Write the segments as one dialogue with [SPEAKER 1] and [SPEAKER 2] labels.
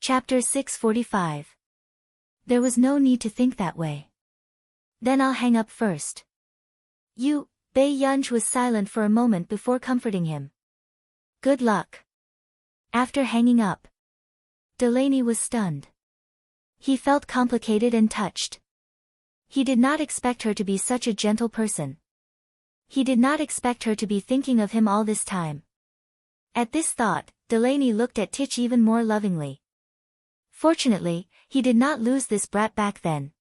[SPEAKER 1] Chapter 645. There was no need to think that way. Then I'll hang up first. You, Bei Yunj was silent for a moment before comforting him. Good luck. After hanging up, Delaney was stunned. He felt complicated and touched. He did not expect her to be such a gentle person. He did not expect her to be thinking of him all this time. At this thought, Delaney looked at Titch even more lovingly. Fortunately, he did not lose this brat back then.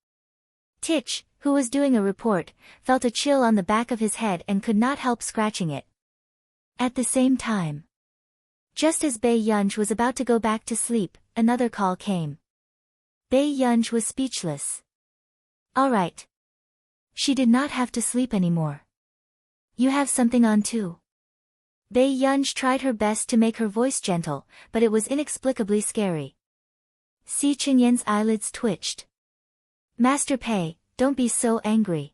[SPEAKER 1] Titch, who was doing a report, felt a chill on the back of his head and could not help scratching it. At the same time, just as Bei Yunj was about to go back to sleep, another call came. Bei Yunj was speechless. All right. She did not have to sleep anymore. You have something on too. Bei Yunj tried her best to make her voice gentle, but it was inexplicably scary. Si Qingyan's eyelids twitched. Master Pei, don't be so angry.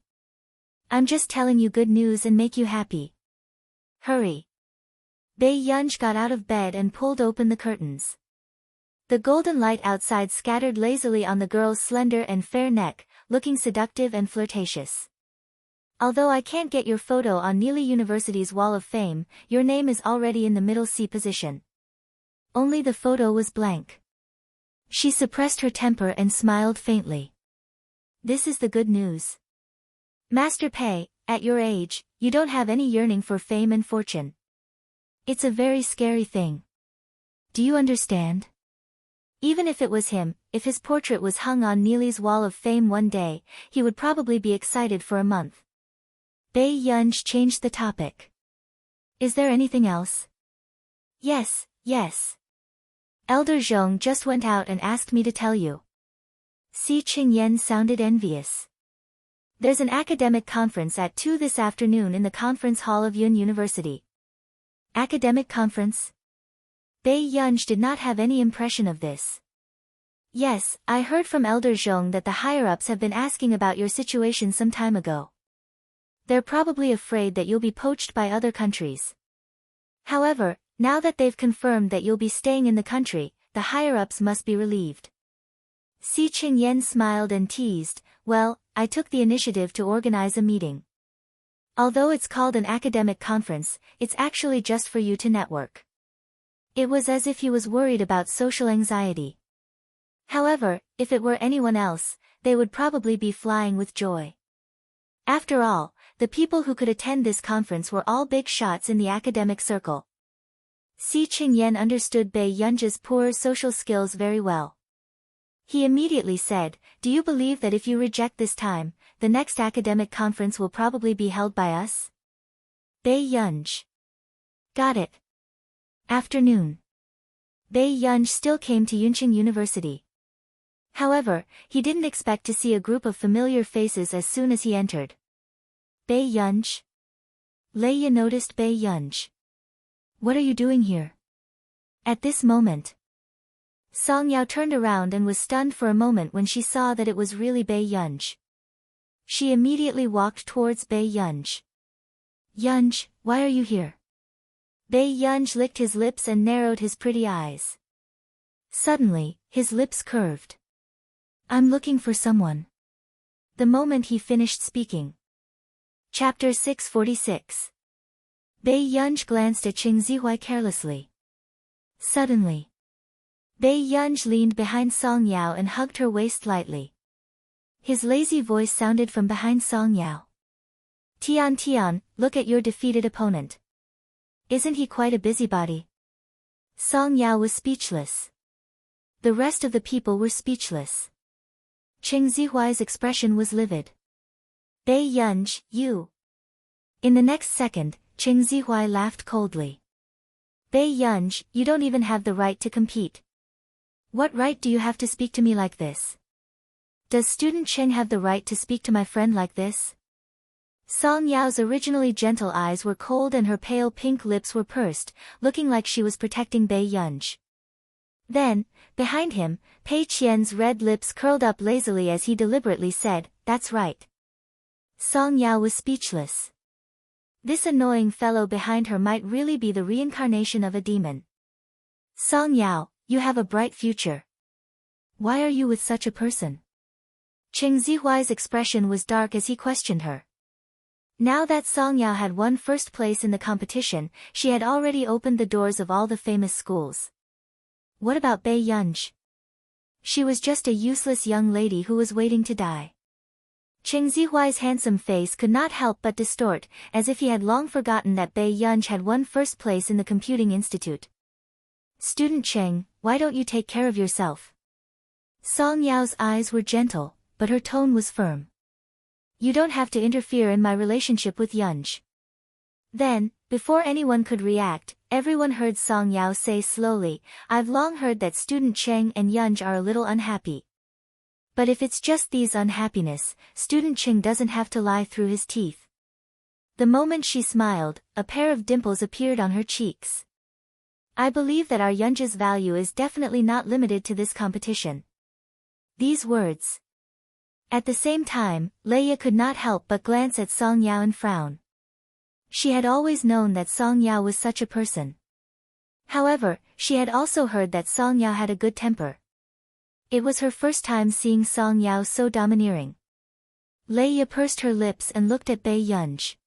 [SPEAKER 1] I'm just telling you good news and make you happy. Hurry. Bei Yunj got out of bed and pulled open the curtains. The golden light outside scattered lazily on the girl's slender and fair neck, looking seductive and flirtatious. Although I can't get your photo on Neely University's Wall of Fame, your name is already in the middle C position. Only the photo was blank. She suppressed her temper and smiled faintly. This is the good news. Master Pei, at your age, you don't have any yearning for fame and fortune. It's a very scary thing. Do you understand? Even if it was him, if his portrait was hung on Neely's Wall of Fame one day, he would probably be excited for a month. Bei Yunj changed the topic. Is there anything else? Yes, yes. Elder Zhong just went out and asked me to tell you. Si Qingyan sounded envious. There's an academic conference at 2 this afternoon in the conference hall of Yun University. Academic conference? Bei Yunj did not have any impression of this. Yes, I heard from Elder Zhong that the higher-ups have been asking about your situation some time ago. They're probably afraid that you'll be poached by other countries. However, now that they've confirmed that you'll be staying in the country, the higher-ups must be relieved. Si Qingyan smiled and teased, well, I took the initiative to organize a meeting. Although it's called an academic conference, it's actually just for you to network. It was as if he was worried about social anxiety. However, if it were anyone else, they would probably be flying with joy. After all, the people who could attend this conference were all big shots in the academic circle. Si Qingyan understood Bei Yunj's poor social skills very well. He immediately said, do you believe that if you reject this time, the next academic conference will probably be held by us? Bei Yunj. Got it. Afternoon. Bei Yunj still came to Yunqing University. However, he didn't expect to see a group of familiar faces as soon as he entered. Bei Yunj? Leia noticed Bei Yunj. What are you doing here? At this moment, Song Yao turned around and was stunned for a moment when she saw that it was really Bei Yunj. She immediately walked towards Bei Yunj. Yunj, why are you here? Bei Yunj licked his lips and narrowed his pretty eyes. Suddenly, his lips curved. I'm looking for someone. The moment he finished speaking. Chapter 646. Bei Yunj glanced at Qing Zihuai carelessly. Suddenly, Bei Yunj leaned behind Song Yao and hugged her waist lightly. His lazy voice sounded from behind Song Yao. Tian Tian, look at your defeated opponent. Isn't he quite a busybody? Song Yao was speechless. The rest of the people were speechless. Qing Zihuai's expression was livid. Bei Yunj, you. In the next second, Qing Zihuai laughed coldly. Bei Yunj, you don't even have the right to compete. What right do you have to speak to me like this? Does student Qing have the right to speak to my friend like this? Song Yao's originally gentle eyes were cold and her pale pink lips were pursed, looking like she was protecting Bei Yunj. Then, behind him, Pei Qian's red lips curled up lazily as he deliberately said, that's right. Song Yao was speechless. This annoying fellow behind her might really be the reincarnation of a demon. Song Yao, you have a bright future. Why are you with such a person? Cheng Zihuai's expression was dark as he questioned her. Now that Song Yao had won first place in the competition, she had already opened the doors of all the famous schools. What about Bei Yunj? She was just a useless young lady who was waiting to die. Cheng Zihuai's handsome face could not help but distort, as if he had long forgotten that Bei Yunj had won first place in the computing institute. Student Cheng, why don't you take care of yourself? Song Yao's eyes were gentle, but her tone was firm. You don't have to interfere in my relationship with Yunj. Then, before anyone could react, everyone heard Song Yao say slowly, I've long heard that student Cheng and Yunj are a little unhappy. But if it's just these unhappiness, student Cheng doesn't have to lie through his teeth. The moment she smiled, a pair of dimples appeared on her cheeks. I believe that our Yunj's value is definitely not limited to this competition. These words. At the same time, Leia could not help but glance at Song Yao and frown. She had always known that Song Yao was such a person. However, she had also heard that Song Yao had a good temper. It was her first time seeing Song Yao so domineering. Leia pursed her lips and looked at Bei Yunj.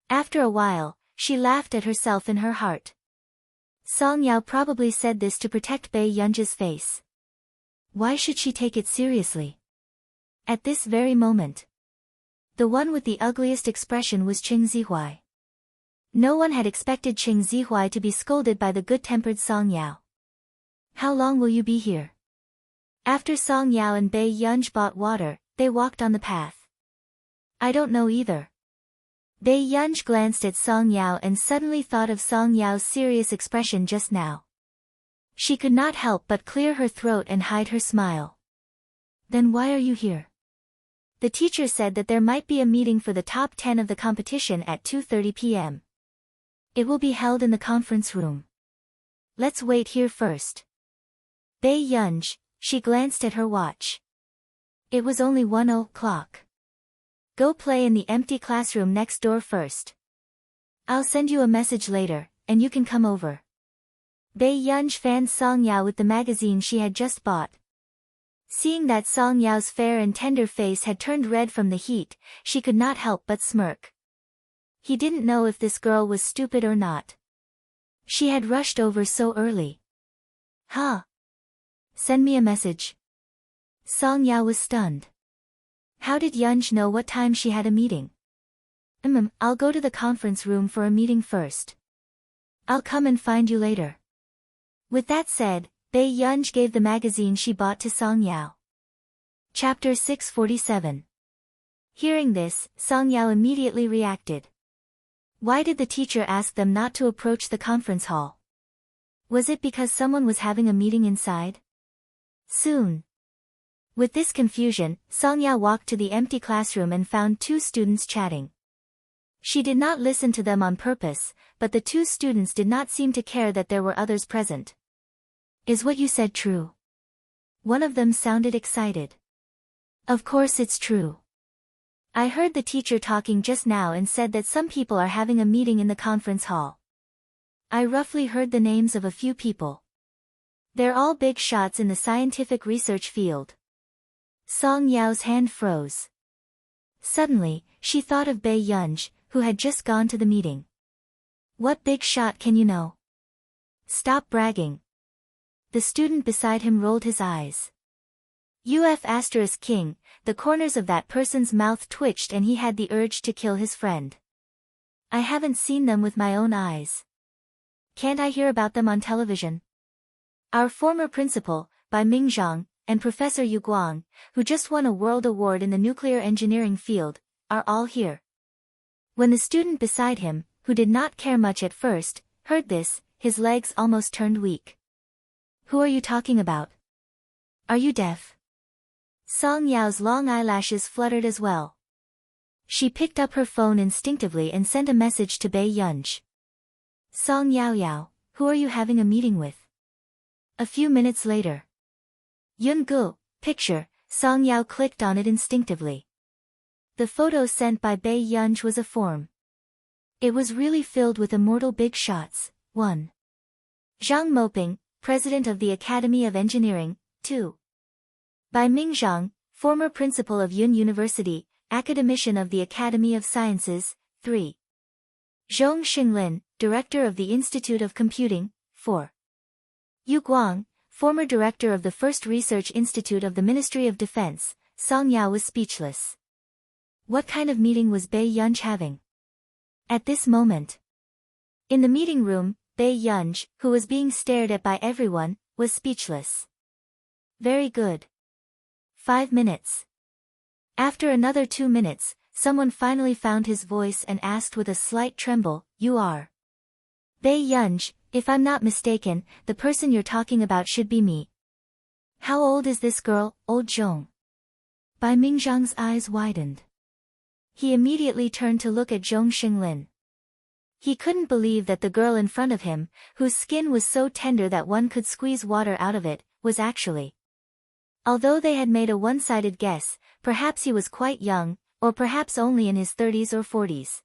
[SPEAKER 1] After a while, she laughed at herself in her heart. Song Yao probably said this to protect Bei Yunj's face. Why should she take it seriously? At this very moment, the one with the ugliest expression was Cheng Zihuai. No one had expected Cheng Zihuai to be scolded by the good-tempered Song Yao. How long will you be here? After Song Yao and Bei Yunj bought water, they walked on the path. I don't know either. Bei Yunj glanced at Song Yao and suddenly thought of Song Yao's serious expression just now. She could not help but clear her throat and hide her smile. Then why are you here? The teacher said that there might be a meeting for the top 10 of the competition at 2:30 p.m. It will be held in the conference room. Let's wait here first. Bei Yunj, she glanced at her watch. It was only 1:00. Go play in the empty classroom next door first. I'll send you a message later, and you can come over. Bei Yunj fanned Song Yao with the magazine she had just bought. Seeing that Song Yao's fair and tender face had turned red from the heat, she could not help but smirk. He didn't know if this girl was stupid or not. She had rushed over so early. Huh? Send me a message. Song Yao was stunned. How did Yunj know what time she had a meeting? I'll go to the conference room for a meeting first. I'll come and find you later. With that said, Bei Yunj gave the magazine she bought to Song Yao. Chapter 647. Hearing this, Song Yao immediately reacted. Why did the teacher ask them not to approach the conference hall? Was it because someone was having a meeting inside? Soon. With this confusion, Song Yao walked to the empty classroom and found two students chatting. She did not listen to them on purpose, but the two students did not seem to care that there were others present. Is what you said true? One of them sounded excited. Of course it's true. I heard the teacher talking just now and said that some people are having a meeting in the conference hall. I roughly heard the names of a few people. They're all big shots in the scientific research field. Song Yao's hand froze. Suddenly, she thought of Bei Yunj, who had just gone to the meeting. What big shot can you know? Stop bragging. The student beside him rolled his eyes. King, the corners of that person's mouth twitched and he had the urge to kill his friend. I haven't seen them with my own eyes. Can't I hear about them on television? Our former principal, Bai Mingzhang, and Professor Yu Guang, who just won a world award in the nuclear engineering field, are all here. When the student beside him, who did not care much at first, heard this, his legs almost turned weak. Who are you talking about? Are you deaf? Song Yao's long eyelashes fluttered as well. She picked up her phone instinctively and sent a message to Bei Yunj. Song Yao, who are you having a meeting with? A few minutes later. Yun Gu, picture, Song Yao clicked on it instinctively. The photo sent by Bei Yunj was a form. It was really filled with immortal big shots. 1. Zhang Moping, President of the Academy of Engineering. 2. By Ming Zhang, former principal of Yun University, academician of the Academy of Sciences. 3. Zhong Xinglin, director of the Institute of Computing. 4. Yu Guang, former director of the First Research Institute of the Ministry of Defense. Song Yao was speechless. What kind of meeting was Bai Yunj having? At this moment, in the meeting room, Bai Yunj, who was being stared at by everyone, was speechless. Very good. 5 minutes. After another 2 minutes, someone finally found his voice and asked with a slight tremble, "You are Bai Yunj? If I'm not mistaken, the person you're talking about should be me." "How old is this girl, old Zhong?" Bai Mingzhang's eyes widened. He immediately turned to look at Zhong Xinglin. He couldn't believe that the girl in front of him, whose skin was so tender that one could squeeze water out of it, was actually. Although they had made a one-sided guess, perhaps he was quite young, or perhaps only in his 30s or 40s.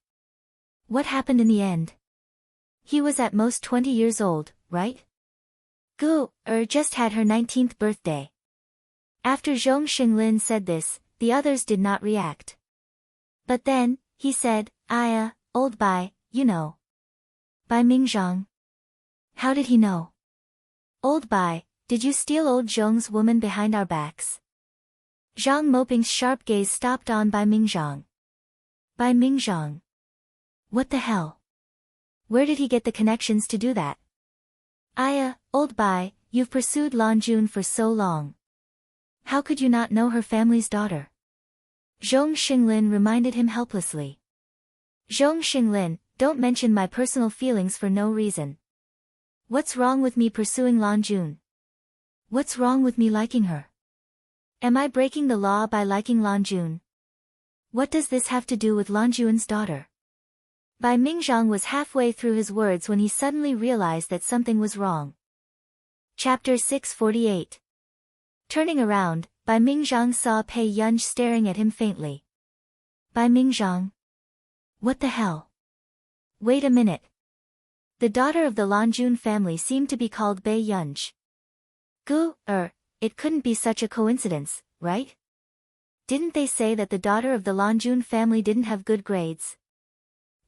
[SPEAKER 1] What happened in the end? He was at most 20 years old, right? Gu just had her 19th birthday. After Zhong Xinglin said this, the others did not react. But then, he said, old Bai, you know. Bai Mingzhang. How did he know? Old Bai, did you steal old Zhong's woman behind our backs? Zhang Moping's sharp gaze stopped on Bai Mingzhang. Bai Mingzhang. What the hell? Where did he get the connections to do that? Old Bai, you've pursued Lan Jun for so long. How could you not know her family's daughter? Zhong Xinglin reminded him helplessly. Zhong Xinglin, don't mention my personal feelings for no reason. What's wrong with me pursuing Lan Jun? What's wrong with me liking her? Am I breaking the law by liking Lan Jun? What does this have to do with Lan Jun's daughter? Bai Mingzhang was halfway through his words when he suddenly realized that something was wrong. Chapter 648. Turning around, Bai Mingzhang saw Bai Yunj staring at him faintly. Bai Mingzhang. What the hell? Wait a minute. The daughter of the Lan Jun family seemed to be called Bai Yunj. It couldn't be such a coincidence, right? Didn't they say that the daughter of the Lan Jun family didn't have good grades?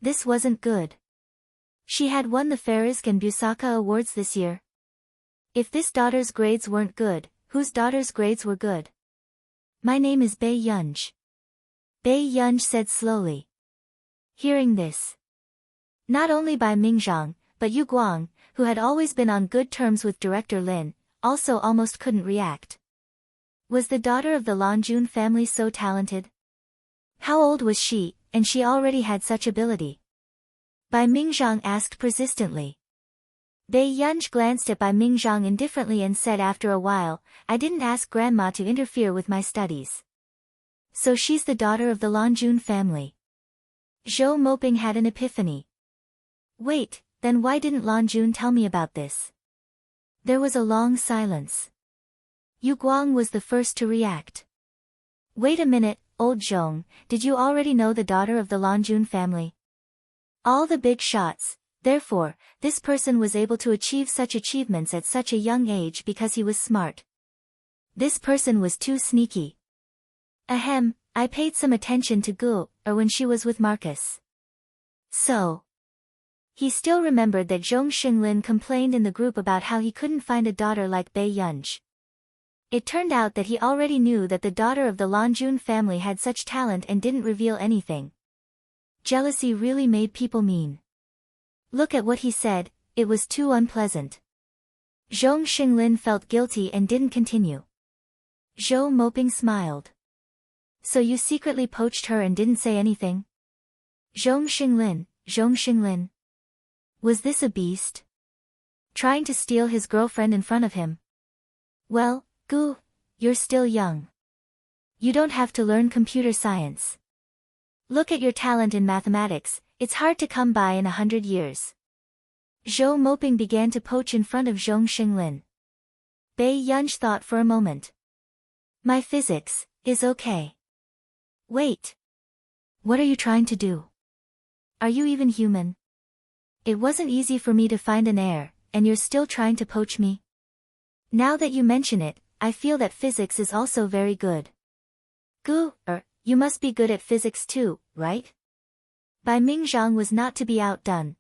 [SPEAKER 1] This wasn't good. She had won the Farisk and Busaka awards this year. If this daughter's grades weren't good, whose daughter's grades were good? My name is Bai Yunj. Bai Yunj said slowly. Hearing this, not only Bai Mingzhang, but Yu Guang, who had always been on good terms with Director Lin, also almost couldn't react. Was the daughter of the Lan Jun family so talented? How old was she, and she already had such ability? Bai Mingzhang asked persistently. Bai Yunj glanced at Bai Mingzhang indifferently and said after a while, I didn't ask grandma to interfere with my studies. So she's the daughter of the Lan Jun family. Zhou Moping had an epiphany. Wait, then why didn't Lan Jun tell me about this? There was a long silence. Yu Guang was the first to react. Wait a minute, old Zhong, did you already know the daughter of the Lan Jun family? All the big shots, therefore, this person was able to achieve such achievements at such a young age because he was smart. This person was too sneaky. I paid some attention to Gu, or when she was with Marcus. So. He still remembered that Zhong Xinglin complained in the group about how he couldn't find a daughter like Bai Yunj. It turned out that he already knew that the daughter of the Lan Jun family had such talent and didn't reveal anything. Jealousy really made people mean. Look at what he said, it was too unpleasant. Zhong Xinglin felt guilty and didn't continue. Zhou Moping smiled. So you secretly poached her and didn't say anything? Zhong Xinglin. Was this a beast? Trying to steal his girlfriend in front of him? Well, Gu, you're still young. You don't have to learn computer science. Look at your talent in mathematics, it's hard to come by in 100 years. Zhou Moping began to poach in front of Zhong Xinglin. Bai Yunj thought for a moment. My physics is okay. Wait. What are you trying to do? Are you even human? It wasn't easy for me to find an heir, and you're still trying to poach me? Now that you mention it, I feel that physics is also very good. Gu, you must be good at physics too, right? Bai Mingzhang was not to be outdone.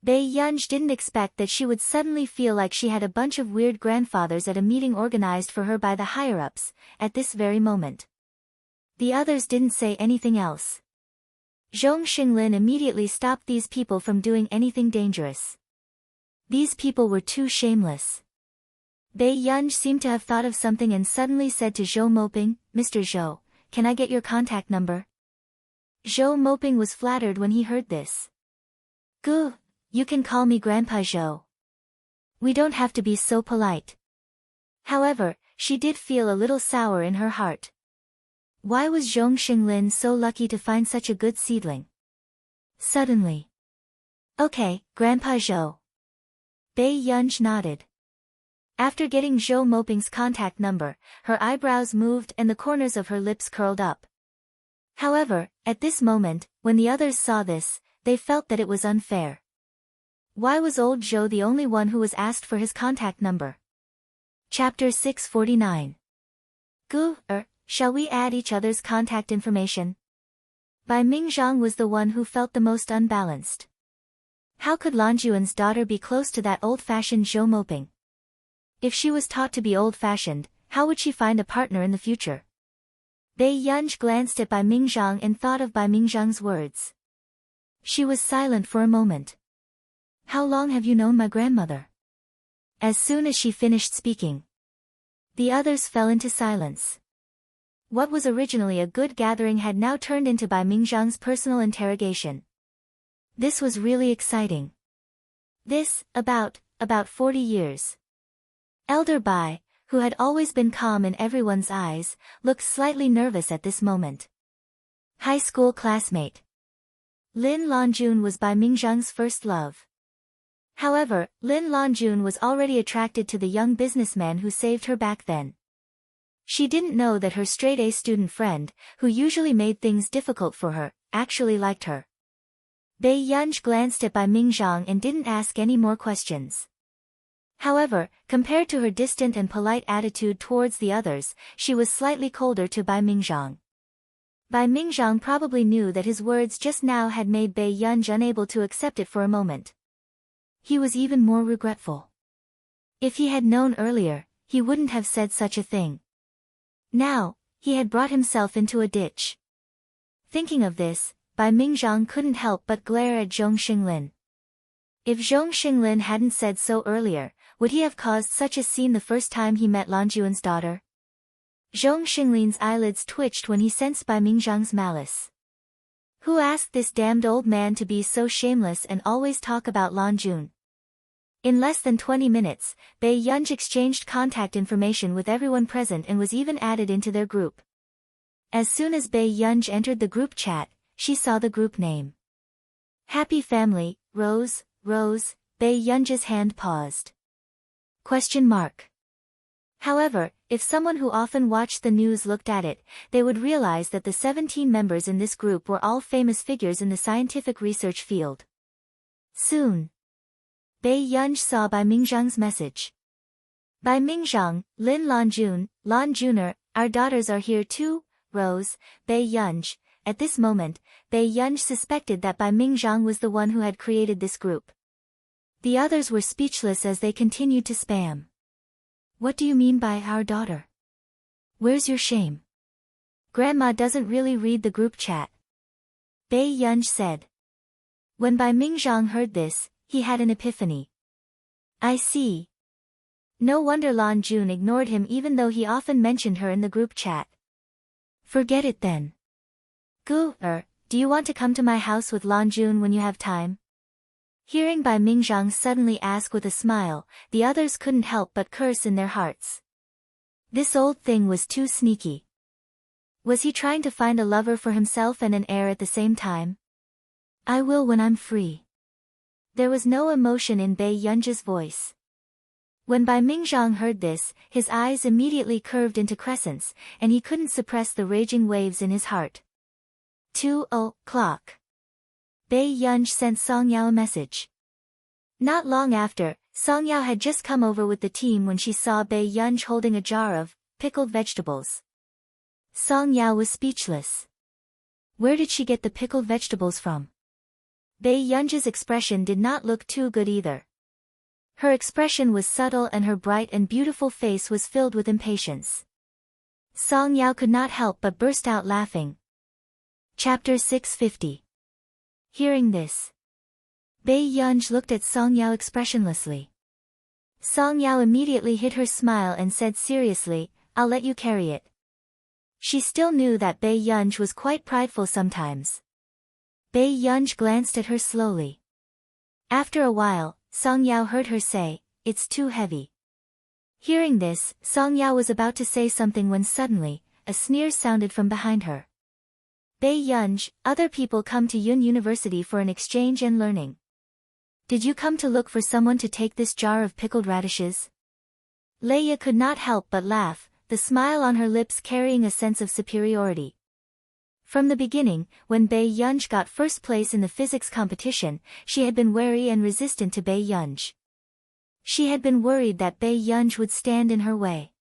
[SPEAKER 1] Bai Yunj didn't expect that she would suddenly feel like she had a bunch of weird grandfathers at a meeting organized for her by the higher-ups, at this very moment. The others didn't say anything else. Zhong Xinglin immediately stopped these people from doing anything dangerous. These people were too shameless. Bai Yunj seemed to have thought of something and suddenly said to Zhou Moping, Mr. Zhou, can I get your contact number? Zhou Moping was flattered when he heard this. Gu, you can call me Grandpa Zhou. We don't have to be so polite. However, she did feel a little sour in her heart. Why was Zhong Xinglin so lucky to find such a good seedling? Suddenly. Okay, Grandpa Zhou. Bai Yunj nodded. After getting Zhou Moping's contact number, her eyebrows moved and the corners of her lips curled up. However, at this moment, when the others saw this, they felt that it was unfair. Why was old Zhou the only one who was asked for his contact number? Chapter 649. Gu, shall we add each other's contact information? Bai Mingzhang was the one who felt the most unbalanced. How could Lan Juan's daughter be close to that old-fashioned Zhou Moping? If she was taught to be old-fashioned, how would she find a partner in the future? Bai Yunj glanced at Bai Mingzhang and thought of Bai Mingzhang's words. She was silent for a moment. How long have you known my grandmother? As soon as she finished speaking, the others fell into silence. What was originally a good gathering had now turned into Bai Mingzhang's personal interrogation. This was really exciting. This, about 40 years. Elder Bai, who had always been calm in everyone's eyes, looked slightly nervous at this moment. High school classmate. Lin Lanjun was Bai Mingzhang's first love. However, Lin Lanjun was already attracted to the young businessman who saved her back then. She didn't know that her straight-A student friend, who usually made things difficult for her, actually liked her. Bai Yunj glanced at Bai Mingzhang and didn't ask any more questions. However, compared to her distant and polite attitude towards the others, she was slightly colder to Bai Mingzhang. Bai Mingzhang probably knew that his words just now had made Bai Yunj unable to accept it for a moment. He was even more regretful. If he had known earlier, he wouldn't have said such a thing. Now, he had brought himself into a ditch. Thinking of this, Bai Mingzhang couldn't help but glare at Zhong Xinglin. If Zhong Xinglin hadn't said so earlier, would he have caused such a scene the first time he met Lan Juan's daughter? Zhong Xinglin's eyelids twitched when he sensed Bai Mingzhang's malice. Who asked this damned old man to be so shameless and always talk about Lan Juan? In less than 20 minutes, Bai Yunj exchanged contact information with everyone present and was even added into their group. As soon as Bai Yunj entered the group chat, she saw the group name. Happy Family, Rose, Bai Yunj's hand paused. Question mark. However, if someone who often watched the news looked at it, they would realize that the 17 members in this group were all famous figures in the scientific research field. Soon, Bai Yunj saw Bai Mingzhang's message. Bai Mingzhang, Lin Lanjun, Lan Juner, our daughters are here too, Rose, Bai Yunj. At this moment, Bai Yunj suspected that Bai Mingzhang was the one who had created this group. The others were speechless as they continued to spam. What do you mean by our daughter? Where's your shame? Grandma doesn't really read the group chat. Bai Yunj said. When Bai Mingzhang heard this, he had an epiphany. I see. No wonder Lan Jun ignored him even though he often mentioned her in the group chat. Forget it then. Gu, do you want to come to my house with Lan Jun when you have time? Hearing Bai Mingzhang suddenly ask with a smile, the others couldn't help but curse in their hearts. This old thing was too sneaky. Was he trying to find a lover for himself and an heir at the same time? I will when I'm free. There was no emotion in Bai Yunj's voice. When Bai Mingzhang heard this, his eyes immediately curved into crescents, and he couldn't suppress the raging waves in his heart. 2:00. Bai Yunj sent Song Yao a message. Not long after, Song Yao had just come over with the team when she saw Bei Yunj holding a jar of pickled vegetables. Song Yao was speechless. Where did she get the pickled vegetables from? Bei Yunj's expression did not look too good either. Her expression was subtle and her bright and beautiful face was filled with impatience. Song Yao could not help but burst out laughing. Chapter 650. Hearing this, Bei Yunj looked at Song Yao expressionlessly. Song Yao immediately hid her smile and said seriously, "I'll let you carry it." She still knew that Bei Yunj was quite prideful sometimes. Bei Yunj glanced at her slowly. After a while, Song Yao heard her say, "It's too heavy." Hearing this, Song Yao was about to say something when suddenly, a sneer sounded from behind her. "Bei Yunj, other people come to Yun University for an exchange and learning. Did you come to look for someone to take this jar of pickled radishes?" Leia could not help but laugh, the smile on her lips carrying a sense of superiority. From the beginning, when Bei Yunj got first place in the physics competition, she had been wary and resistant to Bei Yunj. She had been worried that Bei Yunj would stand in her way.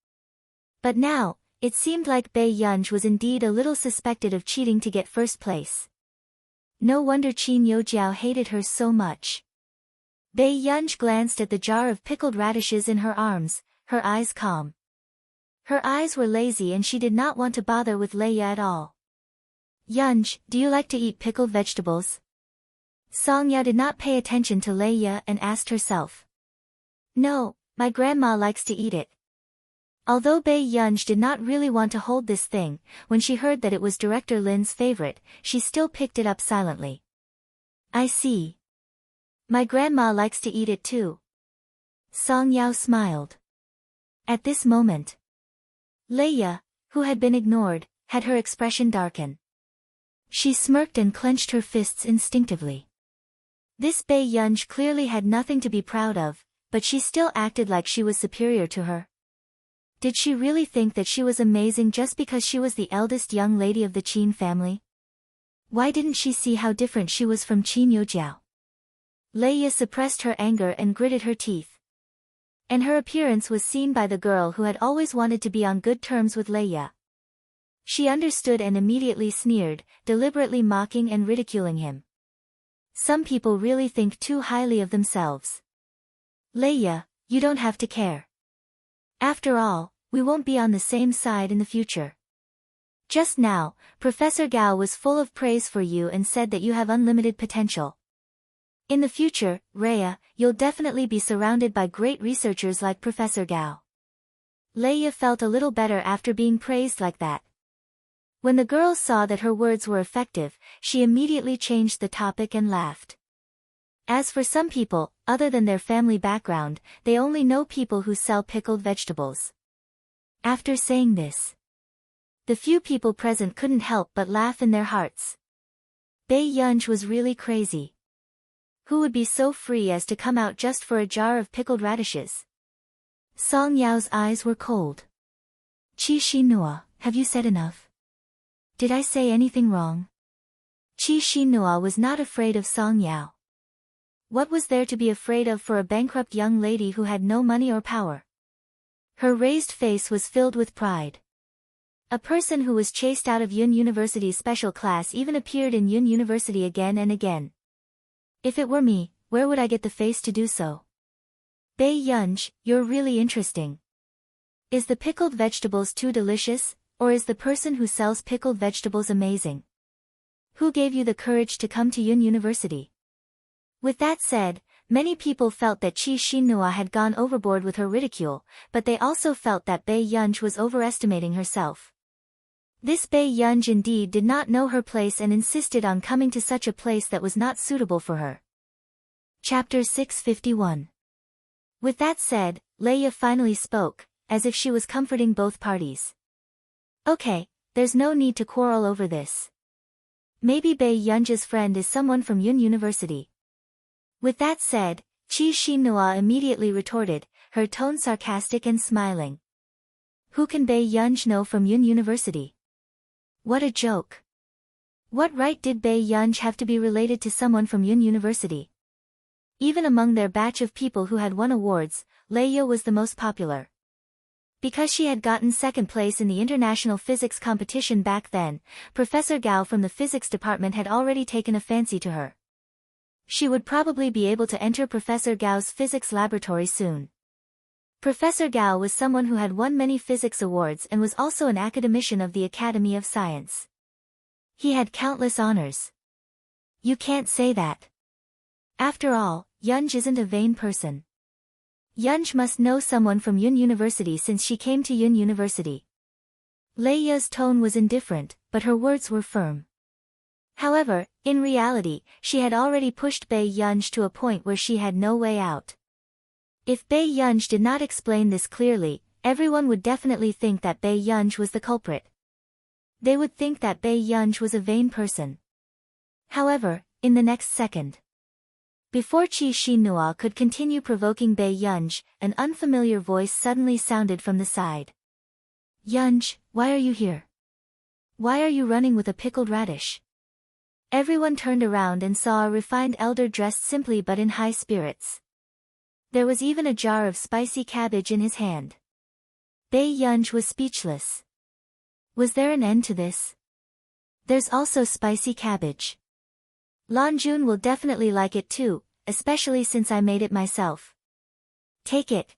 [SPEAKER 1] But now, it seemed like Bei Yunj was indeed a little suspected of cheating to get first place. No wonder Qin Youjiao hated her so much. Bei Yunj glanced at the jar of pickled radishes in her arms, her eyes calm. Her eyes were lazy and she did not want to bother with Leia at all. "Yunj, do you like to eat pickled vegetables?" Song Yao did not pay attention to Leia and asked herself. "No, my grandma likes to eat it." Although Bei Yunj did not really want to hold this thing, when she heard that it was Director Lin's favorite, she still picked it up silently. "I see. My grandma likes to eat it too." Song Yao smiled. At this moment, Leia, who had been ignored, had her expression darken. She smirked and clenched her fists instinctively. This Bei Yunj clearly had nothing to be proud of, but she still acted like she was superior to her. Did she really think that she was amazing just because she was the eldest young lady of the Qin family? Why didn't she see how different she was from Qin Youjiao? Leia suppressed her anger and gritted her teeth. And her appearance was seen by the girl who had always wanted to be on good terms with Leia. She understood and immediately sneered, deliberately mocking and ridiculing him. Some people really think too highly of themselves. "Leia, you don't have to care. After all, we won't be on the same side in the future. Just now, Professor Gao was full of praise for you and said that you have unlimited potential. In the future, Rhea, you'll definitely be surrounded by great researchers like Professor Gao." Leia felt a little better after being praised like that. When the girls saw that her words were effective, she immediately changed the topic and laughed. As for some people, other than their family background, they only know people who sell pickled vegetables. After saying this, the few people present couldn't help but laugh in their hearts. Bei Yunj was really crazy. Who would be so free as to come out just for a jar of pickled radishes? Song Yao's eyes were cold. "Qi Xinhua, have you said enough? Did I say anything wrong?" Qi Xinhua was not afraid of Song Yao. What was there to be afraid of for a bankrupt young lady who had no money or power? Her raised face was filled with pride. A person who was chased out of Yun University's special class even appeared in Yun University again and again. If it were me, where would I get the face to do so? "Bei Yunj, you're really interesting. Is the pickled vegetables too delicious, or is the person who sells pickled vegetables amazing? Who gave you the courage to come to Yun University?" With that said, many people felt that Qi Xinhua had gone overboard with her ridicule, but they also felt that Bei Yunj was overestimating herself. This Bei Yunj indeed did not know her place and insisted on coming to such a place that was not suitable for her. Chapter 651. With that said, Leia finally spoke, as if she was comforting both parties. "Okay, there's no need to quarrel over this. Maybe Bei Yunj's friend is someone from Yun University." With that said, Qi Xinhua immediately retorted, her tone sarcastic and smiling. "Who can Bei Yunj know from Yun University? What a joke. What right did Bei Yunj have to be related to someone from Yun University? Even among their batch of people who had won awards, Leia was the most popular. Because she had gotten second place in the international physics competition back then, Professor Gao from the physics department had already taken a fancy to her. She would probably be able to enter Professor Gao's physics laboratory soon. Professor Gao was someone who had won many physics awards and was also an academician of the Academy of Science. He had countless honors. You can't say that. After all, Yunj isn't a vain person. Yunj must know someone from Yun University since she came to Yun University. Leia's tone was indifferent, but her words were firm. However, in reality, she had already pushed Bai Yunj to a point where she had no way out. If Bai Yunj did not explain this clearly, everyone would definitely think that Bai Yunj was the culprit. They would think that Bai Yunj was a vain person. However, in the next second, before Qi Xinhua could continue provoking Bai Yunj, an unfamiliar voice suddenly sounded from the side. Yunj, why are you here? Why are you running with a pickled radish? Everyone turned around and saw a refined elder dressed simply but in high spirits. There was even a jar of spicy cabbage in his hand. Bai Yunj was speechless. Was there an end to this? There's also spicy cabbage. Lan Jun will definitely like it too, especially since I made it myself. Take it.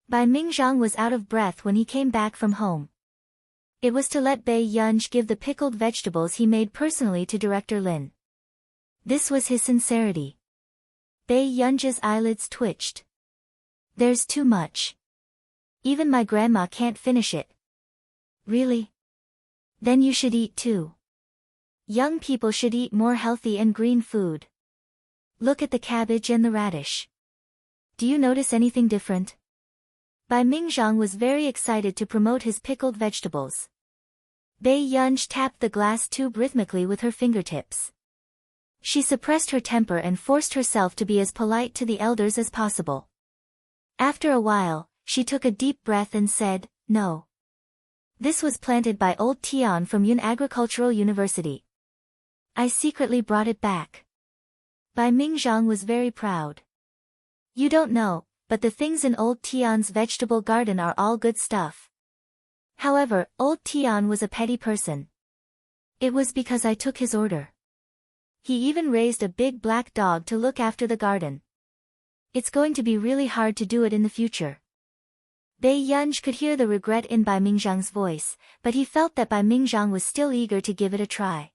[SPEAKER 1] Bai Mingzhang was out of breath when he came back from home. It was to let Bai Yunj give the pickled vegetables he made personally to Director Lin. This was his sincerity. Bai Yunj's eyelids twitched. There's too much. Even my grandma can't finish it. Really? Then you should eat too. Young people should eat more healthy and green food. Look at the cabbage and the radish. Do you notice anything different? Bai Mingzhang was very excited to promote his pickled vegetables. Bai Yunj tapped the glass tube rhythmically with her fingertips. She suppressed her temper and forced herself to be as polite to the elders as possible. After a while, she took a deep breath and said, "No. This was planted by old Tian from Yun Agricultural University. I secretly brought it back." Bai Mingzhang was very proud. You don't know, but the things in old Tian's vegetable garden are all good stuff. However, old Tian was a petty person. It was because I took his order. He even raised a big black dog to look after the garden. It's going to be really hard to do it in the future. Bai Yunj could hear the regret in Bai Mingzhang's voice, but he felt that Bai Mingzhang was still eager to give it a try.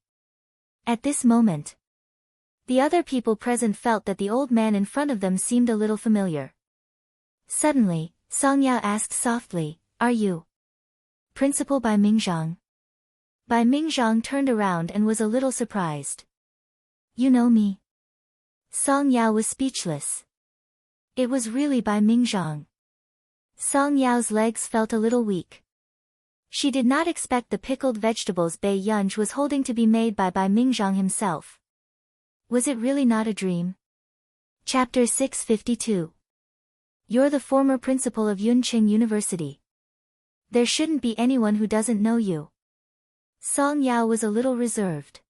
[SPEAKER 1] At this moment, the other people present felt that the old man in front of them seemed a little familiar. Suddenly, Song Yao asked softly, "Are you Principal Bai Mingzhang?" Bai Mingzhang turned around and was a little surprised. You know me? Song Yao was speechless. It was really Bai Mingzhang. Song Yao's legs felt a little weak. She did not expect the pickled vegetables Bai Yunj was holding to be made by Bai Mingzhang himself. Was it really not a dream? Chapter 652. You're the former principal of Yunqing University. There shouldn't be anyone who doesn't know you. Song Yao was a little reserved.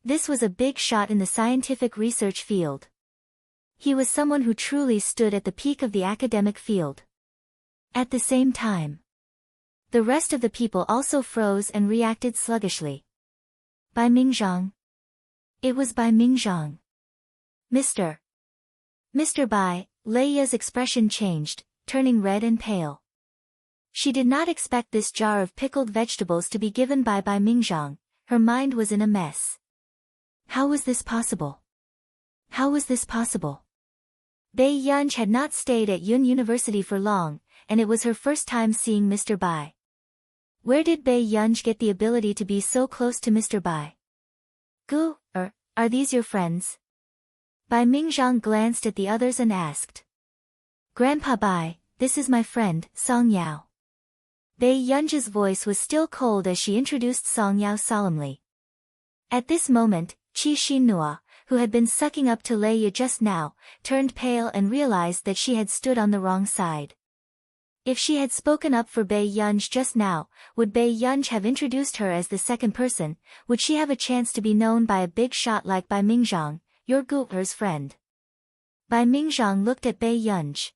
[SPEAKER 1] This was a big shot in the scientific research field. He was someone who truly stood at the peak of the academic field. At the same time, the rest of the people also froze and reacted sluggishly. Bai Mingzhang. It was Bai Mingzhang. Mr. Bai, Leia's expression changed, turning red and pale. She did not expect this jar of pickled vegetables to be given by Bai Mingzhang. Her mind was in a mess. How was this possible? How was this possible? Bai Yunj had not stayed at Yun University for long, and it was her first time seeing Mr. Bai. Where did Bai Yunj get the ability to be so close to Mr. Bai? Are these your friends? Bai Mingzhang glanced at the others and asked. Grandpa Bai, this is my friend, Song Yao. Bai Yunj's voice was still cold as she introduced Song Yao solemnly. At this moment, Qi Xinhua, who had been sucking up to Leia just now, turned pale and realized that she had stood on the wrong side. If she had spoken up for Bai Yunj just now, would Bai Yunj have introduced her as the second person? Would she have a chance to be known by a big shot like Bai Mingzhang, your Gu'er's friend? Bai Mingzhang looked at Bai Yunj.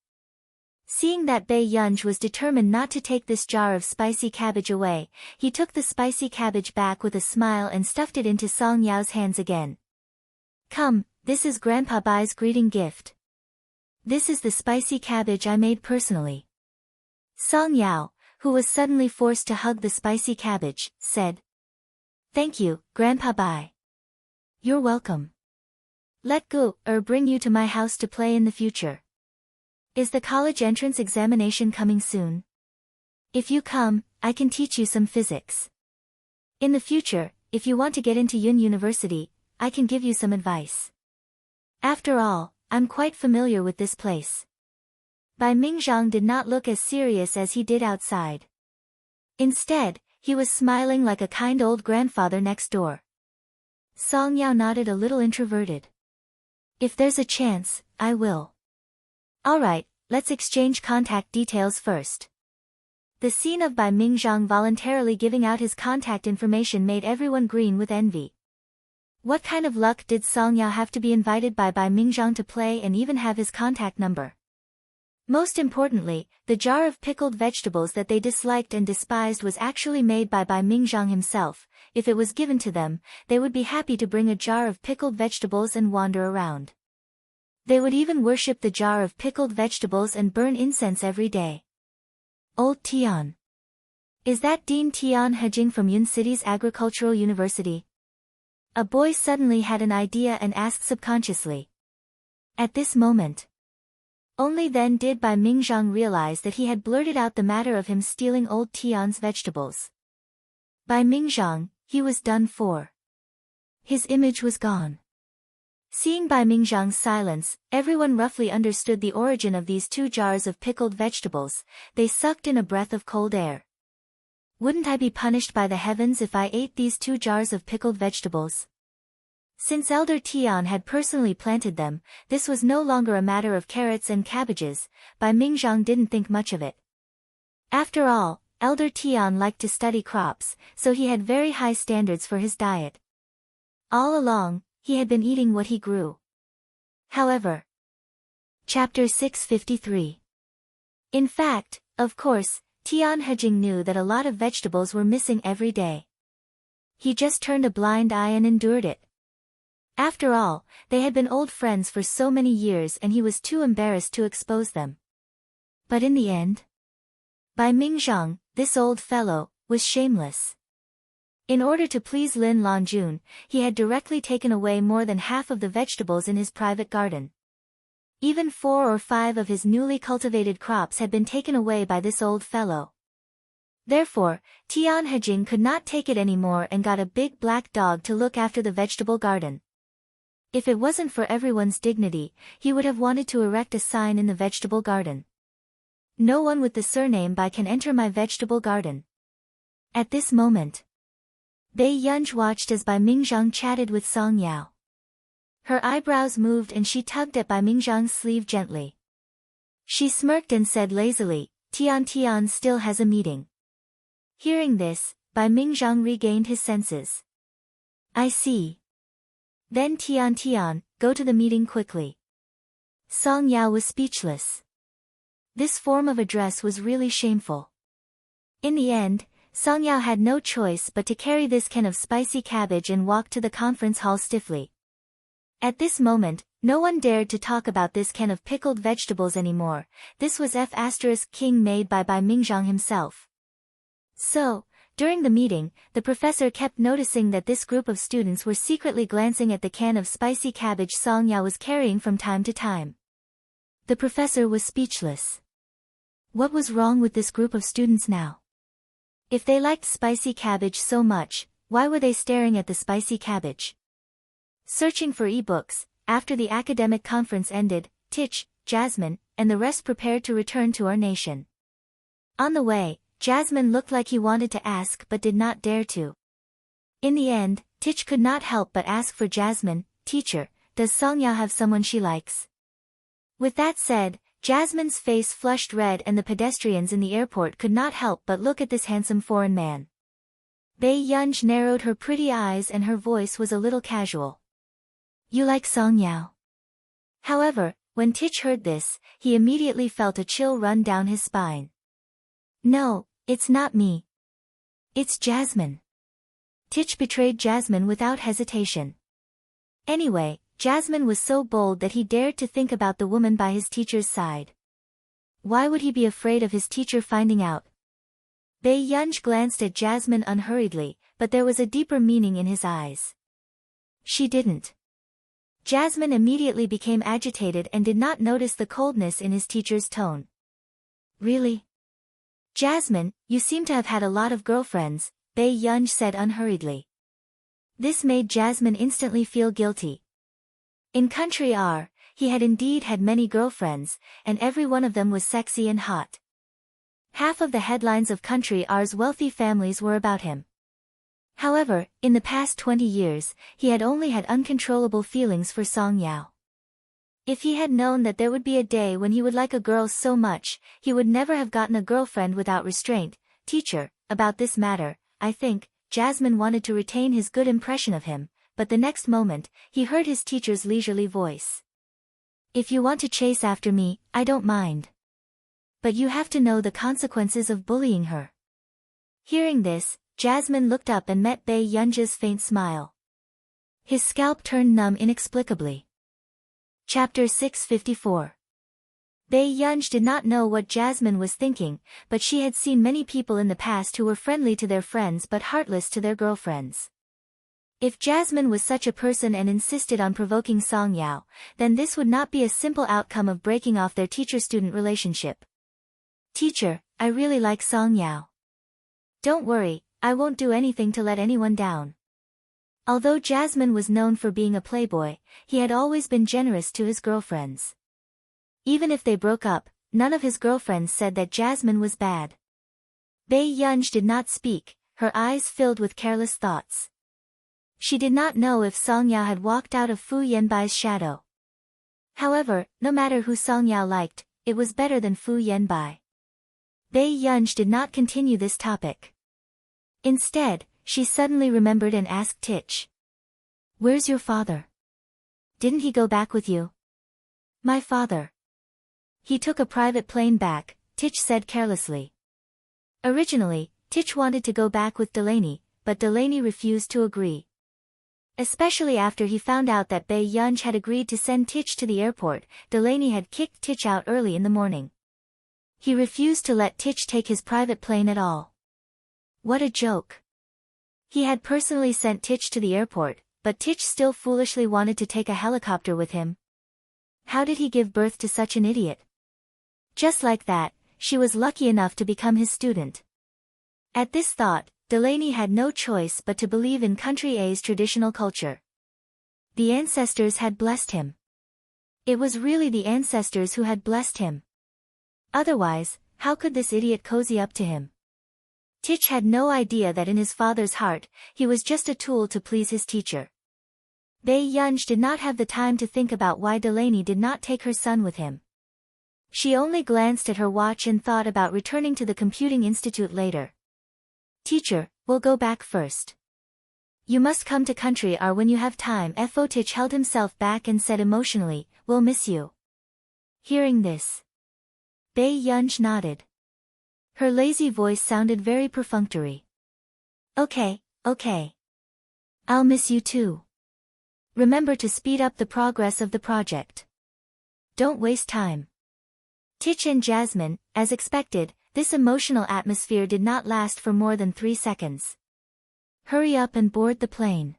[SPEAKER 1] Seeing that Bai Yunj was determined not to take this jar of spicy cabbage away, he took the spicy cabbage back with a smile and stuffed it into Song Yao's hands again. Come, this is Grandpa Bai's greeting gift. This is the spicy cabbage I made personally. Song Yao, who was suddenly forced to hug the spicy cabbage, said. Thank you, Grandpa Bai. You're welcome. Let Gu bring you to my house to play in the future. Is the college entrance examination coming soon? If you come, I can teach you some physics. In the future, if you want to get into Yun University, I can give you some advice. After all, I'm quite familiar with this place. Bai Mingzhang did not look as serious as he did outside. Instead, he was smiling like a kind old grandfather next door. Song Yao nodded a little introverted. If there's a chance, I will. Alright, let's exchange contact details first. The scene of Bai Mingzhang voluntarily giving out his contact information made everyone green with envy. What kind of luck did Song Yao have to be invited by Bai Mingzhang to play and even have his contact number? Most importantly, the jar of pickled vegetables that they disliked and despised was actually made by Bai Mingzhang himself. If it was given to them, they would be happy to bring a jar of pickled vegetables and wander around. They would even worship the jar of pickled vegetables and burn incense every day. Old Tian. Is that Dean Tian Hejing from Yun City's Agricultural University? A boy suddenly had an idea and asked subconsciously. At this moment. Only then did Bai Mingzhang realize that he had blurted out the matter of him stealing old Tian's vegetables. Bai Mingzhang, he was done for. His image was gone. Seeing Bai Mingzhang's silence, everyone roughly understood the origin of these 2 jars of pickled vegetables. They sucked in a breath of cold air. Wouldn't I be punished by the heavens if I ate these 2 jars of pickled vegetables? Since Elder Tian had personally planted them, this was no longer a matter of carrots and cabbages. Bai Mingzhang didn't think much of it. After all, Elder Tian liked to study crops, so he had very high standards for his diet. All along, he had been eating what he grew. However. Chapter 653. In fact, of course, Tian Hejing knew that a lot of vegetables were missing every day. He just turned a blind eye and endured it. After all, they had been old friends for so many years and he was too embarrassed to expose them. But in the end, Bai Mingzhang, this old fellow, was shameless. In order to please Lin Longjun, he had directly taken away more than half of the vegetables in his private garden. Even 4 or 5 of his newly cultivated crops had been taken away by this old fellow. Therefore, Tian Hejing could not take it anymore and got a big black dog to look after the vegetable garden. If it wasn't for everyone's dignity, he would have wanted to erect a sign in the vegetable garden. No one with the surname Bai can enter my vegetable garden. At this moment, Bai Yunj watched as Bai Mingzhang chatted with Song Yao. Her eyebrows moved and she tugged at Bai Mingzhang's sleeve gently. She smirked and said lazily, Tian still has a meeting. Hearing this, Bai Mingzhang regained his senses. I see. Then Tian, go to the meeting quickly. Song Yao was speechless. This form of address was really shameful. In the end, Song Yao had no choice but to carry this can of spicy cabbage and walk to the conference hall stiffly. At this moment, no one dared to talk about this can of pickled vegetables anymore. This was King made by Bai Mingzhang himself. So, during the meeting, the professor kept noticing that this group of students were secretly glancing at the can of spicy cabbage Song Yao was carrying from time to time. The professor was speechless. What was wrong with this group of students now? If they liked spicy cabbage so much, why were they staring at the spicy cabbage? Searching for ebooks, after the academic conference ended, Tich, Jasmine, and the rest prepared to return to our nation. On the way, Jasmine looked like he wanted to ask but did not dare to. In the end, Tich could not help but ask for Jasmine, Teacher, does Song Yao have someone she likes? With that said, Jasmine's face flushed red and the pedestrians in the airport could not help but look at this handsome foreign man. Bai Yunj narrowed her pretty eyes and her voice was a little casual. You like Song Yao? However, When Tich heard this, he immediately felt a chill run down his spine. No, it's not me. It's Jasmine. Tich betrayed Jasmine without hesitation. Anyway, Jasmine was so bold that he dared to think about the woman by his teacher's side. Why would he be afraid of his teacher finding out? Bei Yunj glanced at Jasmine unhurriedly, but there was a deeper meaning in his eyes. She didn't. Jasmine immediately became agitated and did not notice the coldness in his teacher's tone. Really? Jasmine, you seem to have had a lot of girlfriends, Bei Yunj said unhurriedly. This made Jasmine instantly feel guilty. In Country R, he had indeed had many girlfriends, and every one of them was sexy and hot. Half of the headlines of Country R's wealthy families were about him. However, in the past 20 years, he had only had uncontrollable feelings for Song Yao. If he had known that there would be a day when he would like a girl so much, he would never have gotten a girlfriend without restraint. Teacher, about this matter, I think, Jasmine wanted to retain his good impression of him, but the next moment, he heard his teacher's leisurely voice. If you want to chase after me, I don't mind. But you have to know the consequences of bullying her. Hearing this, Jasmine looked up and met Bei Yunj's faint smile. His scalp turned numb inexplicably. Chapter 654. Bei Yunj did not know what Jasmine was thinking, but she had seen many people in the past who were friendly to their friends but heartless to their girlfriends. If Jasmine was such a person and insisted on provoking Song Yao, then this would not be a simple outcome of breaking off their teacher-student relationship. Teacher, I really like Song Yao. Don't worry, I won't do anything to let anyone down. Although Jasmine was known for being a playboy, he had always been generous to his girlfriends. Even if they broke up, none of his girlfriends said that Jasmine was bad. Bei Yunj did not speak, her eyes filled with careless thoughts. She did not know if Song Yao had walked out of Fu Yanbai's shadow. However, no matter who Song Yao liked, it was better than Fu Yanbai. Bei Yunj did not continue this topic. Instead, she suddenly remembered and asked Tich. Where's your father? Didn't he go back with you? My father. He took a private plane back, Tich said carelessly. Originally, Tich wanted to go back with Delaney, but Delaney refused to agree. Especially after he found out that Bei Yunj had agreed to send Tich to the airport, Delaney had kicked Tich out early in the morning. He refused to let Tich take his private plane at all. What a joke. He had personally sent Tich to the airport, but Tich still foolishly wanted to take a helicopter with him. How did he give birth to such an idiot? Just like that, she was lucky enough to become his student. At this thought, Delaney had no choice but to believe in Country A's traditional culture. The ancestors had blessed him. It was really the ancestors who had blessed him. Otherwise, how could this idiot cozy up to him? Tich had no idea that in his father's heart, he was just a tool to please his teacher. Bei Yunj did not have the time to think about why Delaney did not take her son with him. She only glanced at her watch and thought about returning to the computing institute later. Teacher, we'll go back first. You must come to Country R when you have time. Tich held himself back and said emotionally, we'll miss you. Hearing this, Bei Yunj nodded. Her lazy voice sounded very perfunctory. Okay. I'll miss you too. Remember to speed up the progress of the project. Don't waste time. Tich and Jasmine, as expected, this emotional atmosphere did not last for more than 3 seconds. Hurry up and board the plane.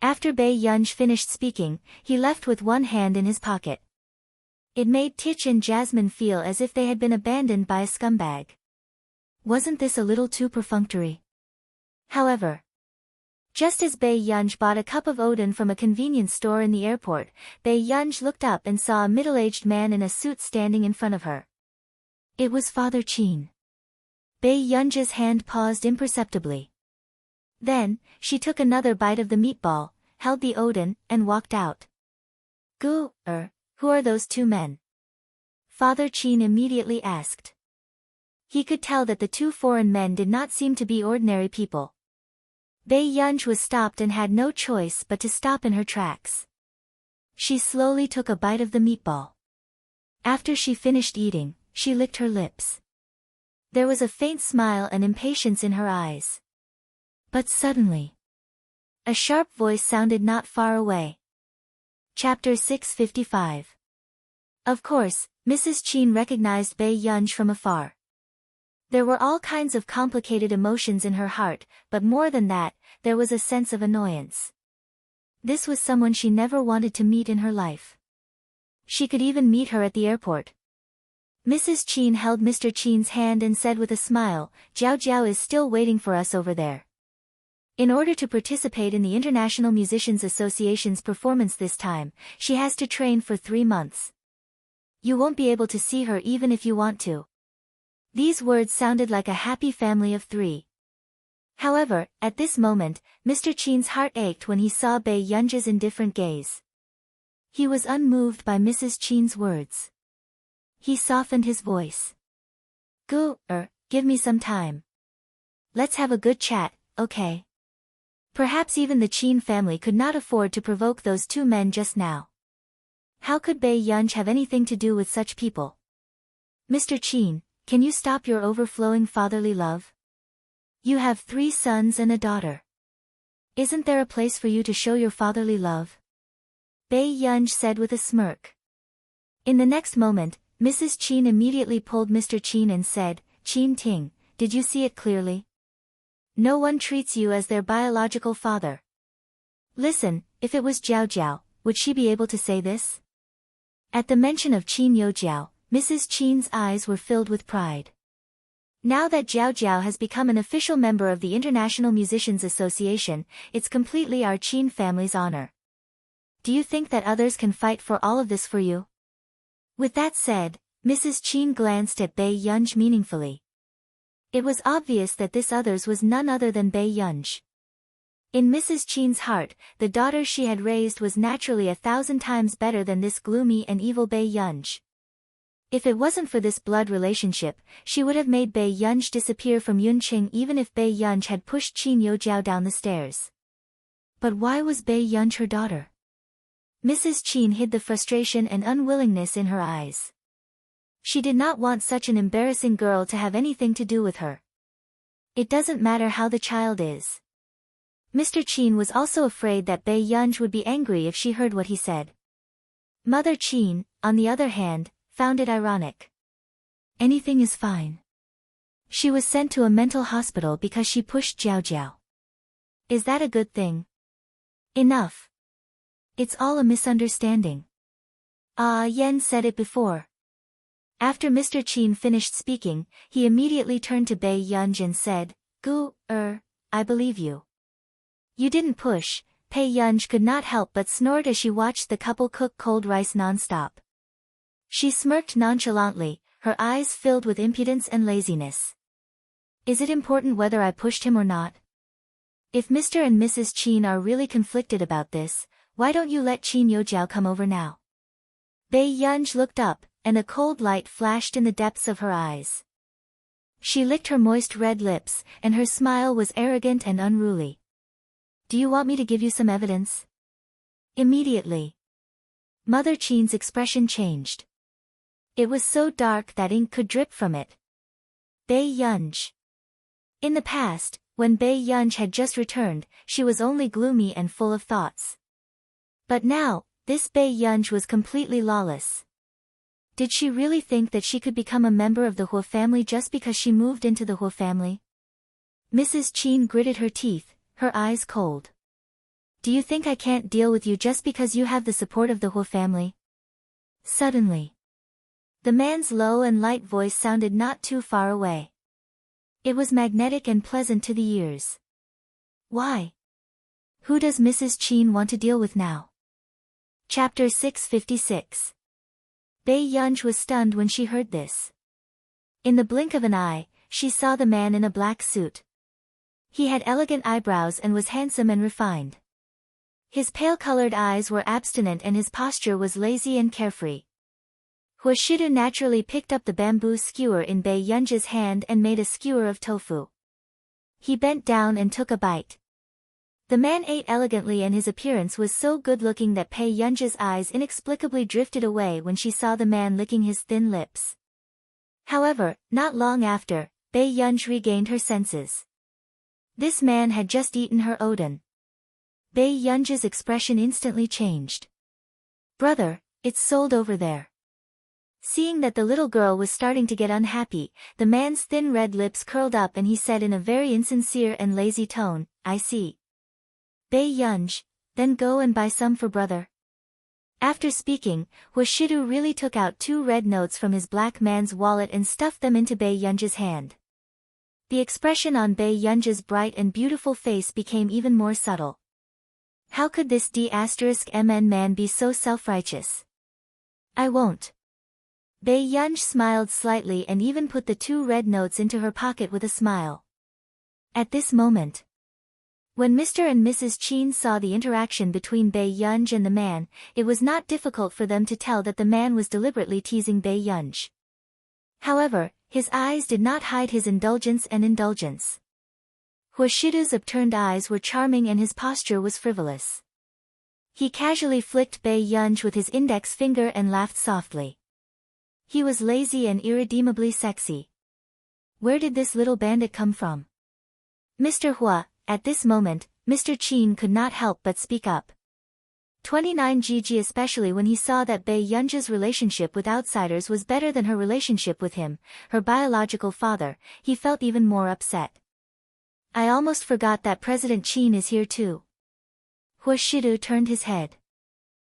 [SPEAKER 1] After Bei Yunj finished speaking, he left with one hand in his pocket. It made Tich and Jasmine feel as if they had been abandoned by a scumbag. Wasn't this a little too perfunctory? However, just as Bei Yunj bought a cup of Odin from a convenience store in the airport, Bei Yunj looked up and saw a middle-aged man in a suit standing in front of her. It was Father Chin. Bei Yunj's hand paused imperceptibly. Then, she took another bite of the meatball, held the Odin, and walked out. Who are those two men? Father Chin immediately asked. He could tell that the two foreign men did not seem to be ordinary people. Bei Yunj was stopped and had no choice but to stop in her tracks. She slowly took a bite of the meatball. After she finished eating, she licked her lips. There was a faint smile and impatience in her eyes. But suddenly, a sharp voice sounded not far away. Chapter 655. Of course, Mrs. Chin recognized Bai Yunj from afar. There were all kinds of complicated emotions in her heart, but more than that, there was a sense of annoyance. This was someone she never wanted to meet in her life. She could even meet her at the airport. Mrs. Chin held Mr. Chin's hand and said with a smile, "Jiao Jiao is still waiting for us over there. In order to participate in the International Musicians Association's performance this time, she has to train for 3 months. You won't be able to see her even if you want to." These words sounded like a happy family of 3. However, at this moment, Mr. Chin's heart ached when he saw Bai Yunj's indifferent gaze. He was unmoved by Mrs. Chin's words. He softened his voice. Give me some time. Let's have a good chat, okay?" Perhaps even the Chin family could not afford to provoke those 2 men just now. How could Bai Yunj have anything to do with such people? "Mr. Chin, can you stop your overflowing fatherly love? You have 3 sons and a daughter. Isn't there a place for you to show your fatherly love?" Bai Yunj said with a smirk. In the next moment, Mrs. Chin immediately pulled Mr. Chin and said, "Chin Ting, did you see it clearly? No one treats you as their biological father. Listen, if it was Jiao Jiao, would she be able to say this?" At the mention of Chin Yo Jiao, Mrs. Chin's eyes were filled with pride. Now that Jiao Jiao has become an official member of the International Musicians Association, it's completely our Chin family's honor. Do you think that others can fight for all of this for you? With that said, Mrs. Chin glanced at Bai Yunj meaningfully. It was obvious that this others was none other than Bai Yunj. In Mrs. Chin's heart, the daughter she had raised was naturally 1,000 times better than this gloomy and evil Bai Yunj. If it wasn't for this blood relationship, she would have made Bai Yunj disappear from Yunqing even if Bai Yunj had pushed Chin Yo Jiao down the stairs. But why was Bai Yunj her daughter? Mrs. Chin hid the frustration and unwillingness in her eyes. She did not want such an embarrassing girl to have anything to do with her. It doesn't matter how the child is. Mr. Chin was also afraid that Bai Yunj would be angry if she heard what he said. Mother Chin, on the other hand, found it ironic. Anything is fine. She was sent to a mental hospital because she pushed Jiao Jiao. Is that a good thing? Enough. It's all a misunderstanding. Yen said it before. After Mr. Chin finished speaking, he immediately turned to Bai Yunj and said, I believe you. You didn't push." Bai Yunj could not help but snort as she watched the couple cook cold rice non-stop. She smirked nonchalantly, her eyes filled with impudence and laziness. Is it important whether I pushed him or not? If Mr. and Mrs. Chin are really conflicted about this, why don't you let Chin Yo Jiao come over now? Bai Yunj looked up, and a cold light flashed in the depths of her eyes. She licked her moist red lips, and her smile was arrogant and unruly. Do you want me to give you some evidence? Immediately. Mother Chin's expression changed. It was so dark that ink could drip from it. Bai Yunj. In the past, when Bai Yunj had just returned, she was only gloomy and full of thoughts. But now, this Bai Yunj was completely lawless. Did she really think that she could become a member of the Huo family just because she moved into the Huo family? Mrs. Chin gritted her teeth, her eyes cold. Do you think I can't deal with you just because you have the support of the Huo family? Suddenly, the man's low and light voice sounded not too far away. It was magnetic and pleasant to the ears. Why? Who does Mrs. Chin want to deal with now? Chapter 656. Bai Yunj was stunned when she heard this. In the blink of an eye, she saw the man in a black suit. He had elegant eyebrows and was handsome and refined. His pale-colored eyes were abstinent and his posture was lazy and carefree. Huo Shidu naturally picked up the bamboo skewer in Bai Yunj's hand and made a skewer of tofu. He bent down and took a bite. The man ate elegantly and his appearance was so good-looking that Pei Yunji's eyes inexplicably drifted away when she saw the man licking his thin lips. However, not long after, Pei Yunji regained her senses. This man had just eaten her oden. Pei Yunji's expression instantly changed. "Brother, it's sold over there." Seeing that the little girl was starting to get unhappy, the man's thin red lips curled up and he said in a very insincere and lazy tone, "I see. Pei Yunji, then go and buy some for brother." After speaking, Hushidu really took out 2 red notes from his black man's wallet and stuffed them into Pei Yunji's hand. The expression on Pei Yunji's bright and beautiful face became even more subtle. How could this D*MN man be so self-righteous? "I won't." Pei Yunji smiled slightly and even put the 2 red notes into her pocket with a smile. At this moment, when Mr. and Mrs. Qin saw the interaction between Pei Yunji and the man, it was not difficult for them to tell that the man was deliberately teasing Pei Yunji. However, his eyes did not hide his indulgence. Hushidu's upturned eyes were charming and his posture was frivolous. He casually flicked Pei Yunji with his index finger and laughed softly. He was lazy and irredeemably sexy. Where did this little bandit come from? Mr. Hua, at this moment, Mr. Qin could not help but speak up. 29 GG, especially when he saw that Pei Yunji's relationship with outsiders was better than her relationship with him, her biological father, he felt even more upset. "I almost forgot that President Qin is here too." Hushidu turned his head.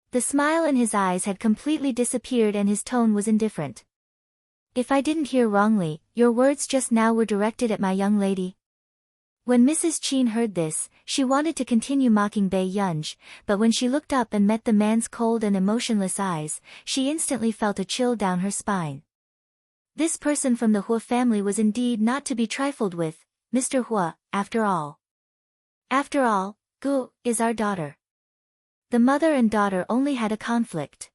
[SPEAKER 1] The smile in his eyes had completely disappeared and his tone was indifferent. "If I didn't hear wrongly, your words just now were directed at my young lady?" When Mrs. Qin heard this, she wanted to continue mocking Pei Yunji, but when she looked up and met the man's cold and emotionless eyes, she instantly felt a chill down her spine. This person from the Hua family was indeed not to be trifled with, Mr. Hua, after all. After all, Gu is our daughter. The mother and daughter only had a conflict.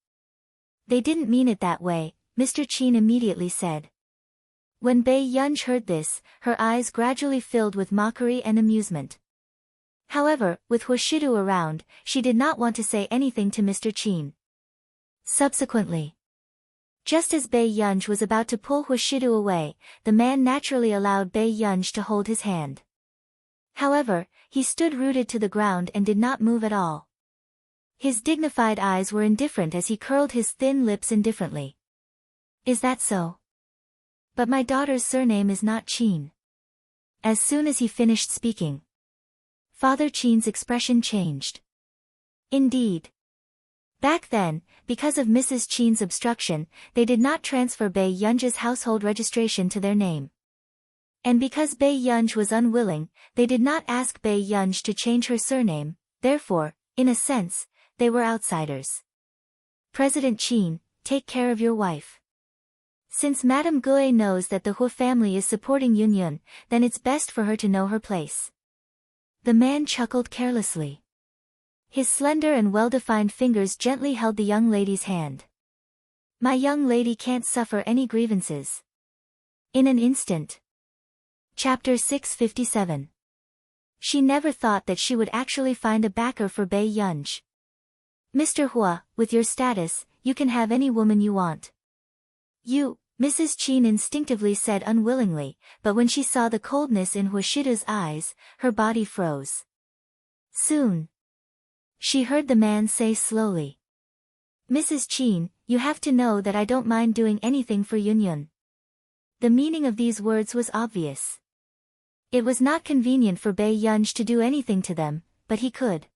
[SPEAKER 1] "They didn't mean it that way," Mr. Qin immediately said. When Pei Yunji heard this, her eyes gradually filled with mockery and amusement. However, with Hushidu around, she did not want to say anything to Mr. Qin. Subsequently, just as Pei Yunji was about to pull Hushidu away, the man naturally allowed Pei Yunji to hold his hand. However, he stood rooted to the ground and did not move at all. His dignified eyes were indifferent as he curled his thin lips indifferently. "Is that so? But my daughter's surname is not Qin." As soon as he finished speaking, Father Qin's expression changed. Indeed. Back then, because of Mrs. Qin's obstruction, they did not transfer Pei Yunji's household registration to their name. And because Pei Yunji was unwilling, they did not ask Pei Yunji to change her surname, therefore, in a sense, they were outsiders. "President Qin, take care of your wife. Since Madame Gue knows that the Hua family is supporting Yunyun, then it's best for her to know her place." The man chuckled carelessly. His slender and well-defined fingers gently held the young lady's hand. "My young lady can't suffer any grievances." In an instant. Chapter 657. She never thought that she would actually find a backer for Pei Yunji. "Mr. Hua, with your status, you can have any woman you want." "You," Mrs. Qin instinctively said unwillingly, but when she saw the coldness in Hushidu's eyes, her body froze. Soon, she heard the man say slowly, "Mrs. Qin, you have to know that I don't mind doing anything for Yunyun." The meaning of these words was obvious. It was not convenient for Pei Yunji to do anything to them, but he could.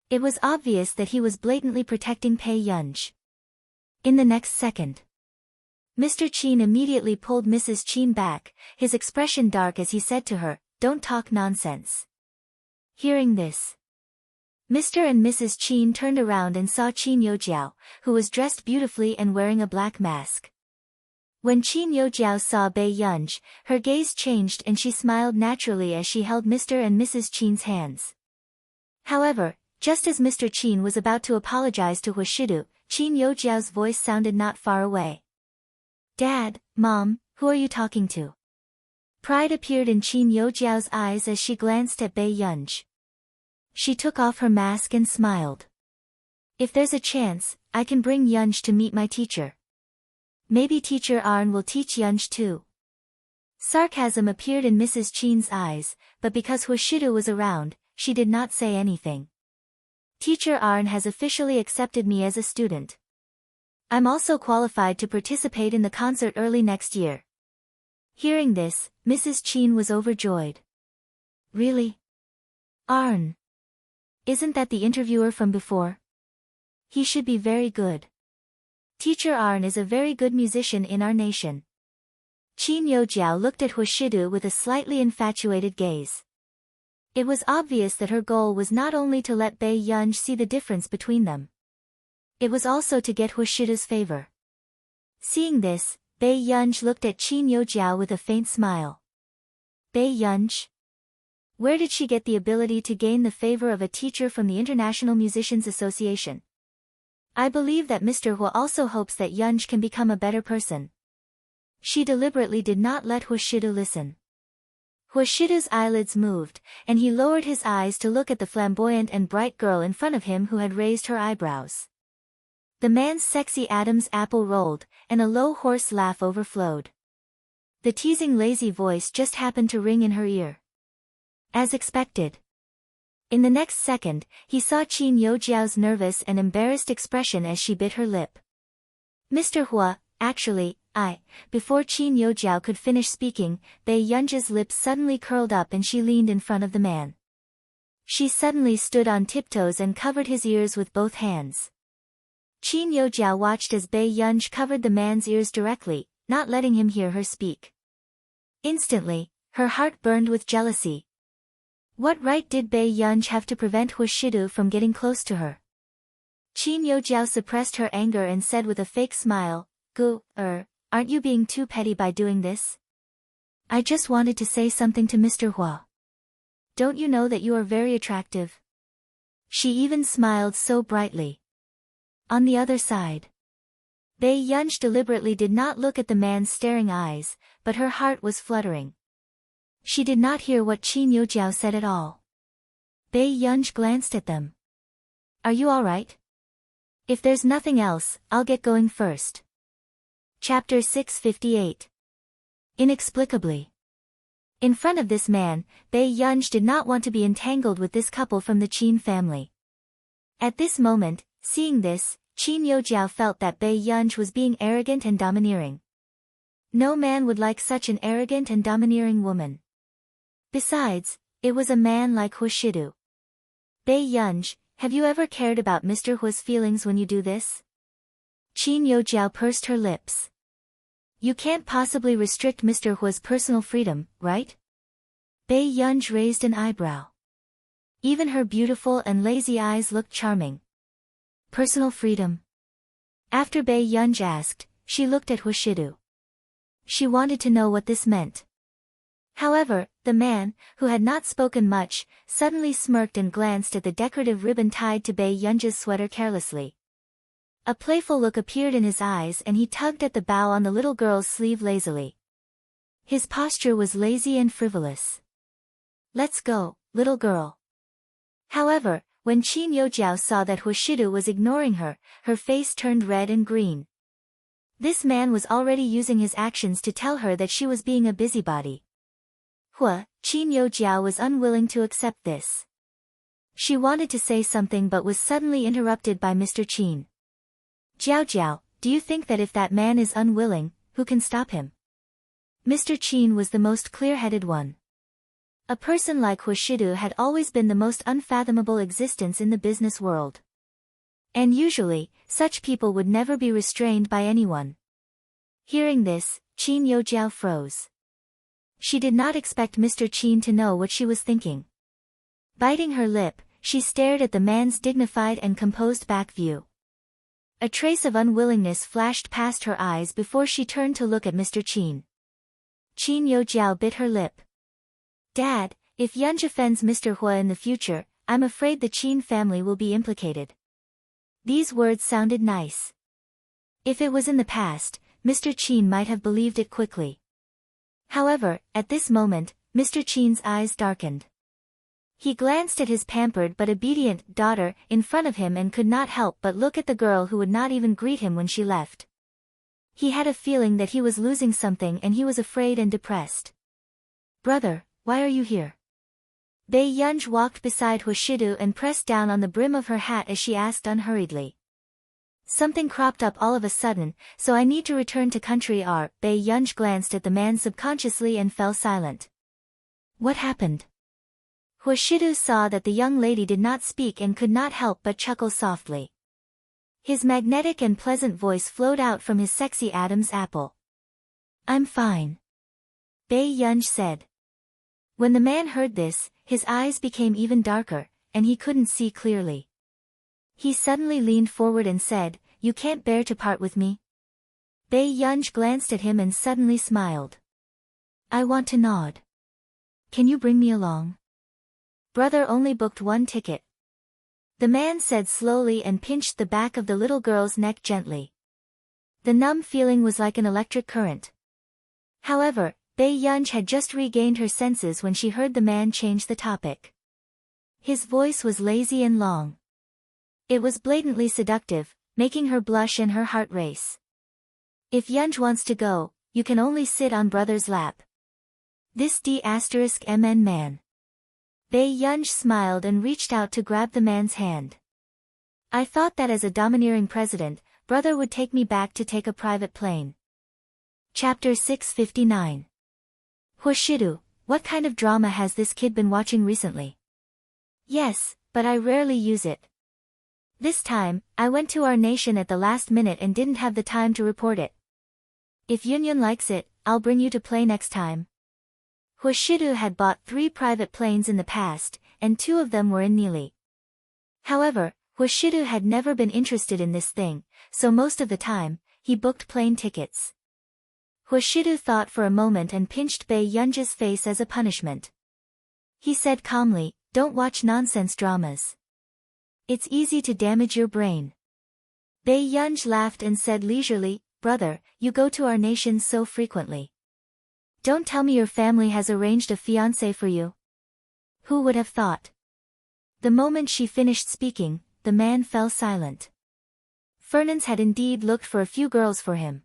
[SPEAKER 1] It was obvious that he was blatantly protecting Pei Yunji. In the next second, Mr. Qin immediately pulled Mrs. Qin back, his expression dark as he said to her, "Don't talk nonsense." Hearing this, Mr. and Mrs. Qin turned around and saw Qin Youjiao, who was dressed beautifully and wearing a black mask. When Qin Youjiao saw Pei Yunji, her gaze changed and she smiled naturally as she held Mr. and Mrs. Qin's hands. However, just as Mr. Qin was about to apologize to Hushidu, Qin Youjiao's voice sounded not far away. "Dad, Mom, who are you talking to?" Pride appeared in Qin Youjiao's eyes as she glanced at Pei Yunji. She took off her mask and smiled. If there's a chance, I can bring Yunj to meet my teacher. Maybe Teacher Arn will teach Yunj too. Sarcasm appeared in Mrs. Chen's eyes, but because Hwashidu was around, she did not say anything. Teacher Arn has officially accepted me as a student. I'm also qualified to participate in the concert early next year. Hearing this, Mrs. Chen was overjoyed. Really? Arn? Isn't that the interviewer from before? He should be very good. Teacher Arn is a very good musician in our nation. Qin Yojiao looked at Hwashidu with a slightly infatuated gaze. It was obvious that her goal was not only to let Bei Yunj see the difference between them. It was also to get Hwashidu's favor. Seeing this, Bei Yunj looked at Qin Yojiao with a faint smile. Bei Yunj? Where did she get the ability to gain the favor of a teacher from the International Musicians Association? I believe that Mr. Hua also hopes that Yunj can become a better person. She deliberately did not let Hwashidu listen. Hwashidu's eyelids moved, and he lowered his eyes to look at the flamboyant and bright girl in front of him who had raised her eyebrows. The man's sexy Adam's apple rolled, and a low hoarse laugh overflowed. The teasing lazy voice just happened to ring in her ear. As expected. In the next second, he saw Qin Yojiao's nervous and embarrassed expression as she bit her lip. Mr. Hua, actually, Before Qin Yojiao could finish speaking, Bei Yunj's lips suddenly curled up and she leaned in front of the man. She suddenly stood on tiptoes and covered his ears with both hands. Qin Yojiao watched as Bei Yunj covered the man's ears directly, not letting him hear her speak. Instantly, her heart burned with jealousy. What right did Bei Yunj have to prevent Hwashidu from getting close to her? Qin Yojiao suppressed her anger and said with a fake smile, aren't you being too petty by doing this? I just wanted to say something to Mr. Hua. Don't you know that you are very attractive? She even smiled so brightly. On the other side, Bei Yunj deliberately did not look at the man's staring eyes, but her heart was fluttering. She did not hear what Qin Yojiao said at all. Bei Yunj glanced at them. Are you all right? If there's nothing else, I'll get going first. Chapter 658. Inexplicably. In front of this man, Bei Yunj did not want to be entangled with this couple from the Qin family. At this moment, seeing this, Qin Yojiao felt that Bei Yunj was being arrogant and domineering. No man would like such an arrogant and domineering woman. Besides, it was a man like Hwashidu. Bei Yunj, have you ever cared about Mr. Hua's feelings when you do this? Qin Yojiao pursed her lips. You can't possibly restrict Mr. Hua's personal freedom, right? Bei Yunj raised an eyebrow. Even her beautiful and lazy eyes looked charming. Personal freedom? After Bei Yunj asked, she looked at Hwashidu. She wanted to know what this meant. However, the man, who had not spoken much, suddenly smirked and glanced at the decorative ribbon tied to Bei Yunj's sweater carelessly. A playful look appeared in his eyes and he tugged at the bow on the little girl's sleeve lazily. His posture was lazy and frivolous. Let's go, little girl. However, when Qin Yojiao saw that Hwashidu was ignoring her, her face turned red and green. This man was already using his actions to tell her that she was being a busybody. Qin Yojiao was unwilling to accept this. She wanted to say something but was suddenly interrupted by Mr. Qin. Jiao, do you think that if that man is unwilling, who can stop him? Mr. Qin was the most clear-headed one. A person like Hwashidu had always been the most unfathomable existence in the business world. And usually, such people would never be restrained by anyone. Hearing this, Qin Yojiao froze. She did not expect Mr. Qin to know what she was thinking. Biting her lip, she stared at the man's dignified and composed back view. A trace of unwillingness flashed past her eyes before she turned to look at Mr. Qin. Qin Yojiao bit her lip. Dad, if Yunj offends Mr. Hua in the future, I'm afraid the Qin family will be implicated. These words sounded nice. If it was in the past, Mr. Qin might have believed it quickly. However, at this moment, Mr. Qin's eyes darkened. He glanced at his pampered but obedient daughter in front of him and could not help but look at the girl who would not even greet him when she left. He had a feeling that he was losing something and he was afraid and depressed. "Brother, why are you here?" Bei Yunj walked beside Hoshidu and pressed down on the brim of her hat as she asked unhurriedly. "Something cropped up all of a sudden, so I need to return to country R." Bei Yunj glanced at the man subconsciously and fell silent. "What happened?" Hoshidu saw that the young lady did not speak and could not help but chuckle softly. His magnetic and pleasant voice flowed out from his sexy Adam's apple. "I'm fine," Bei Yunj said. When the man heard this, his eyes became even darker, and he couldn't see clearly. He suddenly leaned forward and said, "You can't bear to part with me?" Bei Yunj glanced at him and suddenly smiled. "I want to nod. Can you bring me along?" "Brother only booked one ticket," the man said slowly and pinched the back of the little girl's neck gently. The numb feeling was like an electric current. However, Bei Yunj had just regained her senses when she heard the man change the topic. His voice was lazy and long. It was blatantly seductive, making her blush and her heart race. "If Yunj wants to go, you can only sit on brother's lap." This D***MN man. Bei Yunj smiled and reached out to grab the man's hand. "I thought that as a domineering president, brother would take me back to take a private plane." Chapter 659. Hoshidu, what kind of drama has this kid been watching recently? "Yes, but I rarely use it. This time, I went to our nation at the last minute and didn't have the time to report it. If Yunyun likes it, I'll bring you to play next time." Hoshidu had bought 3 private planes in the past, and 2 of them were in Nili. However, Hoshidu had never been interested in this thing, so most of the time, he booked plane tickets. Hoshidu thought for a moment and pinched Bei Yunj's face as a punishment. He said calmly, "Don't watch nonsense dramas. It's easy to damage your brain." Bei Yunj laughed and said leisurely, "Brother, you go to our nation so frequently. Don't tell me your family has arranged a fiancé for you." Who would have thought? The moment she finished speaking, the man fell silent. Fernans had indeed looked for a few girls for him.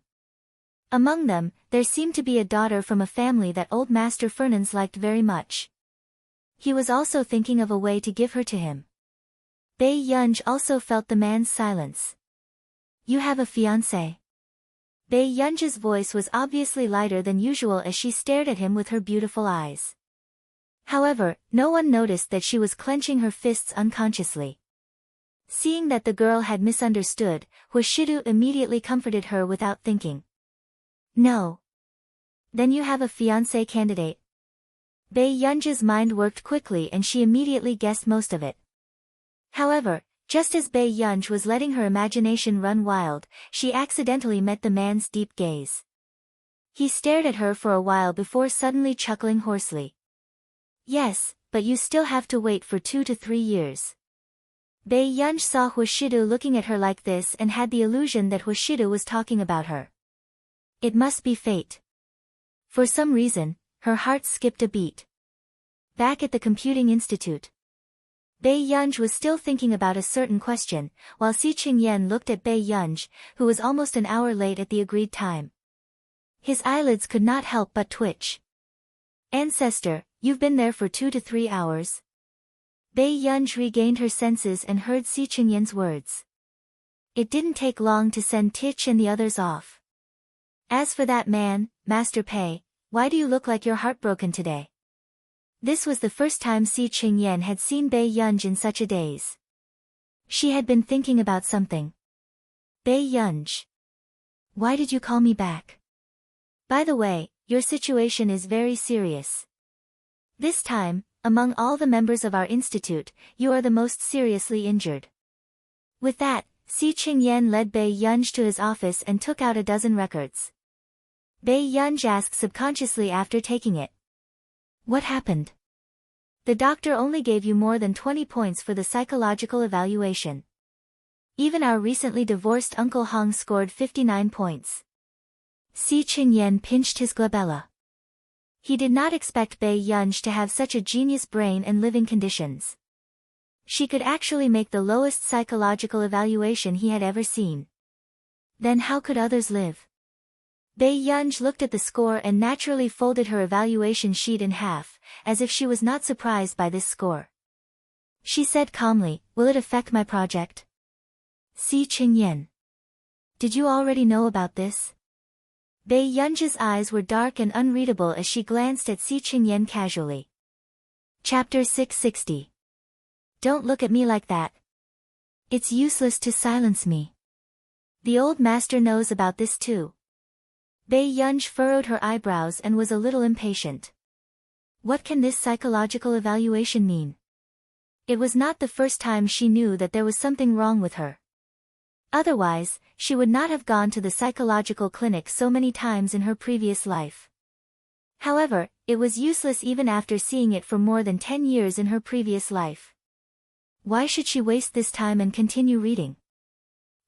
[SPEAKER 1] Among them, there seemed to be a daughter from a family that old Master Fernans liked very much. He was also thinking of a way to give her to him. Bei Yunj also felt the man's silence. "You have a fiancé?" Bei Yunj's voice was obviously lighter than usual as she stared at him with her beautiful eyes. However, no one noticed that she was clenching her fists unconsciously. Seeing that the girl had misunderstood, Hoshidu immediately comforted her without thinking. "No." "Then you have a fiancé candidate?" Bei Yunj's mind worked quickly and she immediately guessed most of it. However, just as Bei Yunj was letting her imagination run wild, she accidentally met the man's deep gaze. He stared at her for a while before suddenly chuckling hoarsely. "Yes, but you still have to wait for 2 to 3 years. Bei Yunj saw Hoshidu looking at her like this and had the illusion that Hoshidu was talking about her. It must be fate. For some reason, her heart skipped a beat. Back at the Computing Institute, Bei Yunj was still thinking about a certain question, while Si Qingyan looked at Bei Yunj, who was almost an hour late at the agreed time. His eyelids could not help but twitch. "Ancestor, you've been there for 2 to 3 hours?" Bei Yunj regained her senses and heard Si Qingyan's words. It didn't take long to send Tich and the others off. "As for that man, Master Pei, why do you look like you're heartbroken today?" This was the first time Si Qingyan had seen Bei Yunj in such a daze. She had been thinking about something. "Bei Yunj, why did you call me back? By the way, your situation is very serious. This time, among all the members of our institute, you are the most seriously injured." With that, Si Qingyan led Bei Yunj to his office and took out a dozen records. Bei Yunj asked subconsciously after taking it. "What happened?" "The doctor only gave you more than 20 points for the psychological evaluation. Even our recently divorced Uncle Hong scored 59 points. Si Qingyan pinched his glabella. He did not expect Bei Yunj to have such a genius brain and living conditions. She could actually make the lowest psychological evaluation he had ever seen. Then how could others live? Bei Yunj looked at the score and naturally folded her evaluation sheet in half, as if she was not surprised by this score. She said calmly, "Will it affect my project?" Si Qingyan. "Did you already know about this?" Bei Yunj's eyes were dark and unreadable as she glanced at Si Qingyan casually. Chapter 660. Don't look at me like that. It's useless to silence me. The old master knows about this too. Bei Yunj furrowed her eyebrows and was a little impatient. What can this psychological evaluation mean? It was not the first time she knew that there was something wrong with her. Otherwise, she would not have gone to the psychological clinic so many times in her previous life. However, it was useless even after seeing it for more than 10 years in her previous life. Why should she waste this time and continue reading?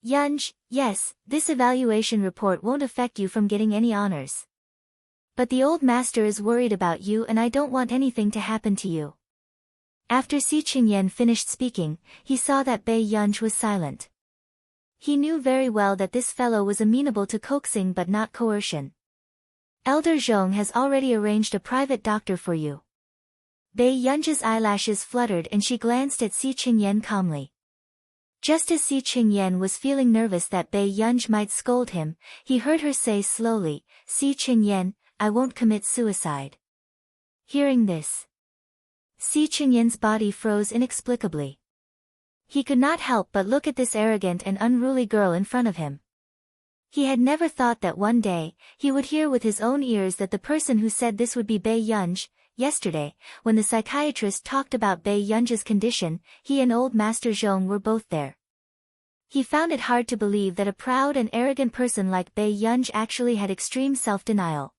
[SPEAKER 1] Yunj, yes, this evaluation report won't affect you from getting any honors. But the old master is worried about you and I don't want anything to happen to you. After Si Qingyan finished speaking, he saw that Bei Yunj was silent. He knew very well that this fellow was amenable to coaxing but not coercion. Elder Zhong has already arranged a private doctor for you. Bei Yunj's eyelashes fluttered and she glanced at Si Qingyan calmly. Just as Si Qingyan was feeling nervous that Bei Yunj might scold him, he heard her say slowly, "Si Qingyan, I won't commit suicide." Hearing this, Si Qingyan's body froze inexplicably. He could not help but look at this arrogant and unruly girl in front of him. He had never thought that one day, he would hear with his own ears that the person who said this would be Bei Yunj. Yesterday, when the psychiatrist talked about Bei Yunj's condition, he and old Master Zhong were both there. He found it hard to believe that a proud and arrogant person like Bei Yunj actually had extreme self-denial.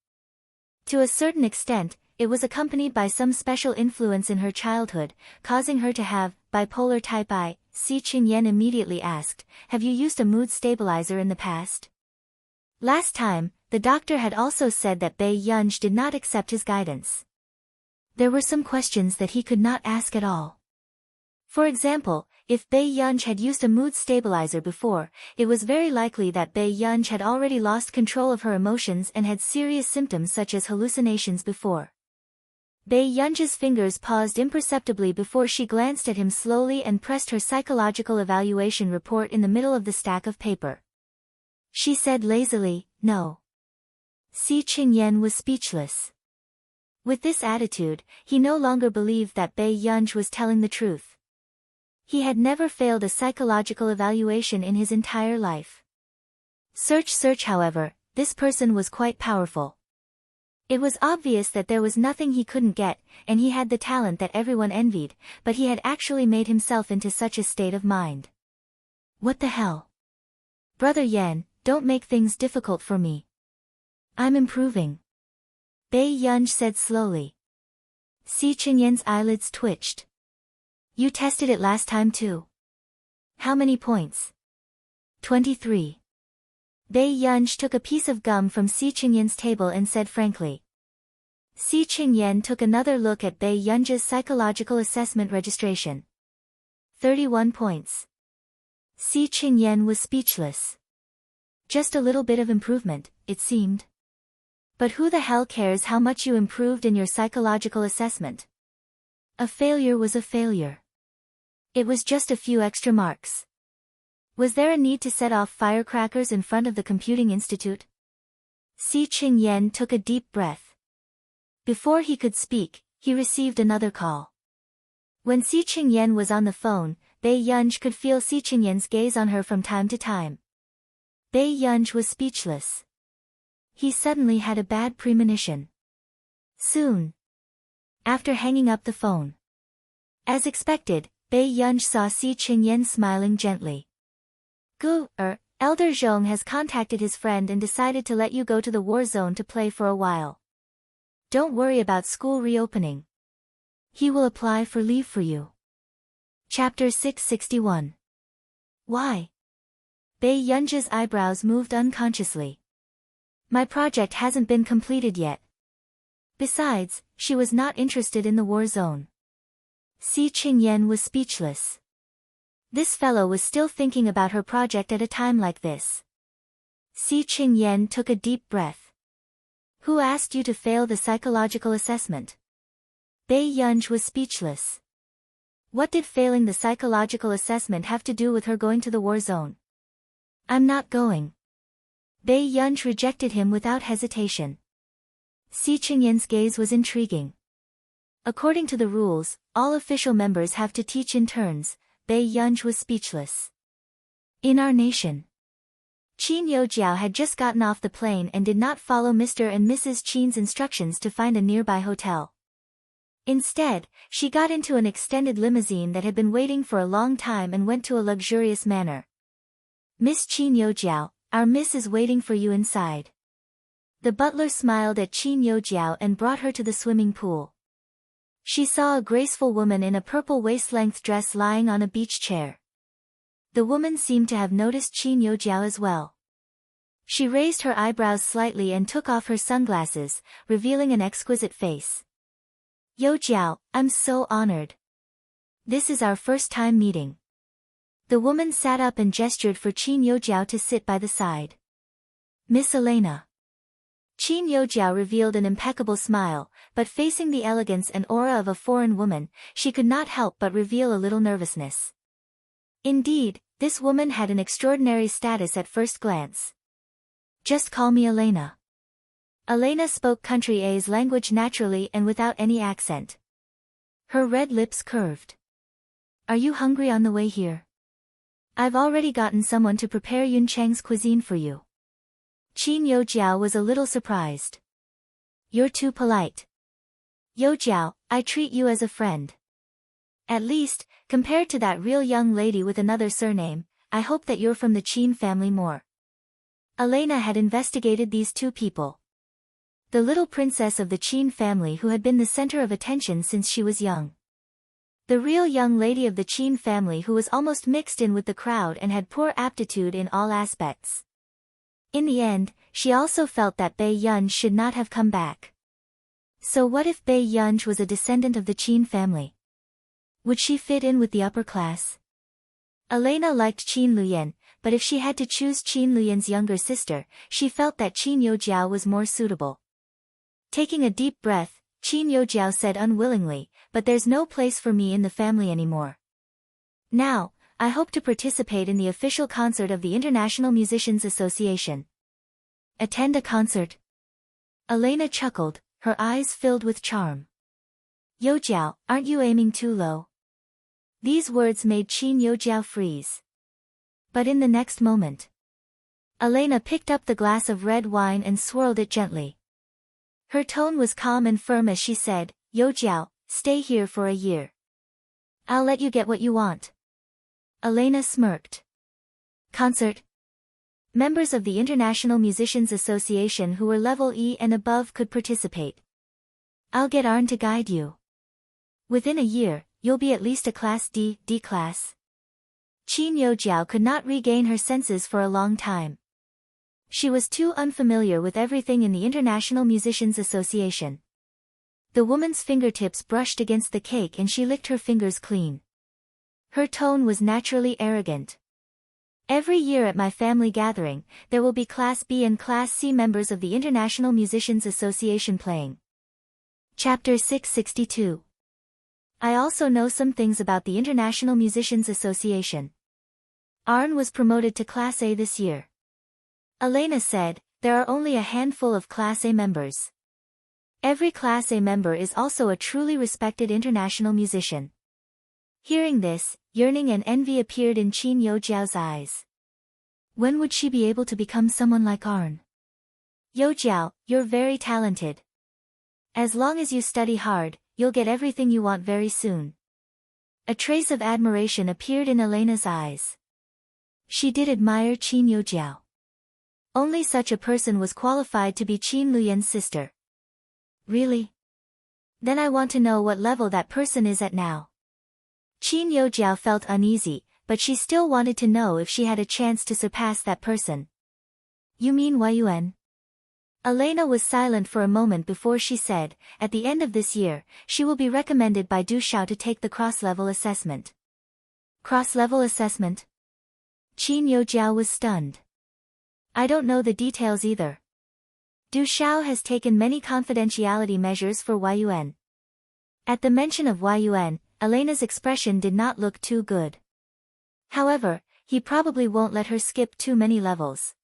[SPEAKER 1] To a certain extent, it was accompanied by some special influence in her childhood, causing her to have bipolar type I. Si Qingyan immediately asked, "Have you used a mood stabilizer in the past?" Last time, the doctor had also said that Bei Yunj did not accept his guidance. There were some questions that he could not ask at all. For example, if Bei Yunj had used a mood stabilizer before, it was very likely that Bei Yunj had already lost control of her emotions and had serious symptoms such as hallucinations before. Bei Yunj's fingers paused imperceptibly before she glanced at him slowly and pressed her psychological evaluation report in the middle of the stack of paper. She said lazily, "No." Si Qingyan was speechless. With this attitude, he no longer believed that Bei Yunj was telling the truth. He had never failed a psychological evaluation in his entire life. Search however, this person was quite powerful. It was obvious that there was nothing he couldn't get, and he had the talent that everyone envied, but he had actually made himself into such a state of mind. What the hell? Brother Yan, don't make things difficult for me. I'm improving. Bei Yunj said slowly. Si Qingyan's eyelids twitched. You tested it last time too. How many points? 23. Bei Yunj took a piece of gum from Si Qingyan's table and said frankly. Si Qingyan took another look at Bei Yunj's psychological assessment registration. 31 points. Si Qingyan was speechless. Just a little bit of improvement, it seemed. But who the hell cares how much you improved in your psychological assessment? A failure was a failure. It was just a few extra marks. Was there a need to set off firecrackers in front of the Computing Institute? Si Qingyan took a deep breath. Before he could speak, he received another call. When Si Qingyan was on the phone, Bei Yunj could feel Si Qingyan's gaze on her from time to time. Bei Yunj was speechless. He suddenly had a bad premonition. Soon. After hanging up the phone. As expected, Bei Yunj saw Si Qingyan smiling gently. Elder Zhong has contacted his friend and decided to let you go to the war zone to play for a while. Don't worry about school reopening. He will apply for leave for you. Chapter 661. Why? Bei Yunj's eyebrows moved unconsciously. My project hasn't been completed yet. Besides, she was not interested in the war zone. Si Qingyan was speechless. This fellow was still thinking about her project at a time like this. Si Qingyan took a deep breath. Who asked you to fail the psychological assessment? Bei Yunj was speechless. What did failing the psychological assessment have to do with her going to the war zone? I'm not going. Bei Yunj rejected him without hesitation. Si Qingyan's gaze was intriguing. According to the rules, all official members have to teach in turns. Bei Yunj was speechless. In our nation, Qin Youjiao had just gotten off the plane and did not follow Mr. and Mrs. Qin's instructions to find a nearby hotel. Instead, she got into an extended limousine that had been waiting for a long time and went to a luxurious manor. Miss Qin Youjiao, our miss is waiting for you inside. The butler smiled at Qin Youjiao and brought her to the swimming pool. She saw a graceful woman in a purple waist-length dress lying on a beach chair. The woman seemed to have noticed Qin Youjiao as well. She raised her eyebrows slightly and took off her sunglasses, revealing an exquisite face. Youjiao, I'm so honored. This is our first time meeting. The woman sat up and gestured for Qin Youjiao to sit by the side. Miss Elena. Qin Youjiao revealed an impeccable smile, but facing the elegance and aura of a foreign woman, she could not help but reveal a little nervousness. Indeed, this woman had an extraordinary status at first glance. Just call me Elena. Elena spoke Country A's language naturally and without any accent. Her red lips curved. Are you hungry on the way here? I've already gotten someone to prepare Yun Cheng's cuisine for you. Qin Youjiao was a little surprised. You're too polite. Youjiao, I treat you as a friend. At least, compared to that real young lady with another surname, I hope that you're from the Qin family more. Elena had investigated these two people. The little princess of the Qin family who had been the center of attention since she was young. The real young lady of the Qin family who was almost mixed in with the crowd and had poor aptitude in all aspects. In the end, she also felt that Bei Yunj should not have come back. So what if Bei Yunj was a descendant of the Qin family? Would she fit in with the upper class? Elena liked Qin Luyan, but if she had to choose Qin Luyan's younger sister, she felt that Qin Youjiao was more suitable. Taking a deep breath, Qin Youjiao said unwillingly, but there's no place for me in the family anymore. Now, I hope to participate in the official concert of the International Musicians Association. Attend a concert? Elena chuckled, her eyes filled with charm. Youjiao, aren't you aiming too low? These words made Qin Youjiao freeze. But in the next moment, Elena picked up the glass of red wine and swirled it gently. Her tone was calm and firm as she said, Youjiao, stay here for a year. I'll let you get what you want. Elena smirked. Concert? Members of the International Musicians Association who were level E and above could participate. I'll get Arn to guide you. Within a year, you'll be at least a Class D class. Qin Youjiao could not regain her senses for a long time. She was too unfamiliar with everything in the International Musicians Association. The woman's fingertips brushed against the cake and she licked her fingers clean. Her tone was naturally arrogant. Every year at my family gathering, there will be Class B and Class C members of the International Musicians Association playing. Chapter 662. I also know some things about the International Musicians Association. Arn was promoted to Class A this year. Elena said, there are only a handful of Class A members. Every Class A member is also a truly respected international musician. Hearing this, yearning and envy appeared in Qin Youjiao's eyes. When would she be able to become someone like Arn? Youjiao, you're very talented. As long as you study hard, you'll get everything you want very soon. A trace of admiration appeared in Elena's eyes. She did admire Qin Youjiao. Only such a person was qualified to be Qin Luyan's sister. Really? Then I want to know what level that person is at now. Qin Youjiao felt uneasy, but she still wanted to know if she had a chance to surpass that person. You mean Yuan? Elena was silent for a moment before she said, at the end of this year, she will be recommended by Du Xiao to take the cross-level assessment. Cross-level assessment? Qin Youjiao was stunned. I don't know the details either. Du Xiao has taken many confidentiality measures for Yuan. At the mention of Yuan, Elena's expression did not look too good. However, he probably won't let her skip too many levels.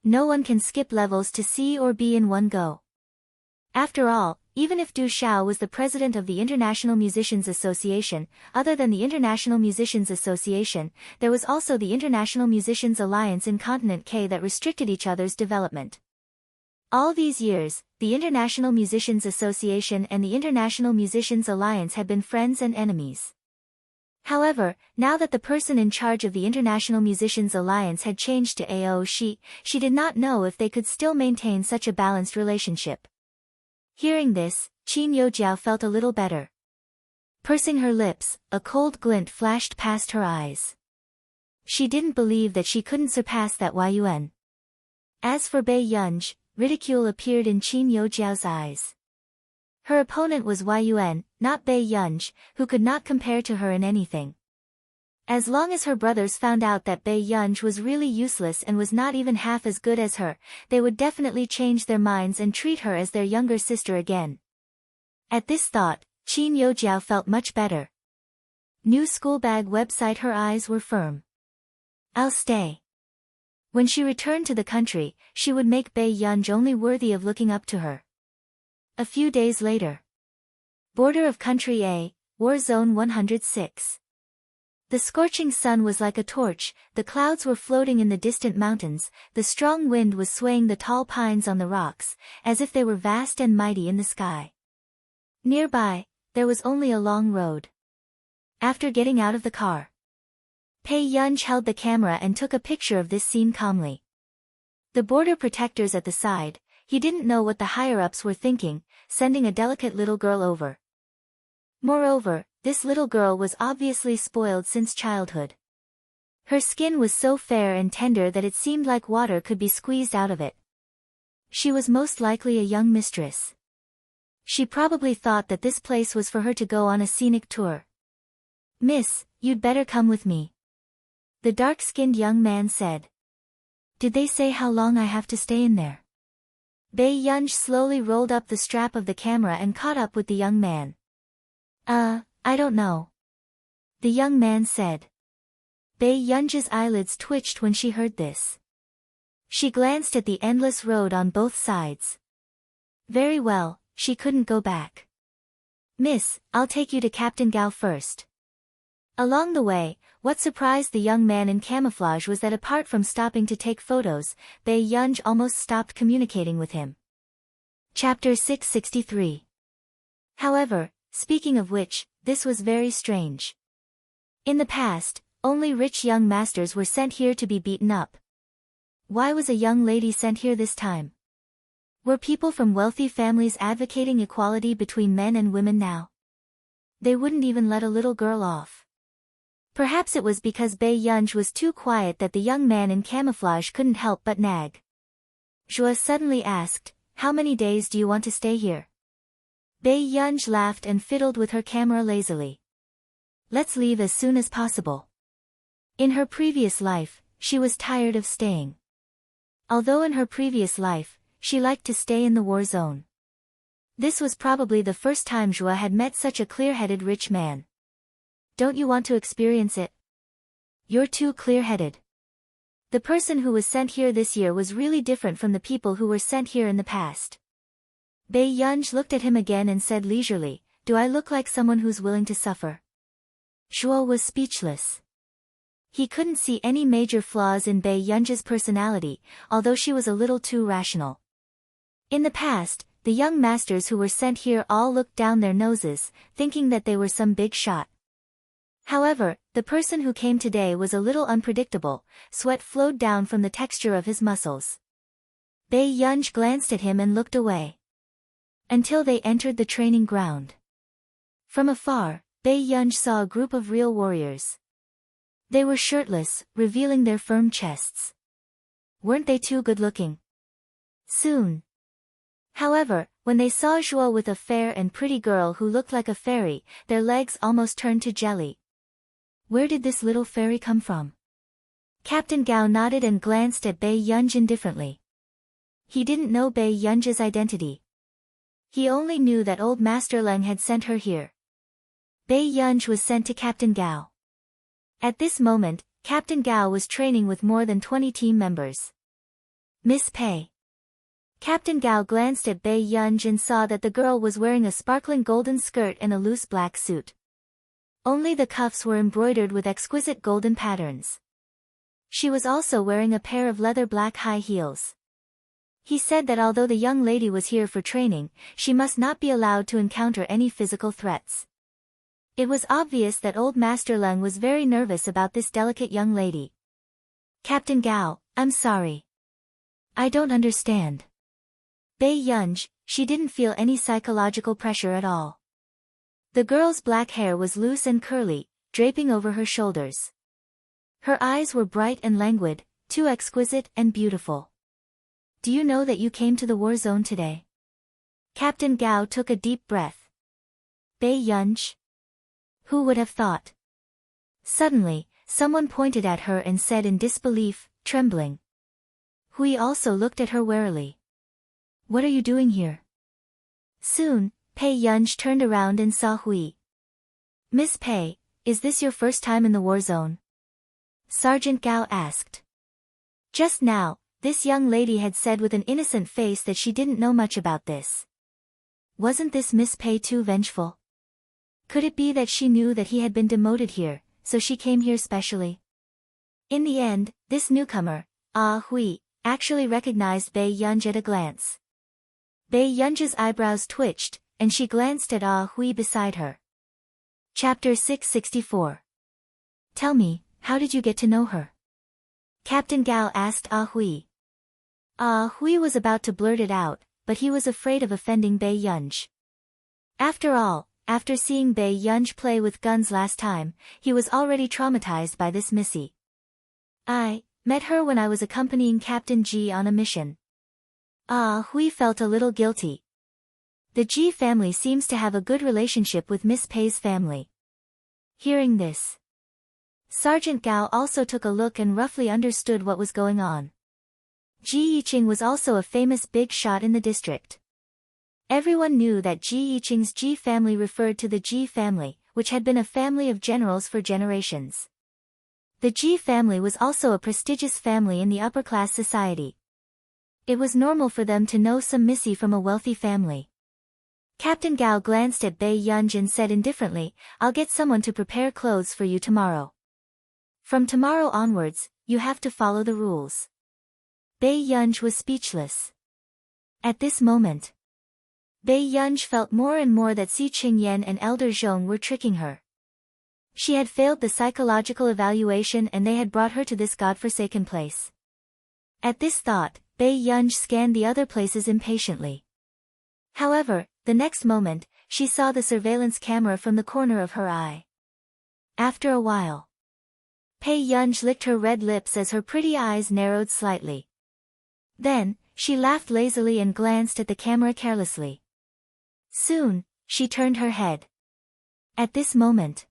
[SPEAKER 1] No one can skip levels to C or B in one go. After all, even if Du Xiao was the president of the International Musicians Association, other than the International Musicians Association, there was also the International Musicians Alliance in Continent K that restricted each other's development. All these years, the International Musicians Association and the International Musicians Alliance had been friends and enemies. However, now that the person in charge of the International Musicians Alliance had changed to AO, she did not know if they could still maintain such a balanced relationship. Hearing this, Qin Youjiao felt a little better. Pursing her lips, a cold glint flashed past her eyes. She didn't believe that she couldn't surpass that Yuan. As for Bei Yunj, ridicule appeared in Qin Youjiao's eyes. Her opponent was Yuan, not Bei Yunj, who could not compare to her in anything. As long as her brothers found out that Bei Yunj was really useless and was not even half as good as her, they would definitely change their minds and treat her as their younger sister again. At this thought, Qin Youjiao felt much better. New school bag website. Her eyes were firm. I'll stay. When she returned to the country, she would make Bei Yunj only worthy of looking up to her. A few days later. Border of Country A, War Zone 106. The scorching sun was like a torch, the clouds were floating in the distant mountains, the strong wind was swaying the tall pines on the rocks, as if they were vast and mighty in the sky. Nearby, there was only a long road. After getting out of the car, Bei Yunj held the camera and took a picture of this scene calmly. The border protectors at the side, he didn't know what the higher-ups were thinking, sending a delicate little girl over. Moreover, this little girl was obviously spoiled since childhood. Her skin was so fair and tender that it seemed like water could be squeezed out of it. She was most likely a young mistress. She probably thought that this place was for her to go on a scenic tour. Miss, you'd better come with me. The dark-skinned young man said. Did they say how long I have to stay in there? Bei Yunj slowly rolled up the strap of the camera and caught up with the young man. I don't know. The young man said. Bei Yunj's eyelids twitched when she heard this. She glanced at the endless road on both sides. Very well, she couldn't go back. Miss, I'll take you to Captain Gao first. Along the way, what surprised the young man in camouflage was that apart from stopping to take photos, Bei Yunj almost stopped communicating with him. Chapter 663. However, speaking of which, this was very strange. In the past, only rich young masters were sent here to be beaten up. Why was a young lady sent here this time? Were people from wealthy families advocating equality between men and women now? They wouldn't even let a little girl off. Perhaps it was because Bei Yunj was too quiet that the young man in camouflage couldn't help but nag. Zhua suddenly asked, how many days do you want to stay here? Bei Yunj laughed and fiddled with her camera lazily. Let's leave as soon as possible. In her previous life, she was tired of staying. Although in her previous life, she liked to stay in the war zone. This was probably the first time Zhua had met such a clear-headed rich man. Don't you want to experience it? You're too clear-headed. The person who was sent here this year was really different from the people who were sent here in the past. Bei Yunj looked at him again and said leisurely, do I look like someone who's willing to suffer? Zhuo was speechless. He couldn't see any major flaws in Bei Yunj's personality, although she was a little too rational. In the past, the young masters who were sent here all looked down their noses, thinking that they were some big shot. However, the person who came today was a little unpredictable, sweat flowed down from the texture of his muscles. Bei Yunj glanced at him and looked away. Until they entered the training ground. From afar, Bei Yunj saw a group of real warriors. They were shirtless, revealing their firm chests. Weren't they too good-looking? Soon, However, when they saw Zhuo with a fair and pretty girl who looked like a fairy, their legs almost turned to jelly. Where did this little fairy come from? Captain Gao nodded and glanced at Bai Yunj indifferently. He didn't know Bai Yunj's identity. He only knew that old Master Leng had sent her here. Bai Yunj was sent to Captain Gao. At this moment, Captain Gao was training with more than 20 team members. Miss Pei. Captain Gao glanced at Bai Yunj and saw that the girl was wearing a sparkling golden skirt and a loose black suit. Only the cuffs were embroidered with exquisite golden patterns. She was also wearing a pair of leather black high heels. He said that although the young lady was here for training, she must not be allowed to encounter any physical threats. It was obvious that old Master Leng was very nervous about this delicate young lady. Captain Gao, I'm sorry. I don't understand. Bai Yunj, she didn't feel any psychological pressure at all. The girl's black hair was loose and curly, draping over her shoulders. Her eyes were bright and languid, too exquisite and beautiful. Do you know that you came to the war zone today? Captain Gao took a deep breath. Bai Yunj? Who would have thought? Suddenly, someone pointed at her and said in disbelief, trembling. Hui also looked at her warily. What are you doing here? Soon, Bai Yunj turned around and saw Hui. Miss Pei, is this your first time in the war zone? Sergeant Gao asked. Just now, this young lady had said with an innocent face that she didn't know much about this. Wasn't this Miss Pei too vengeful? Could it be that she knew that he had been demoted here, so she came here specially? In the end, this newcomer, Hui, actually recognized Bai Yunj at a glance. Bai Yunj's eyebrows twitched, and she glanced at Hui beside her. Chapter 664. Tell me, how did you get to know her? Captain Gao asked Hui. Hui was about to blurt it out, but he was afraid of offending Bai Yunj. After all, after seeing Bai Yunj play with guns last time, he was already traumatized by this missy. I met her when I was accompanying Captain Ji on a mission. Hui felt a little guilty. The Ji family seems to have a good relationship with Miss Pei's family. Hearing this, Sergeant Gao also took a look and roughly understood what was going on. Ji Yiqing was also a famous big shot in the district. Everyone knew that Ji Yiqing's Ji family referred to the Ji family, which had been a family of generals for generations. The Ji family was also a prestigious family in the upper-class society. It was normal for them to know some missy from a wealthy family. Captain Gao glanced at Bai Yunj and said indifferently, I'll get someone to prepare clothes for you tomorrow. From tomorrow onwards, you have to follow the rules. Bai Yunj was speechless. At this moment, Bai Yunj felt more and more that Si Qingyan and Elder Zhong were tricking her. She had failed the psychological evaluation and they had brought her to this godforsaken place. At this thought, Bai Yunj scanned the other places impatiently. However, the next moment, she saw the surveillance camera from the corner of her eye. After a while, Bai Yunj licked her red lips as her pretty eyes narrowed slightly. Then, she laughed lazily and glanced at the camera carelessly. Soon, she turned her head. At this moment,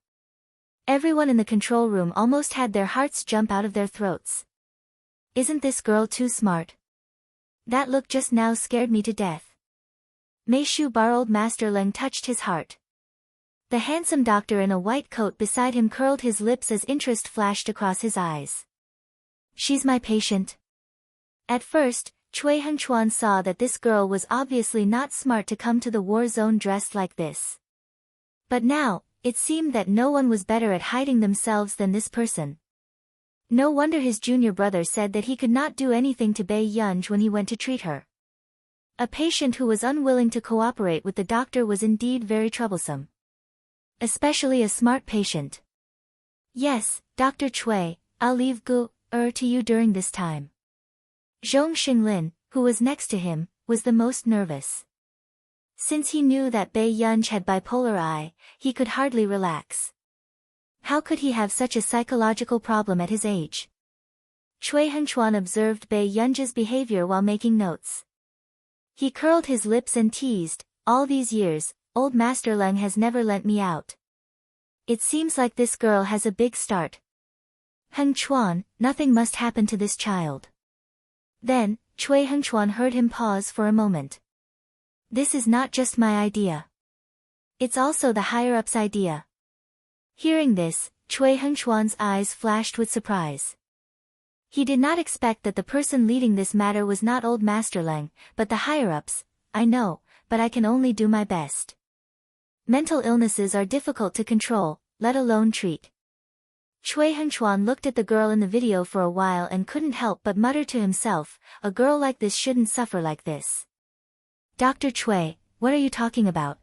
[SPEAKER 1] everyone in the control room almost had their hearts jump out of their throats. Isn't this girl too smart? That look just now scared me to death. Mei Shu Bar old Master Leng touched his heart. The handsome doctor in a white coat beside him curled his lips as interest flashed across his eyes. She's my patient. At first, Cui Hengchuan saw that this girl was obviously not smart to come to the war zone dressed like this. But now, it seemed that no one was better at hiding themselves than this person. No wonder his junior brother said that he could not do anything to Bai Yunj when he went to treat her. A patient who was unwilling to cooperate with the doctor was indeed very troublesome. Especially a smart patient. Yes, Dr. Cui, I'll leave Gu to you during this time. Zhong Xinglin, who was next to him, was the most nervous. Since he knew that Bai Yunj had bipolar I, he could hardly relax. How could he have such a psychological problem at his age? Cui Hengchuan observed Bai Yunj's behavior while making notes. He curled his lips and teased, all these years, old Master Leng has never lent me out. It seems like this girl has a big start. Heng Chuan, nothing must happen to this child. Then, Cui Heng Chuan heard him pause for a moment. This is not just my idea. It's also the higher-up's idea. Hearing this, Cui Heng Chuan's eyes flashed with surprise. He did not expect that the person leading this matter was not old Master Leng, but the higher-ups. I know, but I can only do my best. Mental illnesses are difficult to control, let alone treat. Cui Heng Chuan looked at the girl in the video for a while and couldn't help but mutter to himself, a girl like this shouldn't suffer like this. Dr. Cui, what are you talking about?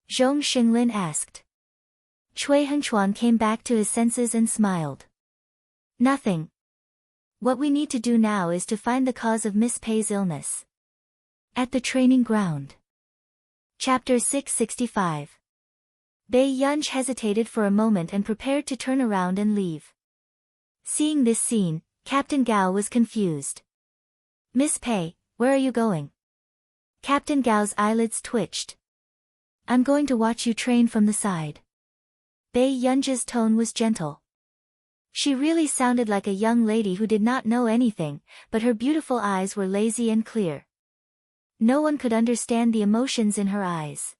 [SPEAKER 1] Zhong Xinglin asked. Cui Heng Chuan came back to his senses and smiled. Nothing. What we need to do now is to find the cause of Miss Pei's illness. At the training ground. Chapter 665. Bei Yunj hesitated for a moment and prepared to turn around and leave. Seeing this scene, Captain Gao was confused. Miss Pei, where are you going? Captain Gao's eyelids twitched. I'm going to watch you train from the side. Bei Yunj's tone was gentle. She really sounded like a young lady who did not know anything, but her beautiful eyes were lazy and clear. No one could understand the emotions in her eyes.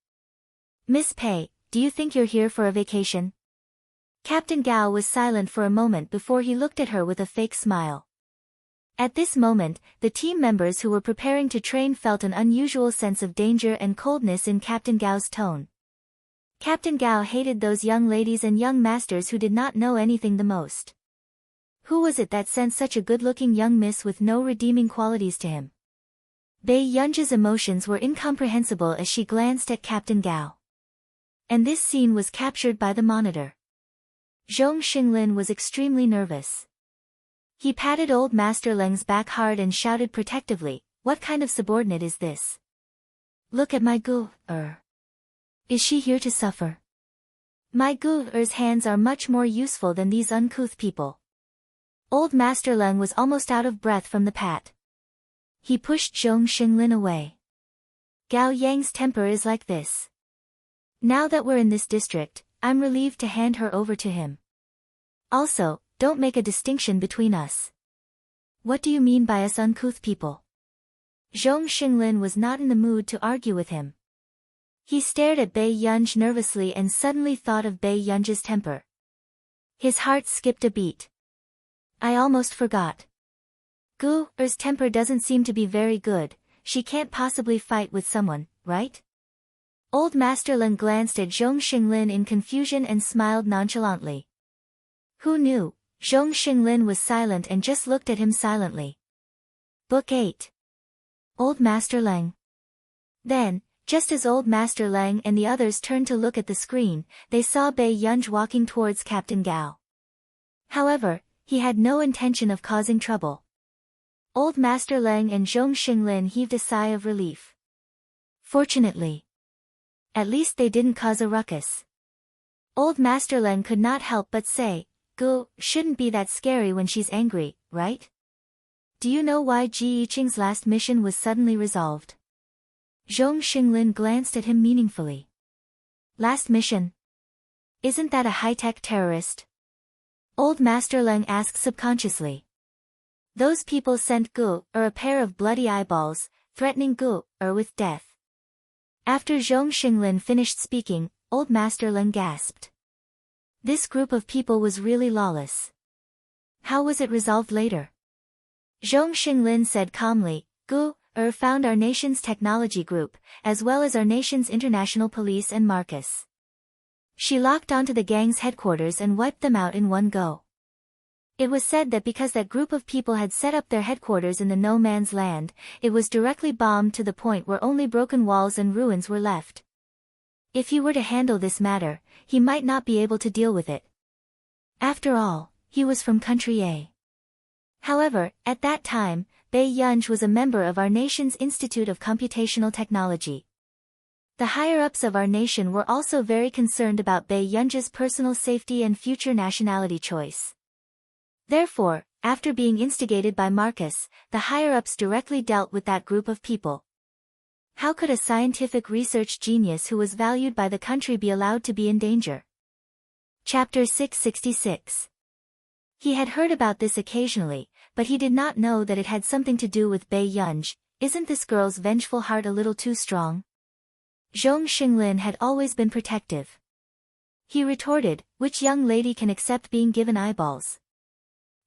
[SPEAKER 1] Miss Pei, do you think you're here for a vacation? Captain Gao was silent for a moment before he looked at her with a fake smile. At this moment, the team members who were preparing to train felt an unusual sense of danger and coldness in Captain Gao's tone. Captain Gao hated those young ladies and young masters who did not know anything the most. Who was it that sent such a good-looking young miss with no redeeming qualities to him? Bei Yunj's emotions were incomprehensible as she glanced at Captain Gao. And this scene was captured by the monitor. Zhong Xinglin was extremely nervous. He patted old Master Leng's back hard and shouted protectively, what kind of subordinate is this? Look at my Gu-er. Is she here to suffer? My Gu-er's hands are much more useful than these uncouth people. Old Master Leng was almost out of breath from the pat. He pushed Zhong Xinglin away. Gao Yang's temper is like this. Now that we're in this district, I'm relieved to hand her over to him. Also, don't make a distinction between us. What do you mean by us uncouth people? Zhong Xinglin was not in the mood to argue with him. He stared at Bei Yunj nervously and suddenly thought of Bei Yunj's temper. His heart skipped a beat. I almost forgot. Gu-er's temper doesn't seem to be very good, she can't possibly fight with someone, right? Old Master Leng glanced at Zhong Xinglin in confusion and smiled nonchalantly. Who knew? Zhong Xinglin was silent and just looked at him silently. Book 8. Old Master Leng. Then, just as Old Master Leng and the others turned to look at the screen, they saw Bei Yunj walking towards Captain Gao. However, he had no intention of causing trouble. Old Master Leng and Zhong Xinglin heaved a sigh of relief. Fortunately. At least they didn't cause a ruckus. Old Master Leng could not help but say, Gu shouldn't be that scary when she's angry, right? Do you know why Ji Yiqing's last mission was suddenly resolved? Zhong Xinglin glanced at him meaningfully. Last mission? Isn't that a high-tech terrorist? Old Master Leng asked subconsciously. Those people sent Gu-er a pair of bloody eyeballs, threatening Gu-er with death. After Zhong Xinglin finished speaking, Old Master Leng gasped. This group of people was really lawless. How was it resolved later? Zhong Xinglin said calmly, Gu-er found our nation's technology group, as well as our nation's international police and Marcus. She locked onto the gang's headquarters and wiped them out in one go. It was said that because that group of people had set up their headquarters in the no man's land, it was directly bombed to the point where only broken walls and ruins were left. If he were to handle this matter, he might not be able to deal with it. After all, he was from country A. However, at that time, Bei Yunj was a member of our nation's Institute of Computational Technology. The higher-ups of our nation were also very concerned about Bei Yunj's personal safety and future nationality choice. Therefore, after being instigated by Marcus, the higher-ups directly dealt with that group of people. How could a scientific research genius who was valued by the country be allowed to be in danger? Chapter 666. He had heard about this occasionally, but he did not know that it had something to do with Bei Yunj. Isn't this girl's vengeful heart a little too strong? Zhong Xinglin had always been protective. He retorted, which young lady can accept being given eyeballs?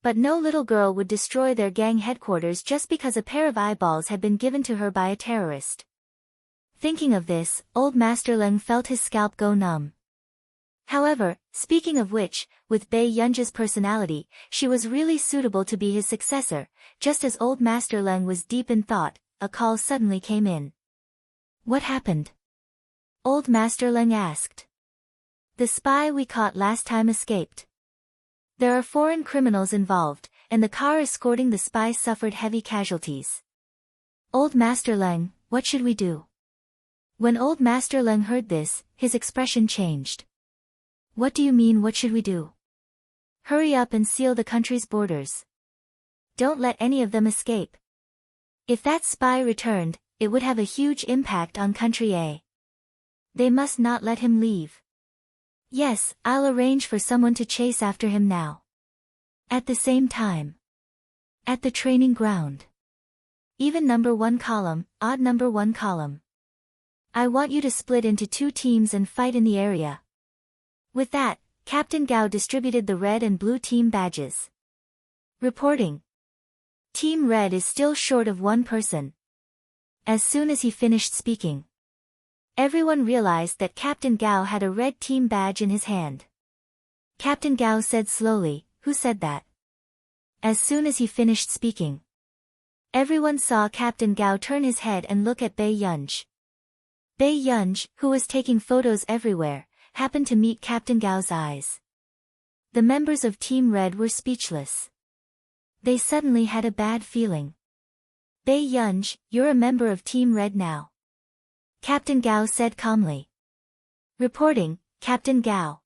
[SPEAKER 1] But no little girl would destroy their gang headquarters just because a pair of eyeballs had been given to her by a terrorist. Thinking of this, old Master Leng felt his scalp go numb. However, speaking of which, with Bei Yunj's personality, she was really suitable to be his successor. Just as old Master Leng was deep in thought, a call suddenly came in. What happened? Old Master Leng asked. The spy we caught last time escaped. There are foreign criminals involved, and the car escorting the spy suffered heavy casualties. Old Master Leng, what should we do? When Old Master Leng heard this, his expression changed. What do you mean, what should we do? Hurry up and seal the country's borders. Don't let any of them escape. If that spy returned, it would have a huge impact on country A. They must not let him leave. Yes, I'll arrange for someone to chase after him now. At the same time. At the training ground. Even number 1 column, odd number 1 column. I want you to split into 2 teams and fight in the area. With that, Captain Gao distributed the red and blue team badges. Reporting. Team Red is still short of 1 person. As soon as he finished speaking, everyone realized that Captain Gao had a red team badge in his hand. Captain Gao said slowly, who said that? As soon as he finished speaking, everyone saw Captain Gao turn his head and look at Bei Yunj. Bei Yunj, who was taking photos everywhere, happened to meet Captain Gao's eyes. The members of Team Red were speechless. They suddenly had a bad feeling. Bei Yunj, you're a member of Team Red now. Captain Gao said calmly. Reporting, Captain Gao.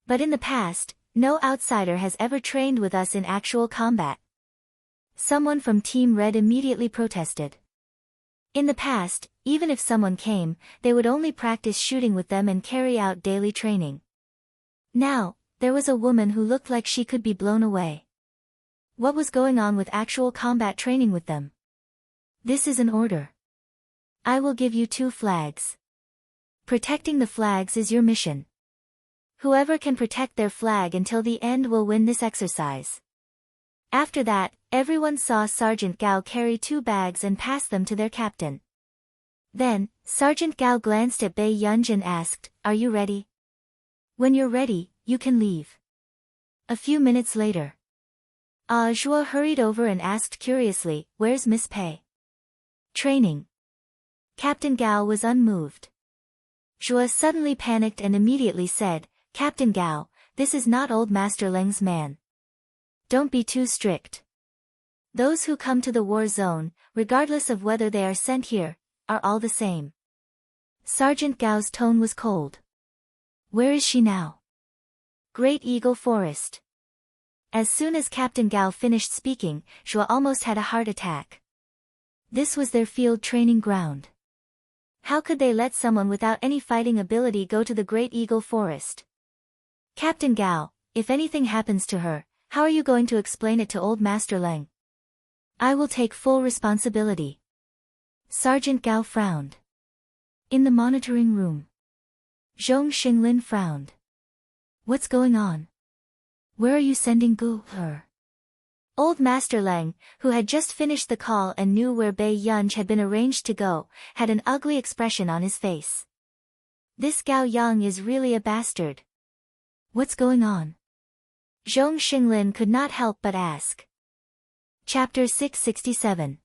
[SPEAKER 1] But in the past, no outsider has ever trained with us in actual combat. Someone from Team Red immediately protested. In the past, even if someone came, they would only practice shooting with them and carry out daily training. Now, there was a woman who looked like she could be blown away. What was going on with actual combat training with them? This is an order. I will give you 2 flags. Protecting the flags is your mission. Whoever can protect their flag until the end will win this exercise. After that, everyone saw Sergeant Gao carry 2 bags and pass them to their captain. Then, Sergeant Gao glanced at Bei Yunj and asked, Are you ready? When you're ready, you can leave. A few minutes later, Zhuo hurried over and asked curiously, Where's Miss Pei? Training. Captain Gao was unmoved. Zhuo suddenly panicked and immediately said, Captain Gao, this is not old Master Leng's man. Don't be too strict. Those who come to the war zone, regardless of whether they are sent here, are all the same. Sergeant Gao's tone was cold. Where is she now? Great Eagle Forest. As soon as Captain Gao finished speaking, Zhuo almost had a heart attack. This was their field training ground. How could they let someone without any fighting ability go to the Great Eagle Forest? Captain Gao, if anything happens to her, how are you going to explain it to old Master Leng? I will take full responsibility. Sergeant Gao frowned. In the monitoring room, Zhong Xinglin frowned. What's going on? Where are you sending her? Old Master Leng, who had just finished the call and knew where Bei Yunj had been arranged to go, had an ugly expression on his face. This Gao Yang is really a bastard. What's going on? Zhong Xinglin could not help but ask. Chapter 667.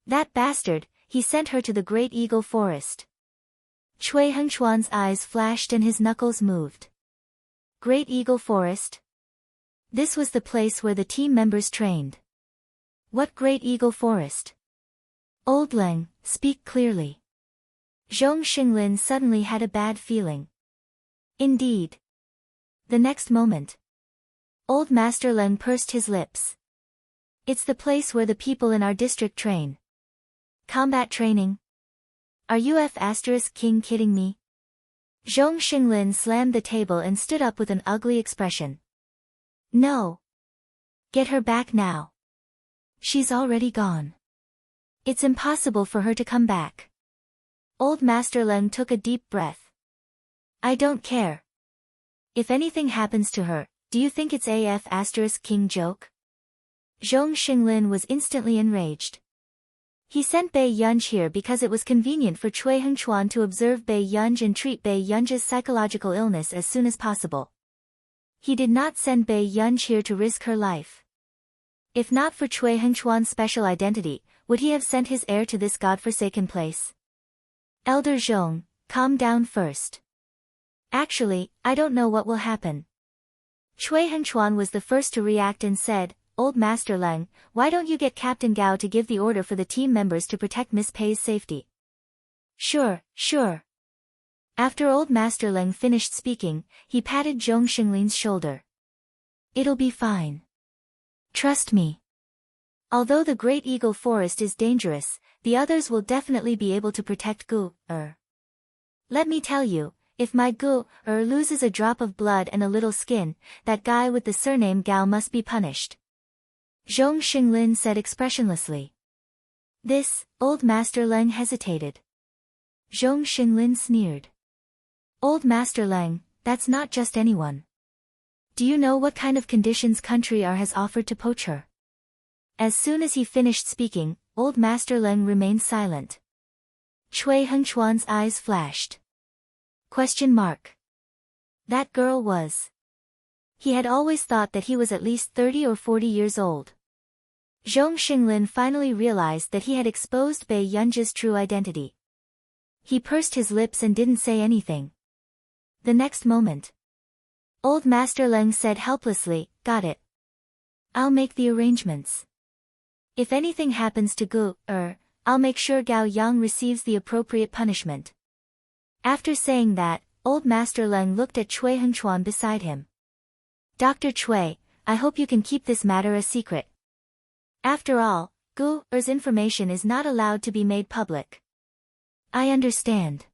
[SPEAKER 1] That bastard, he sent her to the Great Eagle Forest. Cui Hengchuan's eyes flashed and his knuckles moved. Great Eagle Forest? This was the place where the team members trained. What Great Eagle Forest? Old Leng, speak clearly. Zhong Xinglin suddenly had a bad feeling. Indeed. The next moment, Old Master Leng pursed his lips. It's the place where the people in our district train. Combat training? Are you King kidding me? Zhong Xinglin slammed the table and stood up with an ugly expression. No. Get her back now. She's already gone. It's impossible for her to come back. Old Master Leng took a deep breath. I don't care. If anything happens to her, do you think it's King joke? Zhong Xinglin was instantly enraged. He sent Bei Yunj here because it was convenient for Cui Hengchuan to observe Bei Yunj and treat Bei Yunj's psychological illness as soon as possible. He did not send Bei Yunj here to risk her life. If not for Cui Hengchuan's special identity, would he have sent his heir to this godforsaken place? Elder Zhong, calm down first. Actually, I don't know what will happen. Cui Hengchuan was the first to react and said, Old Master Leng, why don't you get Captain Gao to give the order for the team members to protect Miss Pei's safety? Sure. After Old Master Leng finished speaking, he patted Zhong Xinglin's shoulder. It'll be fine. Trust me. Although the Great Eagle Forest is dangerous, the others will definitely be able to protect Gu-er. Let me tell you, if my Gu-er loses a drop of blood and a little skin, that guy with the surname Gao must be punished. Zhong Xinglin said expressionlessly. This, Old Master Leng hesitated. Zhong Xinglin sneered. Old Master Leng, that's not just anyone. Do you know what kind of conditions Country R has offered to poach her? As soon as he finished speaking, Old Master Leng remained silent. Cui Hengchuan's eyes flashed. ? That girl was. He had always thought that he was at least 30 or 40 years old. Zhong Xinglin finally realized that he had exposed Bei Yunj's true identity. He pursed his lips and didn't say anything. The next moment, Old Master Leng said helplessly, Got it. I'll make the arrangements. If anything happens to Gu-er, I'll make sure Gao Yang receives the appropriate punishment. After saying that, Old Master Leng looked at Cui Hengchuan beside him. Dr. Cui, I hope you can keep this matter a secret. After all, Gu-er's information is not allowed to be made public. I understand.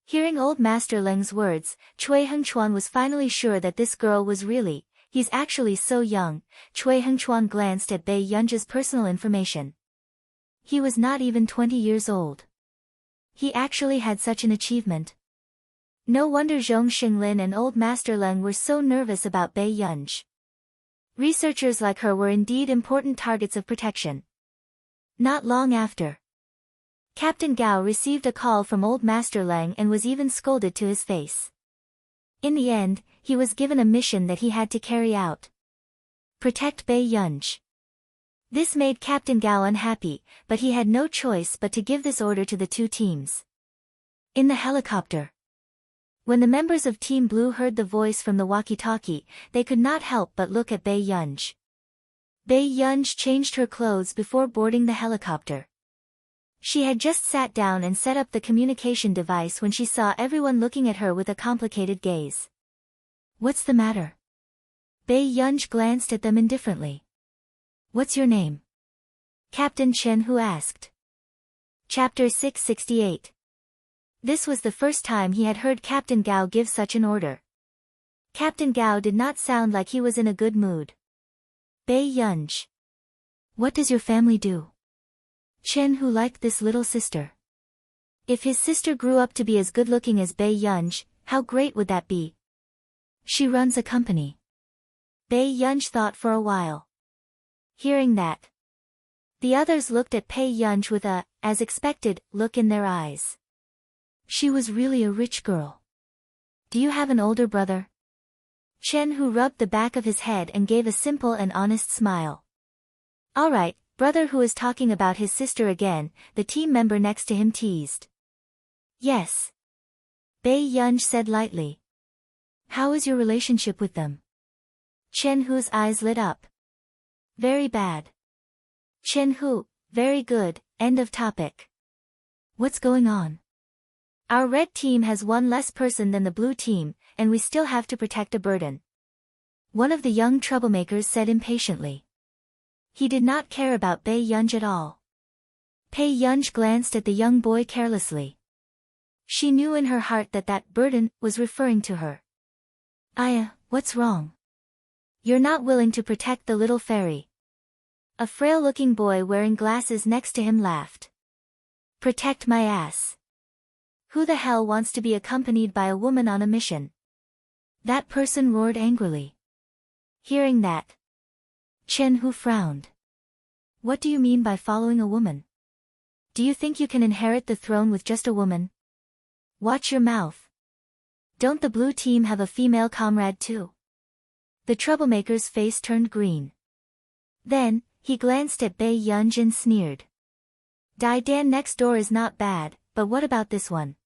[SPEAKER 1] Hearing Old Master Leng's words, Cui Hengchuan was finally sure that this girl was really, he's actually so young. Cui Hengchuan glanced at Bei Yunj's personal information. He was not even 20 years old. He actually had such an achievement. No wonder Zhong Xinglin and Old Master Leng were so nervous about Bei Yunj. Researchers like her were indeed important targets of protection. Not long after, Captain Gao received a call from Old Master Leng and was even scolded to his face. In the end, he was given a mission that he had to carry out. Protect Bei Yunj. This made Captain Gao unhappy, but he had no choice but to give this order to the two teams. In the helicopter. When the members of Team Blue heard the voice from the walkie-talkie, they could not help but look at Bei Yunj. Bei Yunj changed her clothes before boarding the helicopter. She had just sat down and set up the communication device when she saw everyone looking at her with a complicated gaze. What's the matter? Bei Yunj glanced at them indifferently. What's your name? Captain Chen Hu asked. Chapter 668. This was the first time he had heard Captain Gao give such an order. Captain Gao did not sound like he was in a good mood. Bei Yunj. What does your family do? Chen Hu liked this little sister. If his sister grew up to be as good-looking as Bei Yunj, how great would that be? She runs a company. Bei Yunj thought for a while. Hearing that, the others looked at Bei Yunj with a, as expected, look in their eyes. She was really a rich girl. Do you have an older brother? Chen Hu rubbed the back of his head and gave a simple and honest smile. All right, brother who is talking about his sister again, the team member next to him teased. Yes. Bei Yunj said lightly. How is your relationship with them? Chen Hu's eyes lit up. Very bad. Chen Hu, very good, end of topic. What's going on? Our red team has one less person than the blue team, and we still have to protect a burden. One of the young troublemakers said impatiently. He did not care about Bei Yunj at all. Pei Yunj glanced at the young boy carelessly. She knew in her heart that that burden was referring to her. Aya, what's wrong? You're not willing to protect the little fairy. A frail-looking boy wearing glasses next to him laughed. Protect my ass. Who the hell wants to be accompanied by a woman on a mission? That person roared angrily. Hearing that, Chen Hu frowned. What do you mean by following a woman? Do you think you can inherit the throne with just a woman? Watch your mouth. Don't the blue team have a female comrade too? The troublemaker's face turned green. Then, he glanced at Bei Yunj and sneered. Dai Dan next door is not bad, but what about this one?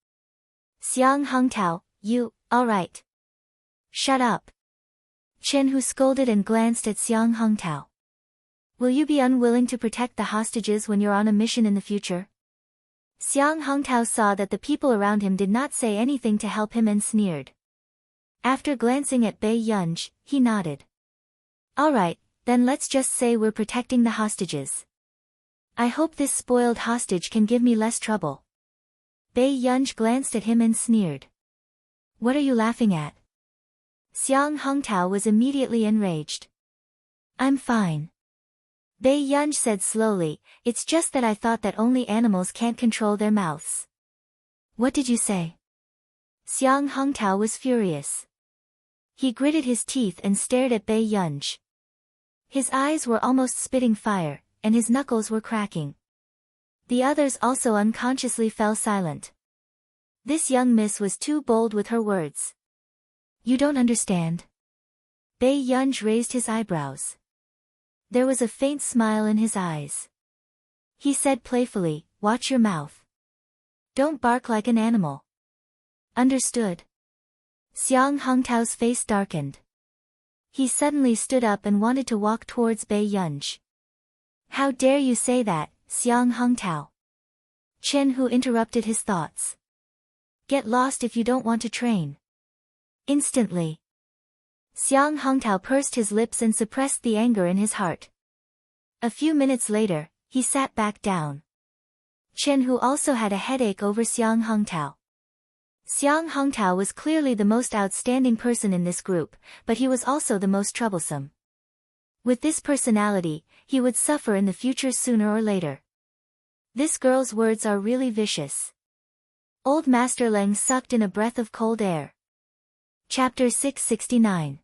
[SPEAKER 1] Xiang Hongtao, you, alright. Shut up. Chen Hu scolded and glanced at Xiang Hongtao. Will you be unwilling to protect the hostages when you're on a mission in the future? Xiang Hongtao saw that the people around him did not say anything to help him and sneered. After glancing at Bei Yunj, he nodded. Alright, then let's just say we're protecting the hostages. I hope this spoiled hostage can give me less trouble. Bei Yunj glanced at him and sneered. What are you laughing at? Xiang Hongtao was immediately enraged. I'm fine. Bei Yunj said slowly, it's just that I thought that only animals can't control their mouths. What did you say? Xiang Hongtao was furious. He gritted his teeth and stared at Bei Yunj. His eyes were almost spitting fire, and his knuckles were cracking. The others also unconsciously fell silent. This young miss was too bold with her words. You don't understand. Bei Yunj raised his eyebrows. There was a faint smile in his eyes. He said playfully, watch your mouth. Don't bark like an animal. Understood. Xiang Hongtao's face darkened. He suddenly stood up and wanted to walk towards Bei Yunj. How dare you say that, Xiang Hongtao? Chen Hu interrupted his thoughts. Get lost if you don't want to train. Instantly. Xiang Hongtao pursed his lips and suppressed the anger in his heart. A few minutes later, he sat back down. Chen Hu also had a headache over Xiang Hongtao. Xiang Hongtao was clearly the most outstanding person in this group, but he was also the most troublesome. With this personality, he would suffer in the future sooner or later. This girl's words are really vicious. Old Master Leng sucked in a breath of cold air. Chapter 669.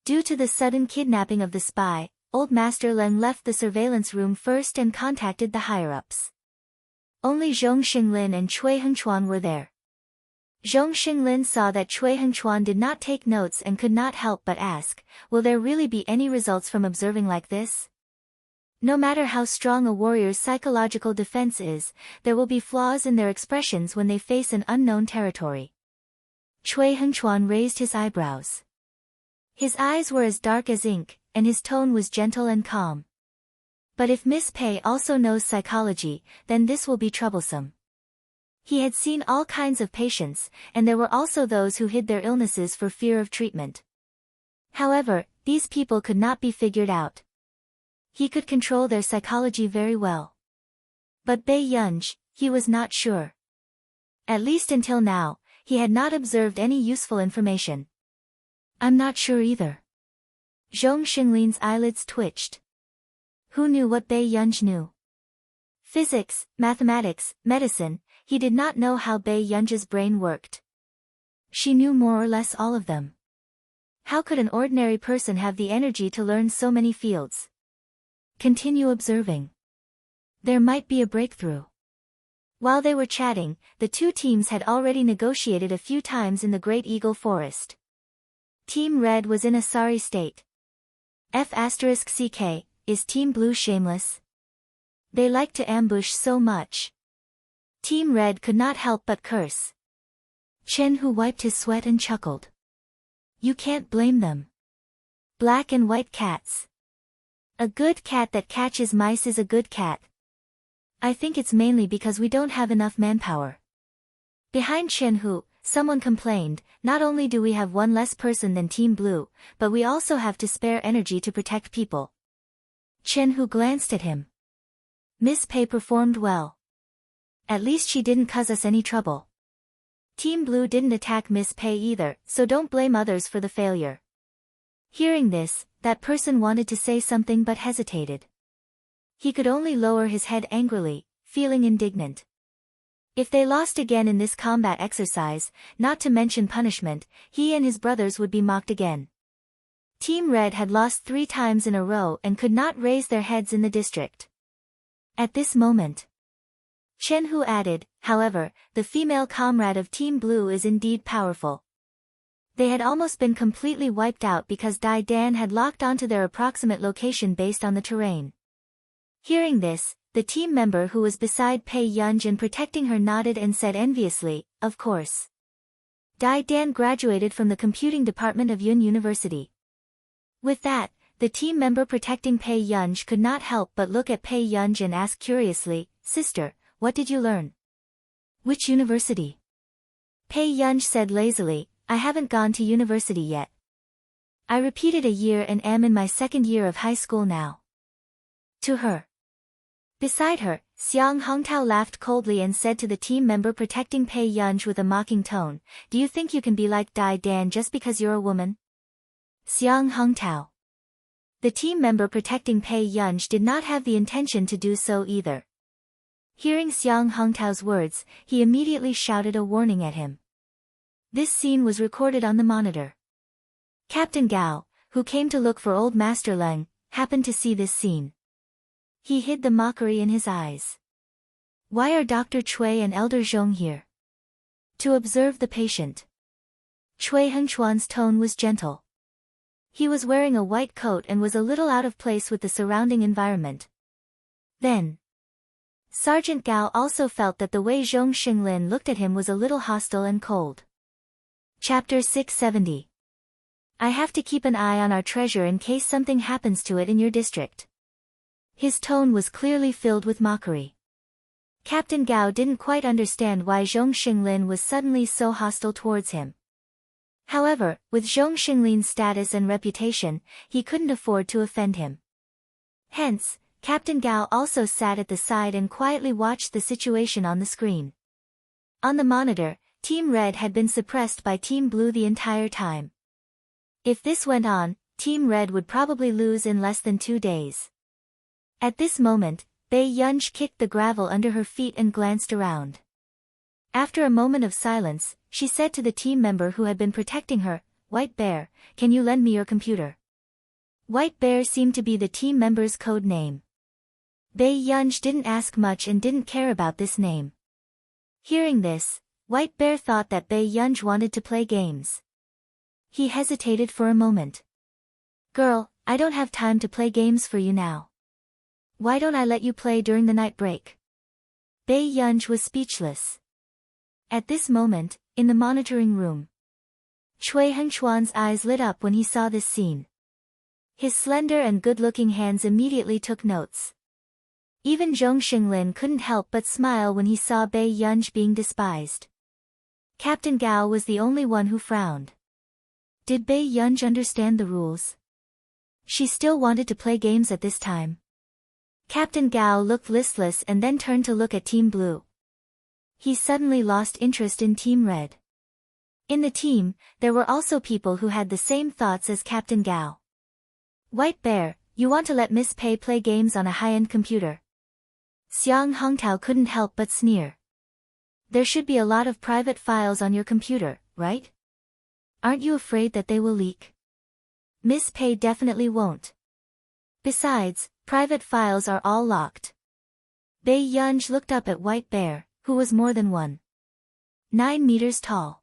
[SPEAKER 1] Due to the sudden kidnapping of the spy, Old Master Leng left the surveillance room first and contacted the higher-ups. Only Zhong Xinglin and Cui Hengchuan were there. Zhong Xinglin saw that Cui Hengchuan did not take notes and could not help but ask, will there really be any results from observing like this? No matter how strong a warrior's psychological defense is, there will be flaws in their expressions when they face an unknown territory. Cui Hengchuan raised his eyebrows. His eyes were as dark as ink, and his tone was gentle and calm. But if Miss Pei also knows psychology, then this will be troublesome. He had seen all kinds of patients, and there were also those who hid their illnesses for fear of treatment. However, these people could not be figured out. He could control their psychology very well. But Bei Yunj, he was not sure. At least until now, he had not observed any useful information. I'm not sure either. Zhong Xinglin's eyelids twitched. Who knew what Bei Yunj knew? Physics, mathematics, medicine, he did not know how Bei Yunj's brain worked. She knew more or less all of them. How could an ordinary person have the energy to learn so many fields? Continue observing. There might be a breakthrough. While they were chatting, the two teams had already negotiated a few times in the Great Eagle Forest. Team Red was in a sorry state. F*CK, is Team Blue shameless? They like to ambush so much. Team Red could not help but curse. Chen Hu wiped his sweat and chuckled. You can't blame them. Black and white cats. A good cat that catches mice is a good cat. I think it's mainly because we don't have enough manpower. Behind Chen Hu, someone complained, not only do we have one less person than Team Blue, but we also have to spare energy to protect people. Chen Hu glanced at him. Miss Pei performed well. At least she didn't cause us any trouble. Team Blue didn't attack Miss Pei either, so don't blame others for the failure. Hearing this, that person wanted to say something but hesitated. He could only lower his head angrily, feeling indignant. If they lost again in this combat exercise, not to mention punishment, he and his brothers would be mocked again. Team Red had lost 3 times in a row and could not raise their heads in the district. At this moment, Chen Hu added, however, the female comrade of Team Blue is indeed powerful. They had almost been completely wiped out because Dai Dan had locked onto their approximate location based on the terrain. Hearing this, the team member who was beside Pei Yunjin protecting her nodded and said enviously, of course. Dai Dan graduated from the computing department of Yun University. With that, the team member protecting Pei Yunj could not help but look at Pei Yunj and ask curiously, Sister, what did you learn? Which university? Pei Yunj said lazily, I haven't gone to university yet. I repeated a year and am in my 2nd year of high school now. To her. Beside her, Xiang Hongtao laughed coldly and said to the team member protecting Pei Yunj with a mocking tone, do you think you can be like Dai Dan just because you're a woman? Xiang Hongtao. The team member protecting Pei Yunj did not have the intention to do so either. Hearing Xiang Hongtao's words, he immediately shouted a warning at him. This scene was recorded on the monitor. Captain Gao, who came to look for old Master Leng, happened to see this scene. He hid the mockery in his eyes. Why are Dr. Cui and Elder Zhong here? To observe the patient. Cui Hengchuan's tone was gentle. He was wearing a white coat and was a little out of place with the surrounding environment. Then, Sergeant Gao also felt that the way Zhong Xinglin looked at him was a little hostile and cold. Chapter 670. I have to keep an eye on our treasure in case something happens to it in your district. His tone was clearly filled with mockery. Captain Gao didn't quite understand why Zhong Xinglin was suddenly so hostile towards him. However, with Zhong Xinglin's status and reputation, he couldn't afford to offend him. Hence, Captain Gao also sat at the side and quietly watched the situation on the screen. On the monitor, Team Red had been suppressed by Team Blue the entire time. If this went on, Team Red would probably lose in less than 2 days. At this moment, Bei Yunj kicked the gravel under her feet and glanced around. After a moment of silence, she said to the team member who had been protecting her, White Bear, can you lend me your computer? White Bear seemed to be the team member's code name. Bei Yunj didn't ask much and didn't care about this name. Hearing this, White Bear thought that Bei Yunj wanted to play games. He hesitated for a moment. Girl, I don't have time to play games for you now. Why don't I let you play during the night break? Bei Yunj was speechless. At this moment, in the monitoring room, Cui Hengchuan's eyes lit up when he saw this scene. His slender and good-looking hands immediately took notes. Even Zhong Xinglin couldn't help but smile when he saw Bei Yunj being despised. Captain Gao was the only one who frowned. Did Bei Yunj understand the rules? She still wanted to play games at this time. Captain Gao looked listless and then turned to look at Team Blue. He suddenly lost interest in Team Red. In the team, there were also people who had the same thoughts as Captain Gao. White Bear, you want to let Miss Pei play games on a high-end computer? Xiang Hongtao couldn't help but sneer. There should be a lot of private files on your computer, right? Aren't you afraid that they will leak? Miss Pei definitely won't. Besides, private files are all locked. Bei Yunj looked up at White Bear, who was more than 1.9 meters tall.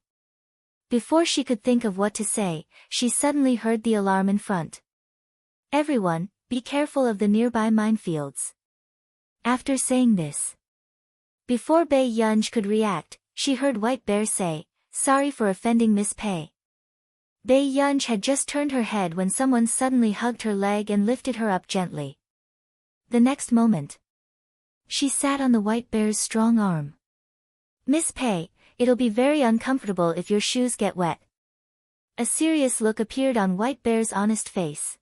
[SPEAKER 1] Before she could think of what to say, she suddenly heard the alarm in front. Everyone, be careful of the nearby minefields. After saying this, before Bei Yunj could react, she heard White Bear say, sorry for offending Miss Pei. Bei Yunj had just turned her head when someone suddenly hugged her leg and lifted her up gently. The next moment, she sat on the White Bear's strong arm. Miss Pei, it'll be very uncomfortable if your shoes get wet. A serious look appeared on White Bear's honest face.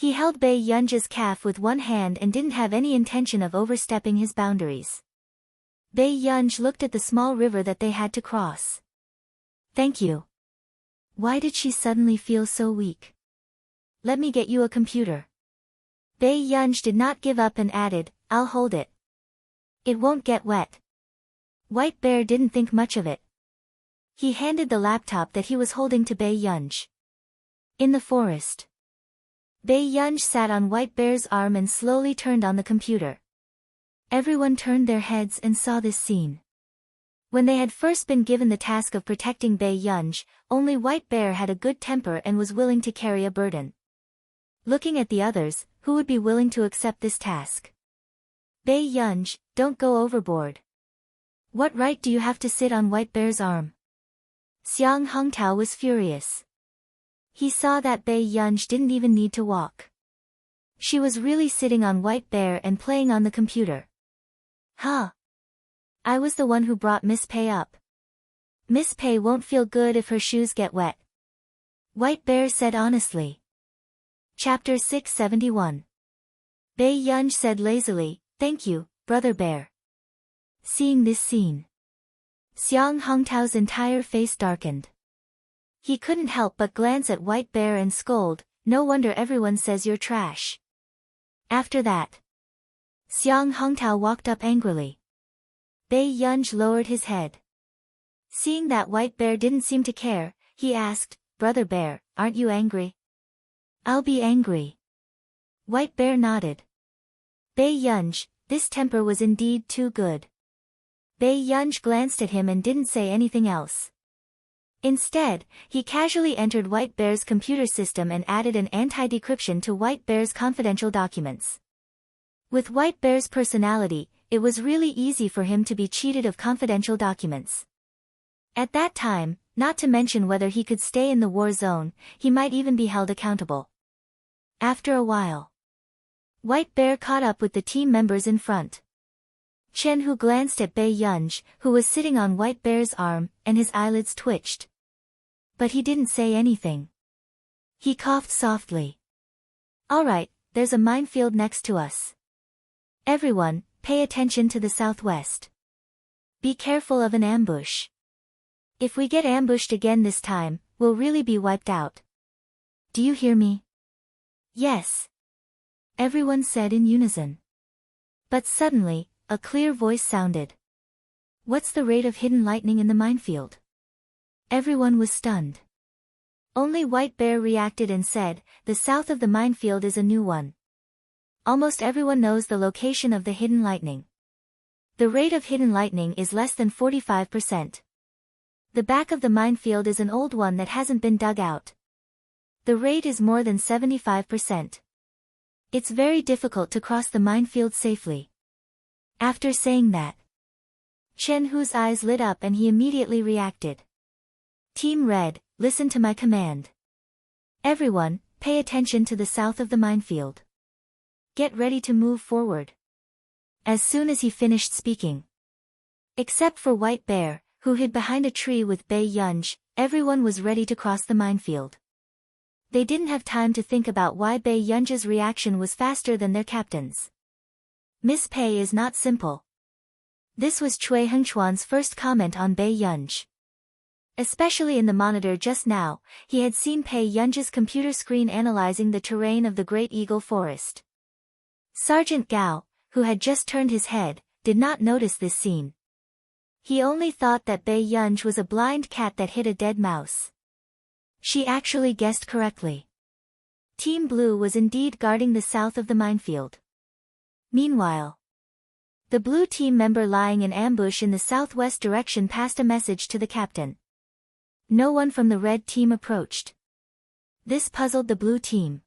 [SPEAKER 1] He held Bei Yunji's calf with one hand and didn't have any intention of overstepping his boundaries. Bei Yunji looked at the small river that they had to cross. Thank you. Why did she suddenly feel so weak? Let me get you a computer. Bei Yunji did not give up and added, I'll hold it. It won't get wet. White Bear didn't think much of it. He handed the laptop that he was holding to Bei Yunji. In the forest. Bei Yunji sat on White Bear's arm and slowly turned on the computer. Everyone turned their heads and saw this scene. When they had first been given the task of protecting Bei Yunji, only White Bear had a good temper and was willing to carry a burden. Looking at the others, who would be willing to accept this task? Bei Yunji, don't go overboard. What right do you have to sit on White Bear's arm? Xiang Hongtao was furious. He saw that Bei Yunji didn't even need to walk. She was really sitting on White Bear and playing on the computer. Huh. I was the one who brought Miss Pei up. Miss Pei won't feel good if her shoes get wet. White Bear said honestly. Chapter 671. Bei Yunji said lazily, thank you, Brother Bear. Seeing this scene, Xiang Hongtao's entire face darkened. He couldn't help but glance at White Bear and scold, no wonder everyone says you're trash. After that, Xiang Hongtao walked up angrily. Bei Yunji lowered his head. Seeing that White Bear didn't seem to care, he asked, Brother Bear, aren't you angry? I'll be angry. White Bear nodded. Bei Yunji, this temper was indeed too good. Bei Yunji glanced at him and didn't say anything else. Instead, he casually entered White Bear's computer system and added an anti-decryption to White Bear's confidential documents. With White Bear's personality, it was really easy for him to be cheated of confidential documents. At that time, not to mention whether he could stay in the war zone, he might even be held accountable. After a while, White Bear caught up with the team members in front. Chen Hu glanced at Bei Yunji, who was sitting on White Bear's arm, and his eyelids twitched. But he didn't say anything. He coughed softly. All right, there's a minefield next to us. Everyone, pay attention to the southwest. Be careful of an ambush. If we get ambushed again this time, we'll really be wiped out. Do you hear me? Yes. Everyone said in unison. But suddenly, a clear voice sounded. What's the rate of hidden lightning in the minefield? Everyone was stunned. Only White Bear reacted and said, the south of the minefield is a new one. Almost everyone knows the location of the hidden lightning. The rate of hidden lightning is less than 45%. The back of the minefield is an old one that hasn't been dug out. The rate is more than 75%. It's very difficult to cross the minefield safely. After saying that, Chen Hu's eyes lit up and he immediately reacted. Team Red, listen to my command. Everyone, pay attention to the south of the minefield. Get ready to move forward. As soon as he finished speaking. Except for White Bear, who hid behind a tree with Bei Yunji, everyone was ready to cross the minefield. They didn't have time to think about why Bei Yunji's reaction was faster than their captain's. Miss Pei is not simple. This was Cui Hengchuan's first comment on Bei Yunji. Especially in the monitor just now, he had seen Bei Yunji's computer screen analyzing the terrain of the Great Eagle Forest. Sergeant Gao, who had just turned his head, did not notice this scene. He only thought that Bei Yunji was a blind cat that hit a dead mouse. She actually guessed correctly. Team Blue was indeed guarding the south of the minefield. Meanwhile, the blue team member lying in ambush in the southwest direction passed a message to the captain. No one from the red team approached. This puzzled the blue team.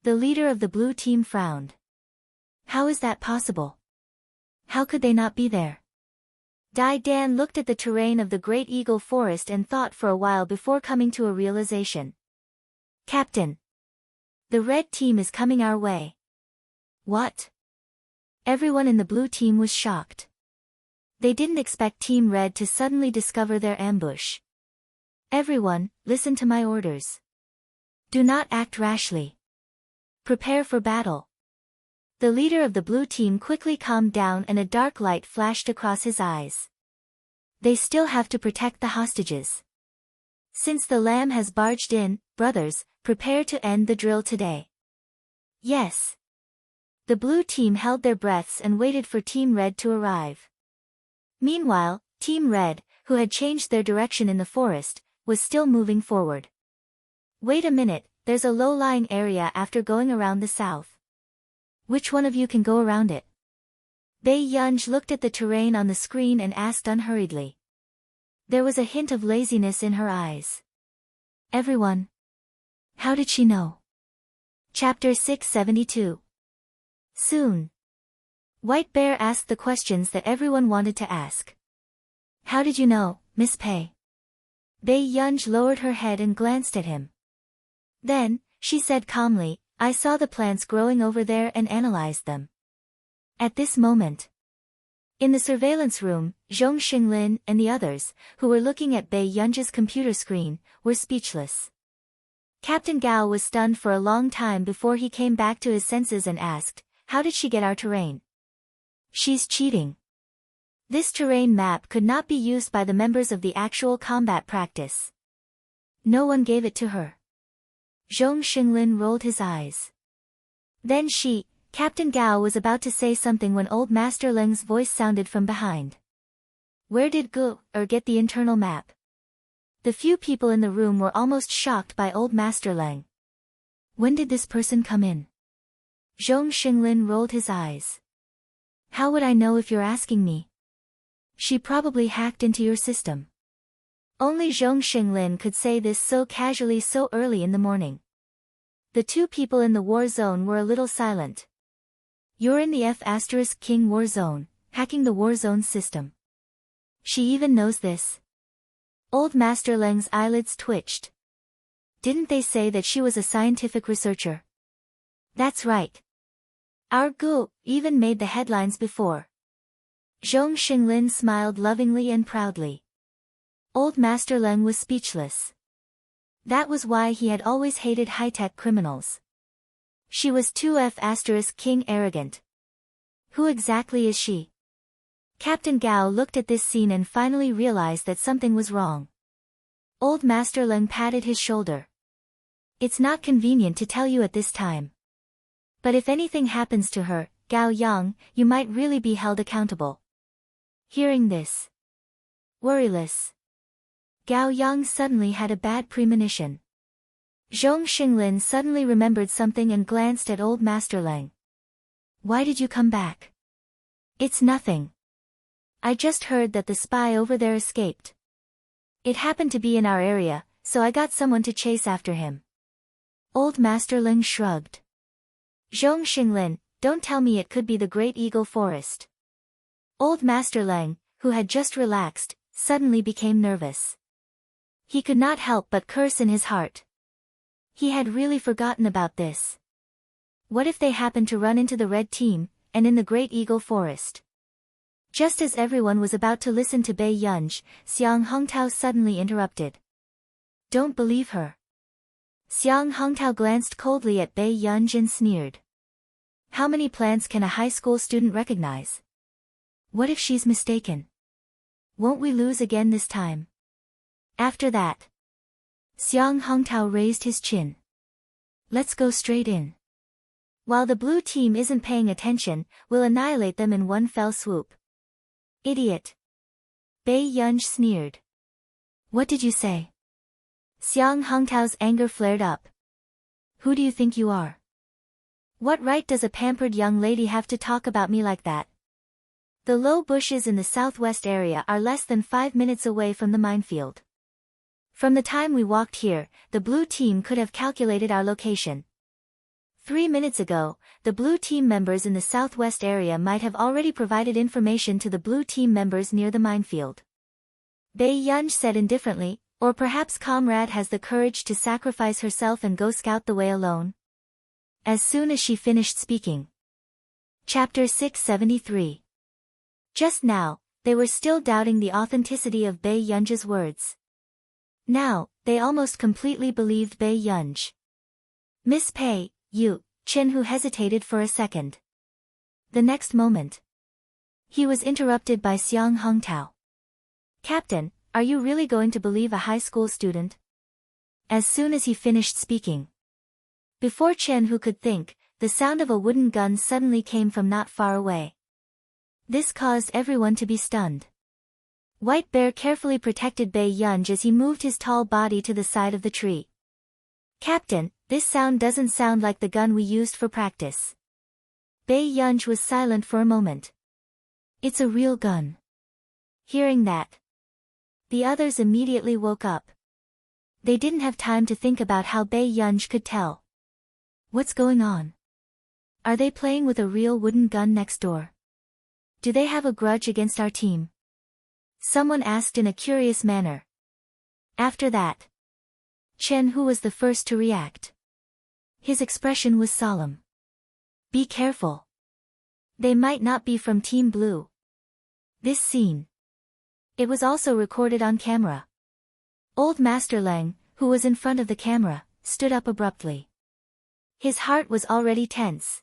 [SPEAKER 1] The leader of the blue team frowned. How is that possible? How could they not be there? Dai Dan looked at the terrain of the Great Eagle Forest and thought for a while before coming to a realization. Captain! The red team is coming our way. What? Everyone in the blue team was shocked. They didn't expect Team Red to suddenly discover their ambush. Everyone, listen to my orders. Do not act rashly. prepare for battle. The leader of the blue team quickly calmed down and a dark light flashed across his eyes. They still have to protect the hostages. Since the lamb has barged in, brothers, prepare to end the drill today. Yes. The blue team held their breaths and waited for Team Red to arrive. Meanwhile, Team Red, who had changed their direction in the forest, was still moving forward. Wait a minute, there's a low-lying area after going around the south. Which one of you can go around it? Bei Yunj looked at the terrain on the screen and asked unhurriedly. There was a hint of laziness in her eyes. Everyone. How did she know? Chapter 672. Soon. White Bear asked the questions that everyone wanted to ask. How did you know, Miss Pei? Bei Yunj lowered her head and glanced at him. Then, she said calmly, I saw the plants growing over there and analyzed them. At this moment, in the surveillance room, Zhong Xinglin and the others, who were looking at Bei Yunj's computer screen, were speechless. Captain Gao was stunned for a long time before he came back to his senses and asked, how did she get our terrain? She's cheating. This terrain map could not be used by the members of the actual combat practice. No one gave it to her. Zhong Xinglin rolled his eyes. Then Captain Gao was about to say something when Old Master Leng's voice sounded from behind. Where did Gu get the internal map? The few people in the room were almost shocked by Old Master Leng. When did this person come in? Zhong Xinglin rolled his eyes. How would I know if you're asking me? She probably hacked into your system. Only Zhong Xinglin could say this so casually so early in the morning. The two people in the war zone were a little silent. You're in the F*King war zone, hacking the war zone system. She even knows this. Old Master Leng's eyelids twitched. Didn't they say that she was a scientific researcher? That's right. Our Gu even made the headlines before. Zhong Xinglin smiled lovingly and proudly. Old Master Leng was speechless. That was why he had always hated high-tech criminals. She was too F*King arrogant. Who exactly is she? Captain Gao looked at this scene and finally realized that something was wrong. Old Master Leng patted his shoulder. It's not convenient to tell you at this time. But if anything happens to her, Gao Yang, you might really be held accountable. Hearing this. Worryless. Gao Yang suddenly had a bad premonition. Zhong Xinglin suddenly remembered something and glanced at Old Master Leng. Why did you come back? It's nothing. I just heard that the spy over there escaped. It happened to be in our area, so I got someone to chase after him. Old Master Leng shrugged. Zhong Xinglin, don't tell me it could be the Great Eagle Forest. Old Master Leng, who had just relaxed, suddenly became nervous. He could not help but curse in his heart. He had really forgotten about this. What if they happened to run into the red team, and in the Great Eagle Forest? Just as everyone was about to listen to Bei Yunj, Xiang Hongtao suddenly interrupted. Don't believe her. Xiang Hongtao glanced coldly at Bei Yunj and sneered. How many plants can a high school student recognize? What if she's mistaken? Won't we lose again this time? After that, Xiang Hongtao raised his chin. Let's go straight in. While the blue team isn't paying attention, we'll annihilate them in one fell swoop. Idiot. Bei Yunj sneered. What did you say? Xiang Hongtao's anger flared up. Who do you think you are? What right does a pampered young lady have to talk about me like that? The low bushes in the southwest area are less than 5 minutes away from the minefield. From the time we walked here, the blue team could have calculated our location. 3 minutes ago, the blue team members in the southwest area might have already provided information to the blue team members near the minefield. Bei Yunj said indifferently, or perhaps Comrade has the courage to sacrifice herself and go scout the way alone. As soon as she finished speaking. Chapter 673. Just now, they were still doubting the authenticity of Bei Yunj's words. Now, they almost completely believed Bei Yunj. Miss Pei, you Chen Hu hesitated for a second. The next moment, he was interrupted by Xiang Hongtao. Captain, are you really going to believe a high school student? As soon as he finished speaking, before Chen Hu could think, the sound of a wooden gun suddenly came from not far away. This caused everyone to be stunned. White Bear carefully protected Bai Yunj as he moved his tall body to the side of the tree. Captain, this sound doesn't sound like the gun we used for practice. Bai Yunj was silent for a moment. It's a real gun. Hearing that, the others immediately woke up. They didn't have time to think about how Bai Yunj could tell. What's going on? Are they playing with a real wooden gun next door? Do they have a grudge against our team? Someone asked in a curious manner. After that, Chen Hu was the first to react. His expression was solemn. Be careful. They might not be from Team Blue. This scene. It was also recorded on camera. Old Master Leng, who was in front of the camera, stood up abruptly. His heart was already tense.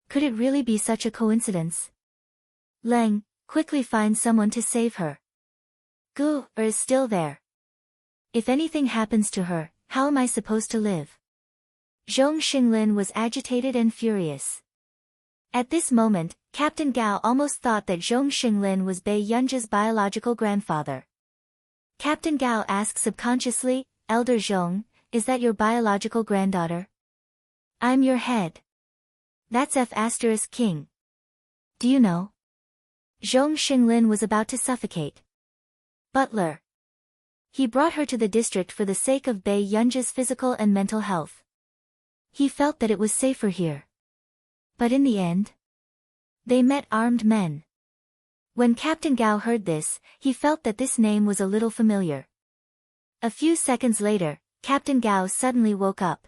[SPEAKER 1] Could it really be such a coincidence? Leng, quickly find someone to save her. Gu is still there. If anything happens to her, how am I supposed to live? Zhong Xinglin was agitated and furious. At this moment, Captain Gao almost thought that Zhong Xinglin was Bai Yunj's biological grandfather. Captain Gao asked subconsciously, Elder Zhong, is that your biological granddaughter? I'm your head. That's F** King. Do you know? Zhong Xinglin was about to suffocate. Butler. He brought her to the district for the sake of Bai Yunj's physical and mental health. He felt that it was safer here. But in the end, they met armed men. When Captain Gao heard this, he felt that this name was a little familiar. A few seconds later, Captain Gao suddenly woke up.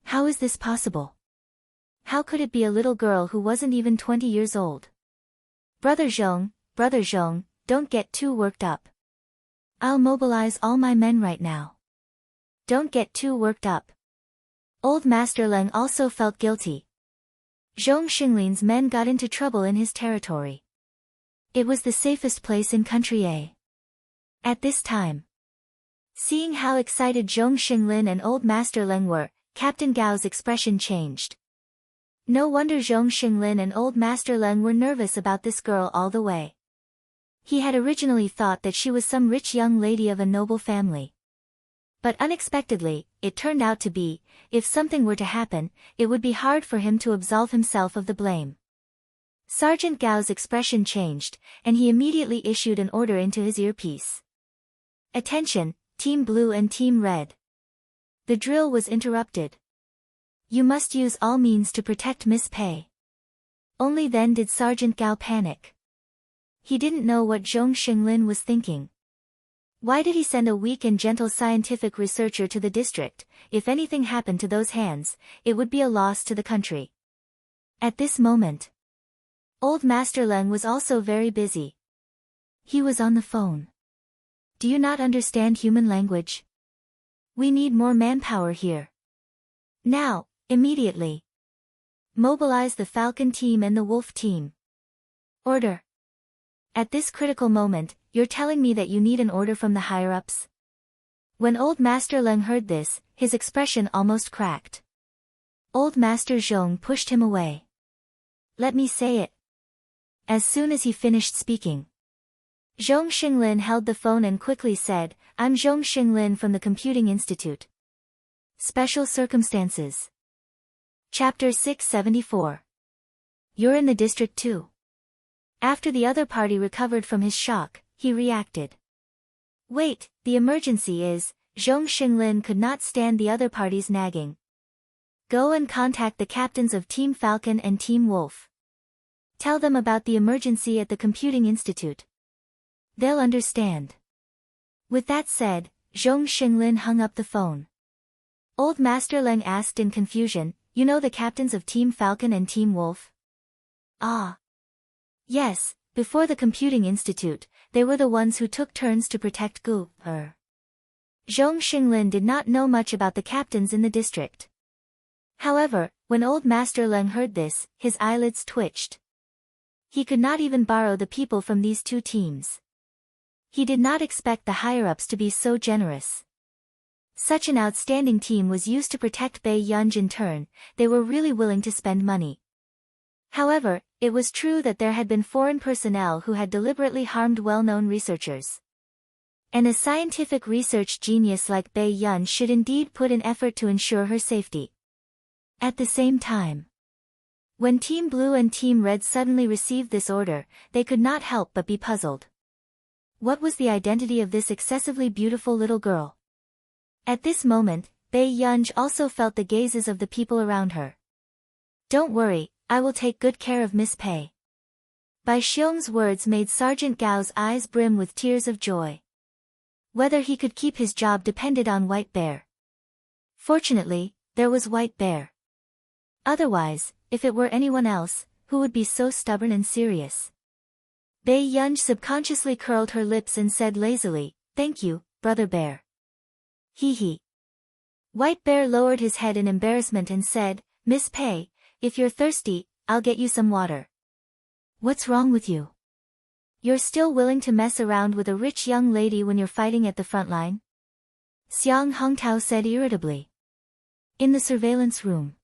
[SPEAKER 1] How is this possible? How could it be a little girl who wasn't even 20 years old? Brother Zhong, don't get too worked up. I'll mobilize all my men right now. Don't get too worked up. Old Master Leng also felt guilty. Zhong Xinglin's men got into trouble in his territory. It was the safest place in Country A. At this time, seeing how excited Zhong Xinglin and Old Master Leng were, Captain Gao's expression changed. No wonder Zhong Xinglin and Old Master Leng were nervous about this girl all the way. He had originally thought that she was some rich young lady of a noble family. But unexpectedly, it turned out to be, if something were to happen, it would be hard for him to absolve himself of the blame. Sergeant Gao's expression changed, and he immediately issued an order into his earpiece. Attention, Team Blue and Team Red. The drill was interrupted. You must use all means to protect Miss Pei. Only then did Sergeant Gao panic. He didn't know what Zhong Xinglin was thinking. Why did he send a weak and gentle scientific researcher to the district? If anything happened to those hands, it would be a loss to the country. At this moment, Old Master Leng was also very busy. He was on the phone. Do you not understand human language? We need more manpower here. Now, immediately. Mobilize the Falcon team and the Wolf team. Order. At this critical moment, you're telling me that you need an order from the higher-ups? When Old Master Leng heard this, his expression almost cracked. Old Master Zhong pushed him away. Let me say it. As soon as he finished speaking, Zhong Xinglin held the phone and quickly said, I'm Zhong Xinglin from the Computing Institute. Special Circumstances. Chapter 674. You're in the district too. After the other party recovered from his shock, he reacted. Wait, the emergency is, Zhong Xinglin could not stand the other party's nagging. Go and contact the captains of Team Falcon and Team Wolf. Tell them about the emergency at the Computing Institute. They'll understand. With that said, Zhong Xinglin hung up the phone. Old Master Leng asked in confusion, you know the captains of Team Falcon and Team Wolf? Ah. Yes, before the Computing Institute, they were the ones who took turns to protect Gu. Zhong Xinglin did not know much about the captains in the district. However, when old Master Leng heard this, his eyelids twitched. He could not even borrow the people from these two teams. He did not expect the higher-ups to be so generous. Such an outstanding team was used to protect Bei Yunj in turn, they were really willing to spend money. However, it was true that there had been foreign personnel who had deliberately harmed well-known researchers. And a scientific research genius like Bei Yunj should indeed put in effort to ensure her safety. At the same time, when Team Blue and Team Red suddenly received this order, they could not help but be puzzled. What was the identity of this excessively beautiful little girl? At this moment, Bei Yunj also felt the gazes of the people around her. Don't worry, I will take good care of Miss Pei. Bai Xiong's words made Sergeant Gao's eyes brim with tears of joy. Whether he could keep his job depended on White Bear. Fortunately, there was White Bear. Otherwise, if it were anyone else, who would be so stubborn and serious? Bei Yunj subconsciously curled her lips and said lazily, "Thank you, Brother Bear." Hee. White Bear lowered his head in embarrassment and said, "Miss Pei, if you're thirsty, I'll get you some water." What's wrong with you? You're still willing to mess around with a rich young lady when you're fighting at the front line? Xiang Hongtao said irritably. In the surveillance room,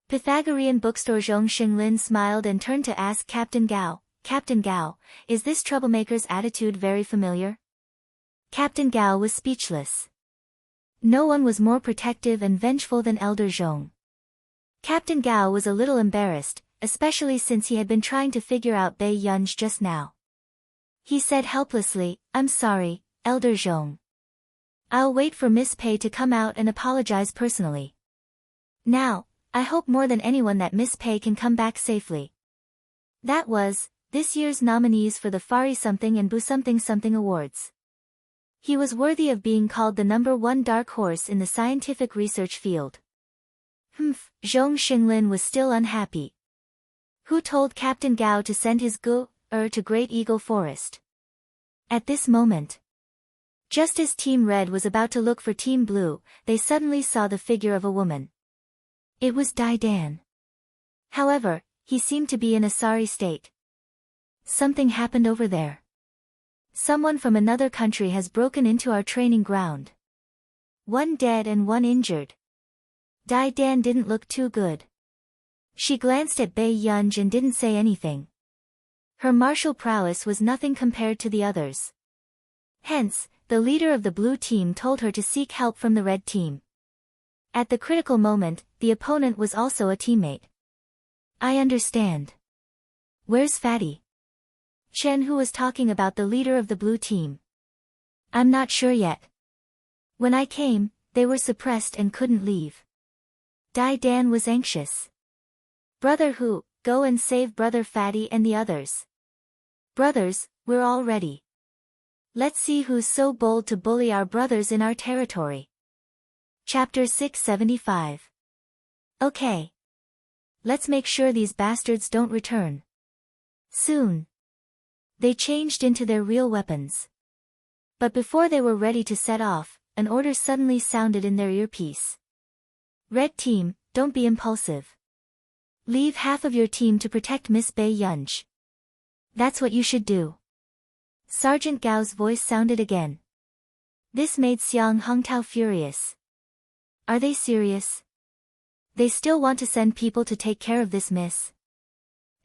[SPEAKER 1] Pythagorean bookstore Zhong Xinglin smiled and turned to ask Captain Gao, "Captain Gao, is this troublemaker's attitude very familiar?" Captain Gao was speechless. No one was more protective and vengeful than Elder Zhong. Captain Gao was a little embarrassed, especially since he had been trying to figure out Bei Yunj just now. He said helplessly, "I'm sorry, Elder Zhong. I'll wait for Miss Pei to come out and apologize personally. Now, I hope more than anyone that Miss Pei can come back safely." That was this year's nominees for the Fari Something and Bu Something Something Awards. He was worthy of being called the #1 dark horse in the scientific research field. Zhong Xinglin was still unhappy. Who told Captain Gao to send his to Great Eagle Forest? At this moment, just as Team Red was about to look for Team Blue, they suddenly saw the figure of a woman. It was Dai Dan. However, he seemed to be in a sorry state. Something happened over there. Someone from another country has broken into our training ground. One dead and one injured. Dai Dan didn't look too good. She glanced at Bei Yunj and didn't say anything. Her martial prowess was nothing compared to the others. Hence, the leader of the blue team told her to seek help from the red team. At the critical moment, the opponent was also a teammate. I understand. Where's Fatty? Chen Hu was talking about the leader of the blue team. I'm not sure yet. When I came, they were suppressed and couldn't leave. Dai Dan was anxious. Brother Hu, go and save Brother Fatty and the others. Brothers, we're all ready. Let's see who's so bold to bully our brothers in our territory. Chapter 675. Okay. Let's make sure these bastards don't return. Soon. They changed into their real weapons. But before they were ready to set off, an order suddenly sounded in their earpiece. Red team, don't be impulsive. Leave half of your team to protect Miss Bei Yunj. That's what you should do. Sergeant Gao's voice sounded again. This made Xiang Hongtao furious. Are they serious? They still want to send people to take care of this miss?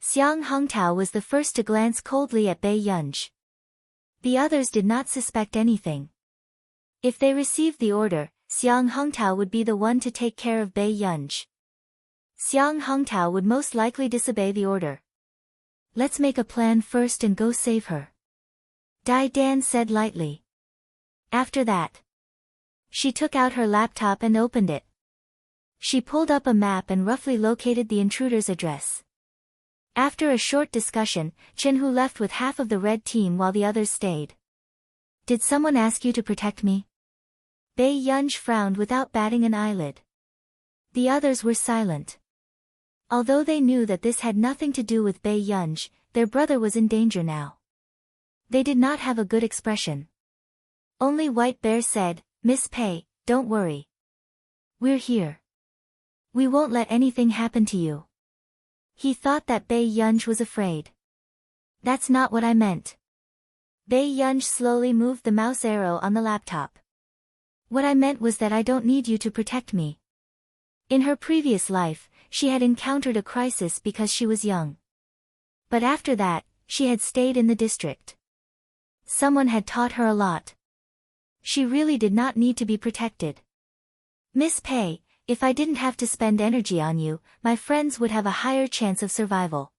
[SPEAKER 1] Xiang Hongtao was the first to glance coldly at Bei Yunj. The others did not suspect anything. If they received the order, Xiang Hongtao would be the one to take care of Bei Yunj. Xiang Hongtao would most likely disobey the order. Let's make a plan first and go save her. Dai Dan said lightly. After that, she took out her laptop and opened it. She pulled up a map and roughly located the intruder's address. After a short discussion, Chen Hu left with half of the red team while the others stayed. Did someone ask you to protect me? Bei Yunj frowned without batting an eyelid. The others were silent. Although they knew that this had nothing to do with Bei Yunj, their brother was in danger now. They did not have a good expression. Only White Bear said, Miss Pei, don't worry. We're here. We won't let anything happen to you. He thought that Bai Yunj was afraid. That's not what I meant. Bai Yunj slowly moved the mouse arrow on the laptop. What I meant was that I don't need you to protect me. In her previous life, she had encountered a crisis because she was young. But after that, she had stayed in the district. Someone had taught her a lot. She really did not need to be protected. Miss Pei, if I didn't have to spend energy on you, my friends would have a higher chance of survival.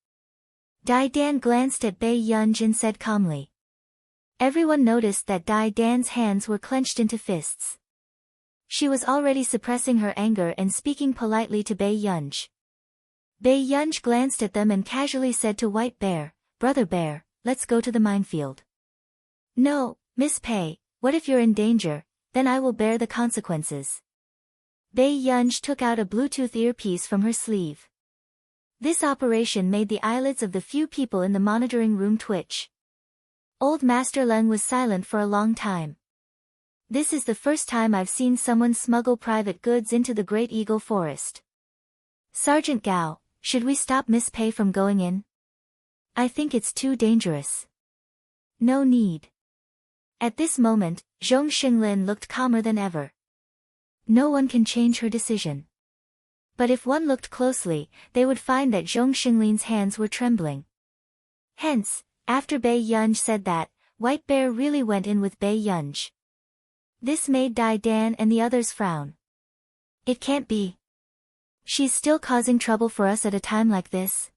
[SPEAKER 1] Dai Dan glanced at Bai Yunj and said calmly. Everyone noticed that Dai Dan's hands were clenched into fists. She was already suppressing her anger and speaking politely to Bai Yunj. Bai Yunj glanced at them and casually said to White Bear, Brother Bear, let's go to the minefield. No, Miss Pei, what if you're in danger, then I will bear the consequences. Bai Yunj took out a Bluetooth earpiece from her sleeve. This operation made the eyelids of the few people in the monitoring room twitch. Old Master Leng was silent for a long time. This is the first time I've seen someone smuggle private goods into the Great Eagle Forest. Sergeant Gao, should we stop Miss Pei from going in? I think it's too dangerous. No need. At this moment, Zhong Xinglin looked calmer than ever. No one can change her decision. But if one looked closely, they would find that Zhong Xinglin's hands were trembling. Hence, after Bai Yunj said that, White Bear really went in with Bai Yunj. This made Dai Dan and the others frown. It can't be. She's still causing trouble for us at a time like this.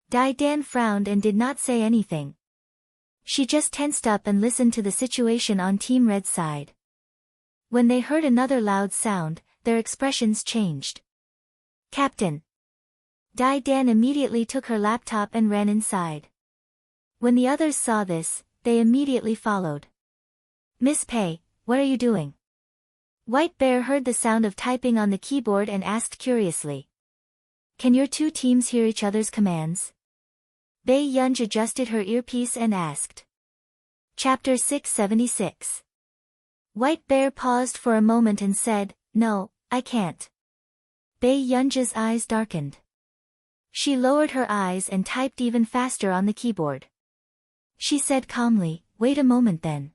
[SPEAKER 1] Dai Dan frowned and did not say anything. She just tensed up and listened to the situation on Team Red's side. When they heard another loud sound, their expressions changed. Captain. Dai Dan immediately took her laptop and ran inside. When the others saw this, they immediately followed. Miss Pei, what are you doing? White Bear heard the sound of typing on the keyboard and asked curiously. Can your two teams hear each other's commands? Bai Yunj adjusted her earpiece and asked. Chapter 676. White Bear paused for a moment and said, No, I can't. Bai Yunj's eyes darkened. She lowered her eyes and typed even faster on the keyboard. She said calmly, Wait a moment then.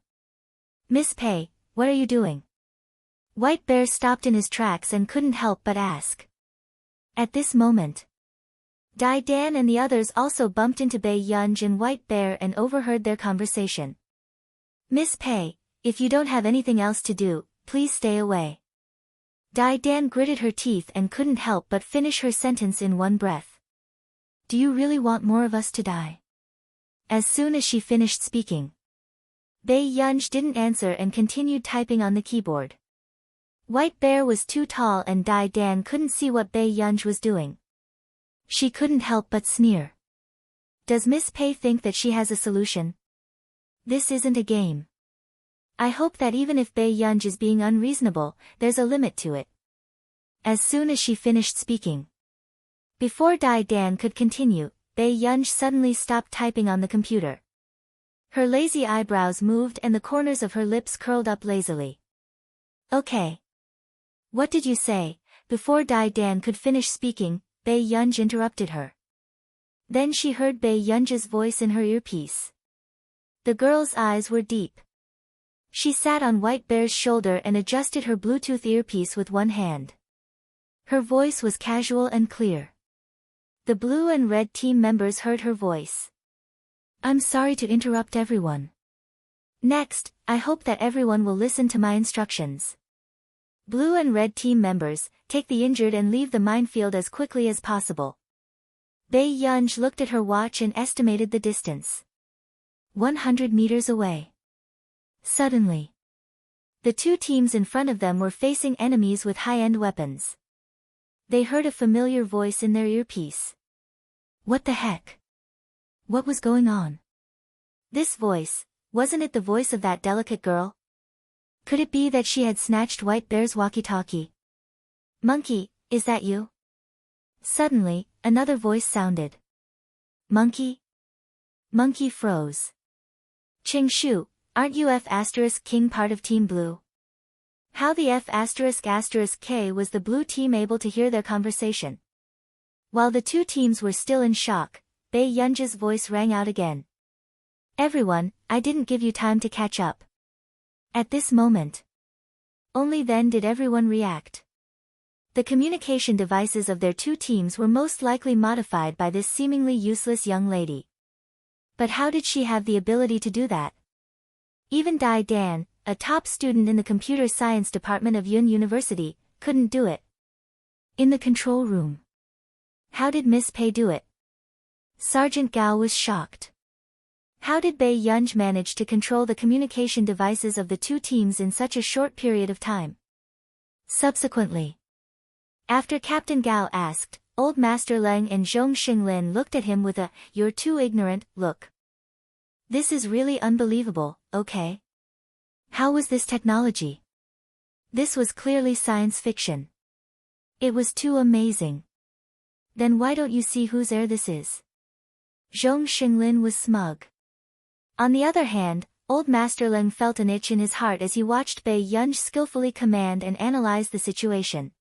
[SPEAKER 1] Miss Pei, what are you doing? White Bear stopped in his tracks and couldn't help but ask. At this moment, Dai Dan and the others also bumped into Bai Yunj and White Bear and overheard their conversation. Miss Pei, if you don't have anything else to do, please stay away. Dai Dan gritted her teeth and couldn't help but finish her sentence in one breath. Do you really want more of us to die? As soon as she finished speaking, Bai Yunj didn't answer and continued typing on the keyboard. White Bear was too tall and Dai Dan couldn't see what Bai Yunj was doing. She couldn't help but sneer. Does Miss Pei think that she has a solution? This isn't a game. I hope that even if Bai Yunj is being unreasonable, there's a limit to it. As soon as she finished speaking. Before Dai Dan could continue, Bai Yunj suddenly stopped typing on the computer. Her lazy eyebrows moved and the corners of her lips curled up lazily. Okay. What did you say? Before Dai Dan could finish speaking, Bai Yunj interrupted her. Then she heard Bai Yunj's voice in her earpiece. The girl's eyes were deep. She sat on White Bear's shoulder and adjusted her Bluetooth earpiece with one hand. Her voice was casual and clear. The blue and red team members heard her voice. I'm sorry to interrupt everyone. Next, I hope that everyone will listen to my instructions. Blue and red team members, take the injured and leave the minefield as quickly as possible. Bai Yunj looked at her watch and estimated the distance. 100 meters away. Suddenly, the two teams in front of them were facing enemies with high-end weapons. They heard a familiar voice in their earpiece. What the heck? What was going on? This voice, wasn't it the voice of that delicate girl? Could it be that she had snatched White Bear's walkie-talkie? Monkey, is that you? Suddenly, another voice sounded. Monkey? Monkey froze. Ching Shu, aren't you F*** King part of Team Blue?
[SPEAKER 2] How the F***K was the blue team able to hear their conversation? While the two teams were still in shock, Bae Yunja's voice rang out again. Everyone, I didn't give you time to catch up. At this moment. Only then did everyone react. The communication devices of their two teams were most likely modified by this seemingly useless young lady. But how did she have the ability to do that? Even Dai Dan, a top student in the computer science department of Yun University, couldn't do it. In the control room. How did Miss Pei do it? Sergeant Gao was shocked. How did Bae Yunj manage to control the communication devices of the two teams in such a short period of time? Subsequently, after Captain Gao asked, Old Master Leng and Zhong Xinglin looked at him with a, "You're too ignorant" look. This is really unbelievable, okay? How was this technology? This was clearly science fiction. It was too amazing. Then why don't you see whose heir this is? Zhong Xinglin was smug. On the other hand, Old Master Leng felt an itch in his heart as he watched Bae Yunj skillfully command and analyze the situation.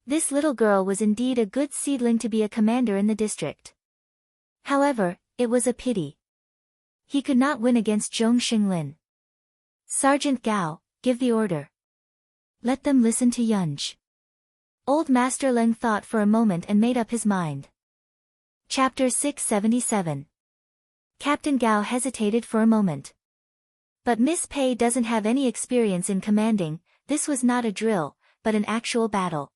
[SPEAKER 2] This little girl was indeed a good seedling to be a commander in the district. However, it was a pity. He could not win against Zhong Xinglin. Sergeant Gao, give the order. Let them listen to Yunj. Old Master Leng thought for a moment and made up his mind. Chapter 677. Captain Gao hesitated for a moment. But Miss Pei doesn't have any experience in commanding, this was not a drill, but an actual battle.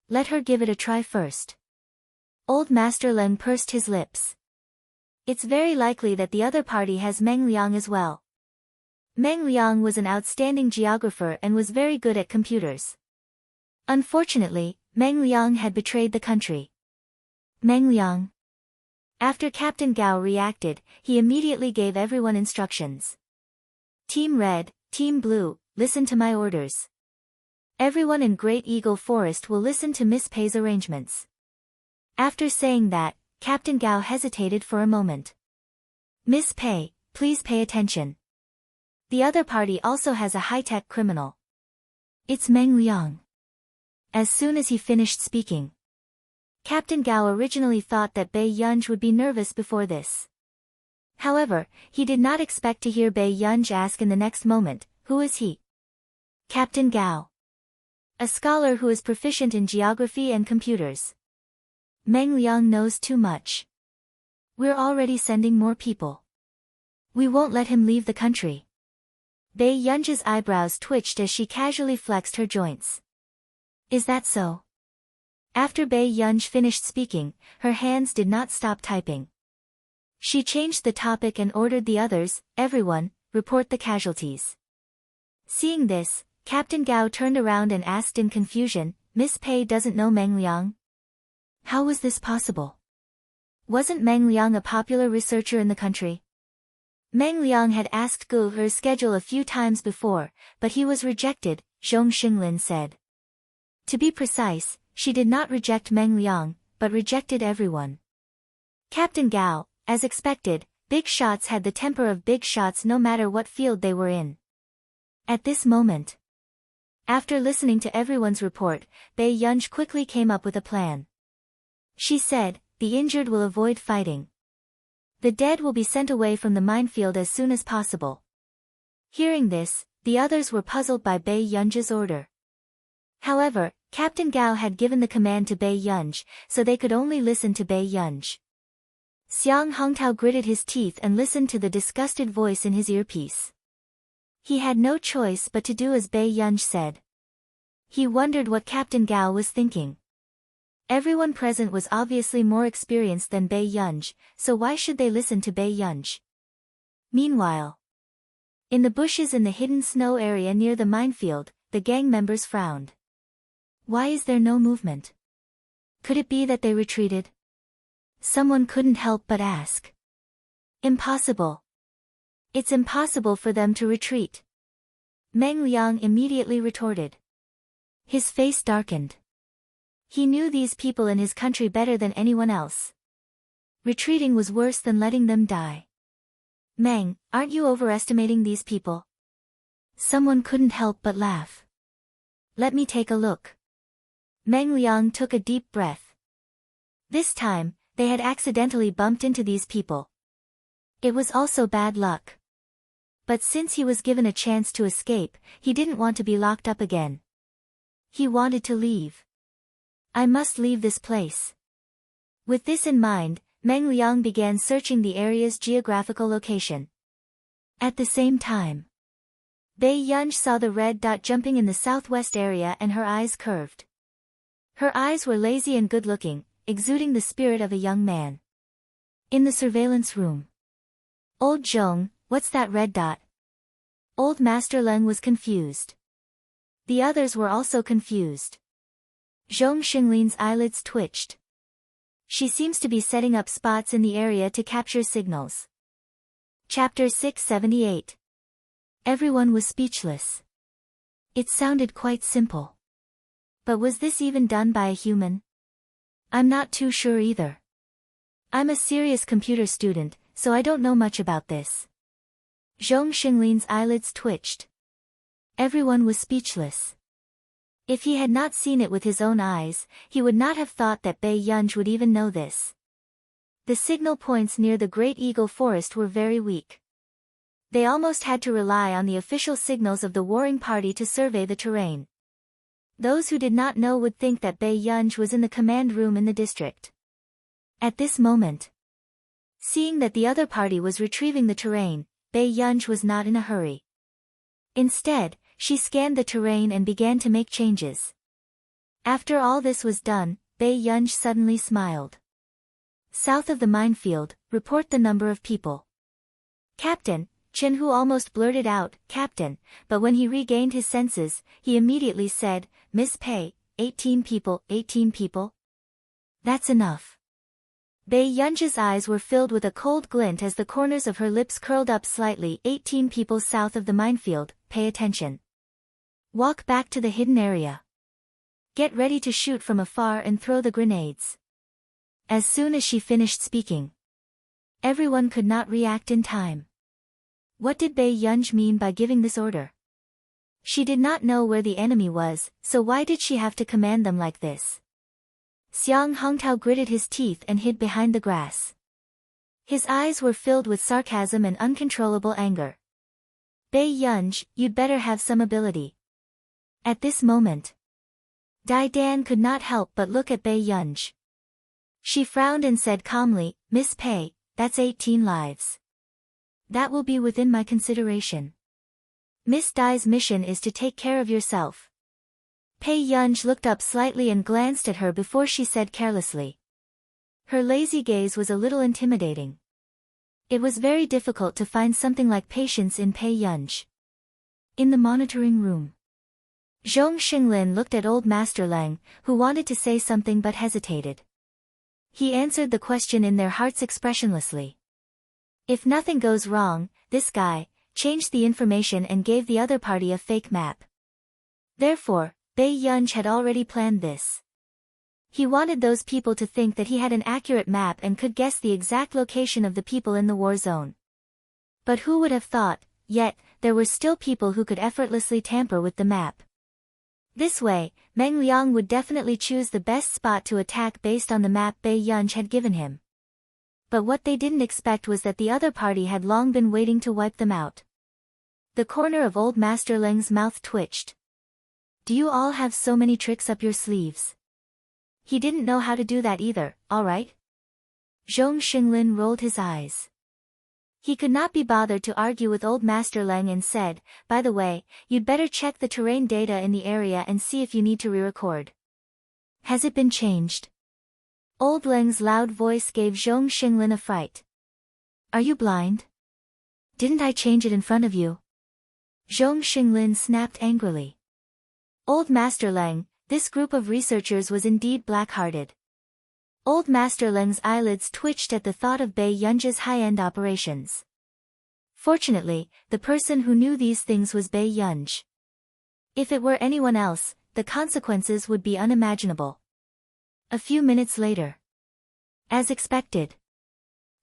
[SPEAKER 2] Let her give it a try first. Old Master Leng pursed his lips. It's very likely that the other party has Meng Liang as well. Meng Liang was an outstanding geographer and was very good at computers. Unfortunately, Meng Liang had betrayed the country. Meng Liang. After Captain Gao reacted, he immediately gave everyone instructions. Team Red, Team Blue, listen to my orders. Everyone in Great Eagle Forest will listen to Miss Pei's arrangements. After saying that, Captain Gao hesitated for a moment. Miss Pei, please pay attention. The other party also has a high-tech criminal. It's Meng Liang. As soon as he finished speaking, Captain Gao originally thought that Bae Yunj would be nervous before this. However, he did not expect to hear Bae Yunj ask in the next moment, who is he? Captain Gao. A scholar who is proficient in geography and computers. Meng Liang knows too much. We're already sending more people. We won't let him leave the country. Bae Yunj's eyebrows twitched as she casually flexed her joints. Is that so? After Bae Yunj finished speaking, her hands did not stop typing. She changed the topic and ordered the others, everyone, report the casualties. Seeing this, Captain Gao turned around and asked in confusion, Miss Pei doesn't know Meng Liang? How was this possible? Wasn't Meng Liang a popular researcher in the country? Meng Liang had asked Gu He's schedule a few times before, but he was rejected, Zhong Xinglin said. To be precise, she did not reject Meng Liang, but rejected everyone. Captain Gao, as expected, big shots had the temper of big shots no matter what field they were in. At this moment, after listening to everyone's report, Bae Yunj quickly came up with a plan. She said, the injured will avoid fighting. The dead will be sent away from the minefield as soon as possible. Hearing this, the others were puzzled by Bae Yunj's order. However, Captain Gao had given the command to Bae Yunj, so they could only listen to Bae Yunj. Xiang Hongtao gritted his teeth and listened to the disgusted voice in his earpiece. He had no choice but to do as Bae Yunj said. He wondered what Captain Gao was thinking. Everyone present was obviously more experienced than Bae Yunj, so why should they listen to Bae Yunj? Meanwhile, in the bushes in the hidden snow area near the minefield, the gang members frowned. Why is there no movement? Could it be that they retreated? Someone couldn't help but ask. Impossible. It's impossible for them to retreat. Meng Liang immediately retorted. His face darkened. He knew these people in his country better than anyone else. Retreating was worse than letting them die. Meng, aren't you overestimating these people? Someone couldn't help but laugh. Let me take a look. Meng Liang took a deep breath. This time, they had accidentally bumped into these people. It was also bad luck. But since he was given a chance to escape, he didn't want to be locked up again. He wanted to leave. I must leave this place. With this in mind, Meng Liang began searching the area's geographical location. At the same time, Bei Yunj saw the red dot jumping in the southwest area and her eyes curved. Her eyes were lazy and good-looking, exuding the spirit of a young man. In the surveillance room. Old Zhong, what's that red dot? Old Master Leng was confused. The others were also confused. Zhong Xinglin's eyelids twitched. She seems to be setting up spots in the area to capture signals. Chapter 678. Everyone was speechless. It sounded quite simple. But was this even done by a human? I'm not too sure either. I'm a serious computer student, so I don't know much about this. Zhong Xinglin's eyelids twitched. Everyone was speechless. If he had not seen it with his own eyes, he would not have thought that Bei Yunj would even know this. The signal points near the Great Eagle Forest were very weak. They almost had to rely on the official signals of the warring party to survey the terrain. Those who did not know would think that Bei Yunj was in the command room in the district. At this moment, seeing that the other party was retrieving the terrain, Bei Yunj was not in a hurry. Instead, she scanned the terrain and began to make changes. After all this was done, Bei Yunj suddenly smiled. South of the minefield, report the number of people. Captain, Chen Hu almost blurted out, Captain, but when he regained his senses, he immediately said, Miss Pei, 18 people, 18 people? That's enough. Bei Yunj's eyes were filled with a cold glint as the corners of her lips curled up slightly. 18 people south of the minefield, pay attention. Walk back to the hidden area. Get ready to shoot from afar and throw the grenades. As soon as she finished speaking, everyone could not react in time. What did Bei Yunj mean by giving this order? She did not know where the enemy was, so why did she have to command them like this? Xiang Hongtao gritted his teeth and hid behind the grass. His eyes were filled with sarcasm and uncontrollable anger. Bei Yunj, you'd better have some ability. At this moment, Dai Dan could not help but look at Bei Yunj. She frowned and said calmly, Miss Pei, that's 18 lives. That will be within my consideration. Miss Dai's mission is to take care of yourself. Bei Yunj looked up slightly and glanced at her before she said carelessly. Her lazy gaze was a little intimidating. It was very difficult to find something like patience in Bei Yunj. In the monitoring room, Zhong Xinglin looked at old Master Leng, who wanted to say something but hesitated. He answered the question in their hearts expressionlessly. If nothing goes wrong, this guy changed the information and gave the other party a fake map. Therefore, Bei Yunj had already planned this. He wanted those people to think that he had an accurate map and could guess the exact location of the people in the war zone. But who would have thought, yet, there were still people who could effortlessly tamper with the map. This way, Meng Liang would definitely choose the best spot to attack based on the map Bei Yunj had given him. But what they didn't expect was that the other party had long been waiting to wipe them out. The corner of old Master Leng's mouth twitched. Do you all have so many tricks up your sleeves? He didn't know how to do that either, alright? Zhong Xinglin rolled his eyes. He could not be bothered to argue with old Master Leng and said, by the way, you'd better check the terrain data in the area and see if you need to re-record. Has it been changed? Old Leng's loud voice gave Zhong Xinglin a fright. Are you blind? Didn't I change it in front of you? Zhong Xinglin snapped angrily. Old Master Leng, this group of researchers was indeed black-hearted. Old Master Leng's eyelids twitched at the thought of Bei Yunj's high-end operations. Fortunately, the person who knew these things was Bei Yunj. If it were anyone else, the consequences would be unimaginable. A few minutes later. As expected,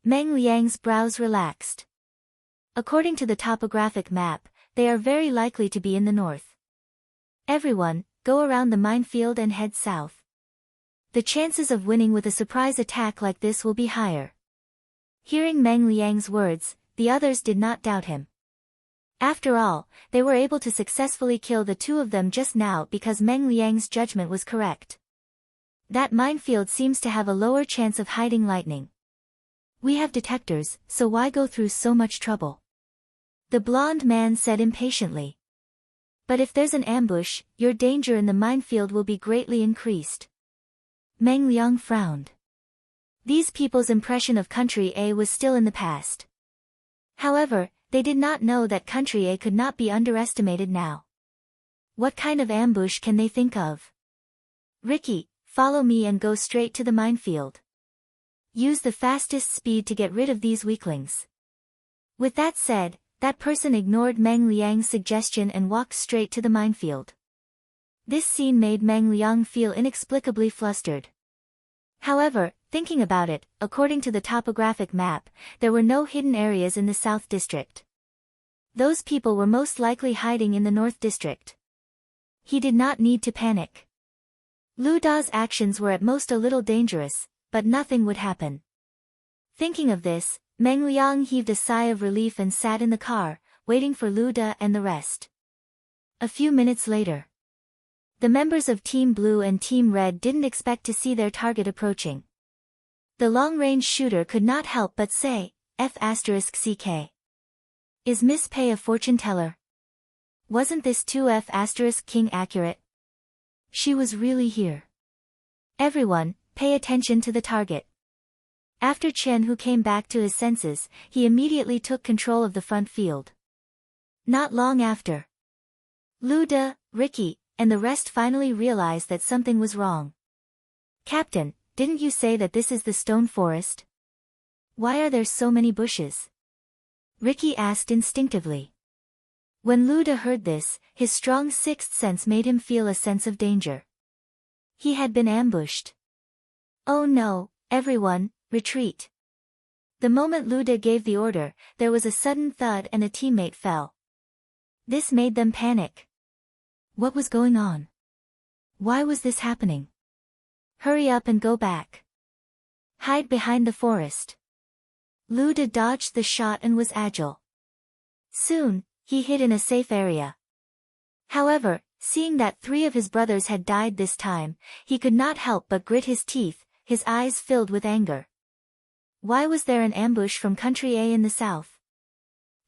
[SPEAKER 2] Meng Liang's brows relaxed. According to the topographic map, they are very likely to be in the north. Everyone,
[SPEAKER 1] go around the minefield and head south. The chances of winning with a surprise attack like this will be higher. Hearing Meng Liang's words, the others did not doubt him. After all, they were able to successfully kill the two of them just now because Meng Liang's judgment was correct. That minefield seems to have a lower chance of hiding lightning. We have detectors, so why go through so much trouble? The blonde man said impatiently. But if there's an ambush, your danger in the minefield will be greatly increased. Meng Liang frowned. These people's impression of Country A was still in the past. However, they did not know that Country A could not be underestimated now. What kind of ambush can they think of? Ricky, follow me and go straight to the minefield. Use the fastest speed to get rid of these weaklings. With that said, that person ignored Meng Liang's suggestion and walked straight to the minefield. This scene made Meng Liang feel inexplicably flustered. However, thinking about it, according to the topographic map, there were no hidden areas in the South District. Those people were most likely hiding in the North District. He did not need to panic. Lu Da's actions were at most a little dangerous, but nothing would happen. Thinking of this, Meng Liang heaved a sigh of relief and sat in the car, waiting for Lu Da and the rest. A few minutes later. The members of Team Blue and Team Red didn't expect to see their target approaching. The long-range shooter could not help but say, F***CK. Is Miss Pei a fortune teller? Wasn't this 2F***King accurate? She was really here. Everyone, pay attention to the target. After Chen Hu came back to his senses, he immediately took control of the front field. Not long after, Lu Da, Ricky, and the rest finally realized that something was wrong. Captain, didn't you say that this is the stone forest? Why are there so many bushes? Ricky asked instinctively. When Lu Da heard this, his strong sixth sense made him feel a sense of danger. He had been ambushed. Oh no, everyone, retreat. The moment Lu Da gave the order, there was a sudden thud and a teammate fell. This made them panic. What was going on? Why was this happening? Hurry up and go back. Hide behind the forest. Lu Da dodged the shot and was agile. Soon, he hid in a safe area. However, seeing that 3 of his brothers had died this time, he could not help but grit his teeth, his eyes filled with anger. Why was there an ambush from Country A in the south?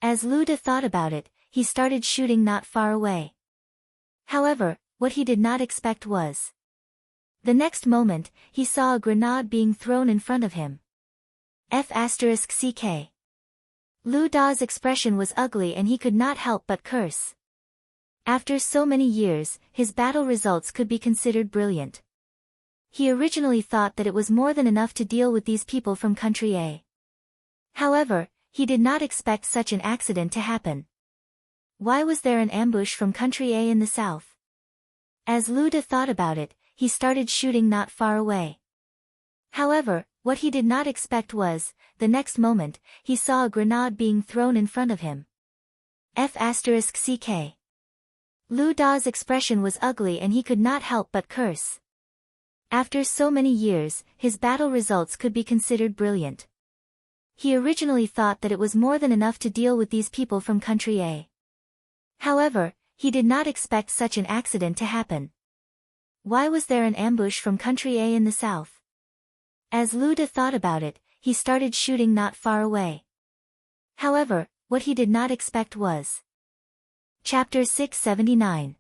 [SPEAKER 1] As Lu Da thought about it, he started shooting not far away. However, what he did not expect was. The next moment, he saw a grenade being thrown in front of him. F***CK. Lu Da's expression was ugly and he could not help but curse. After so many years, his battle results could be considered brilliant. He originally thought that it was more than enough to deal with these people from Country A. However, he did not expect such an accident to happen. Why was there an ambush from Country A in the south? As Lu Da thought about it, he started shooting not far away. However, what he did not expect was, the next moment, he saw a grenade being thrown in front of him. F***CK. Lu Da's expression was ugly and he could not help but curse. After so many years, his battle results could be considered brilliant. He originally thought that it was more than enough to deal with these people from Country A. However, he did not expect such an accident to happen. Why was there an ambush from Country A in the south? As Lu Da thought about it, he started shooting not far away. However, what he did not expect was. Chapter 679.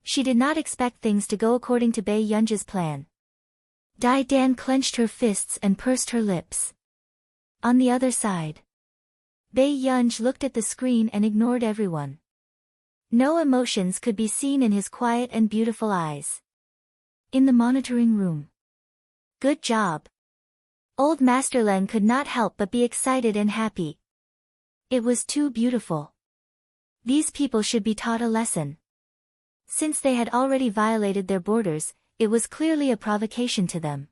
[SPEAKER 1] She did not expect things to go according to Bai Yunji's plan. Dai Dan clenched her fists and pursed her lips. On the other side, Bai Yunji looked at the screen and ignored everyone. No emotions could be seen in his quiet and beautiful eyes. In the monitoring room. Good job. Old Master Len could not help but be excited and happy. It was too beautiful. These people should be taught a lesson. Since they had already violated their borders, it was clearly a provocation to them.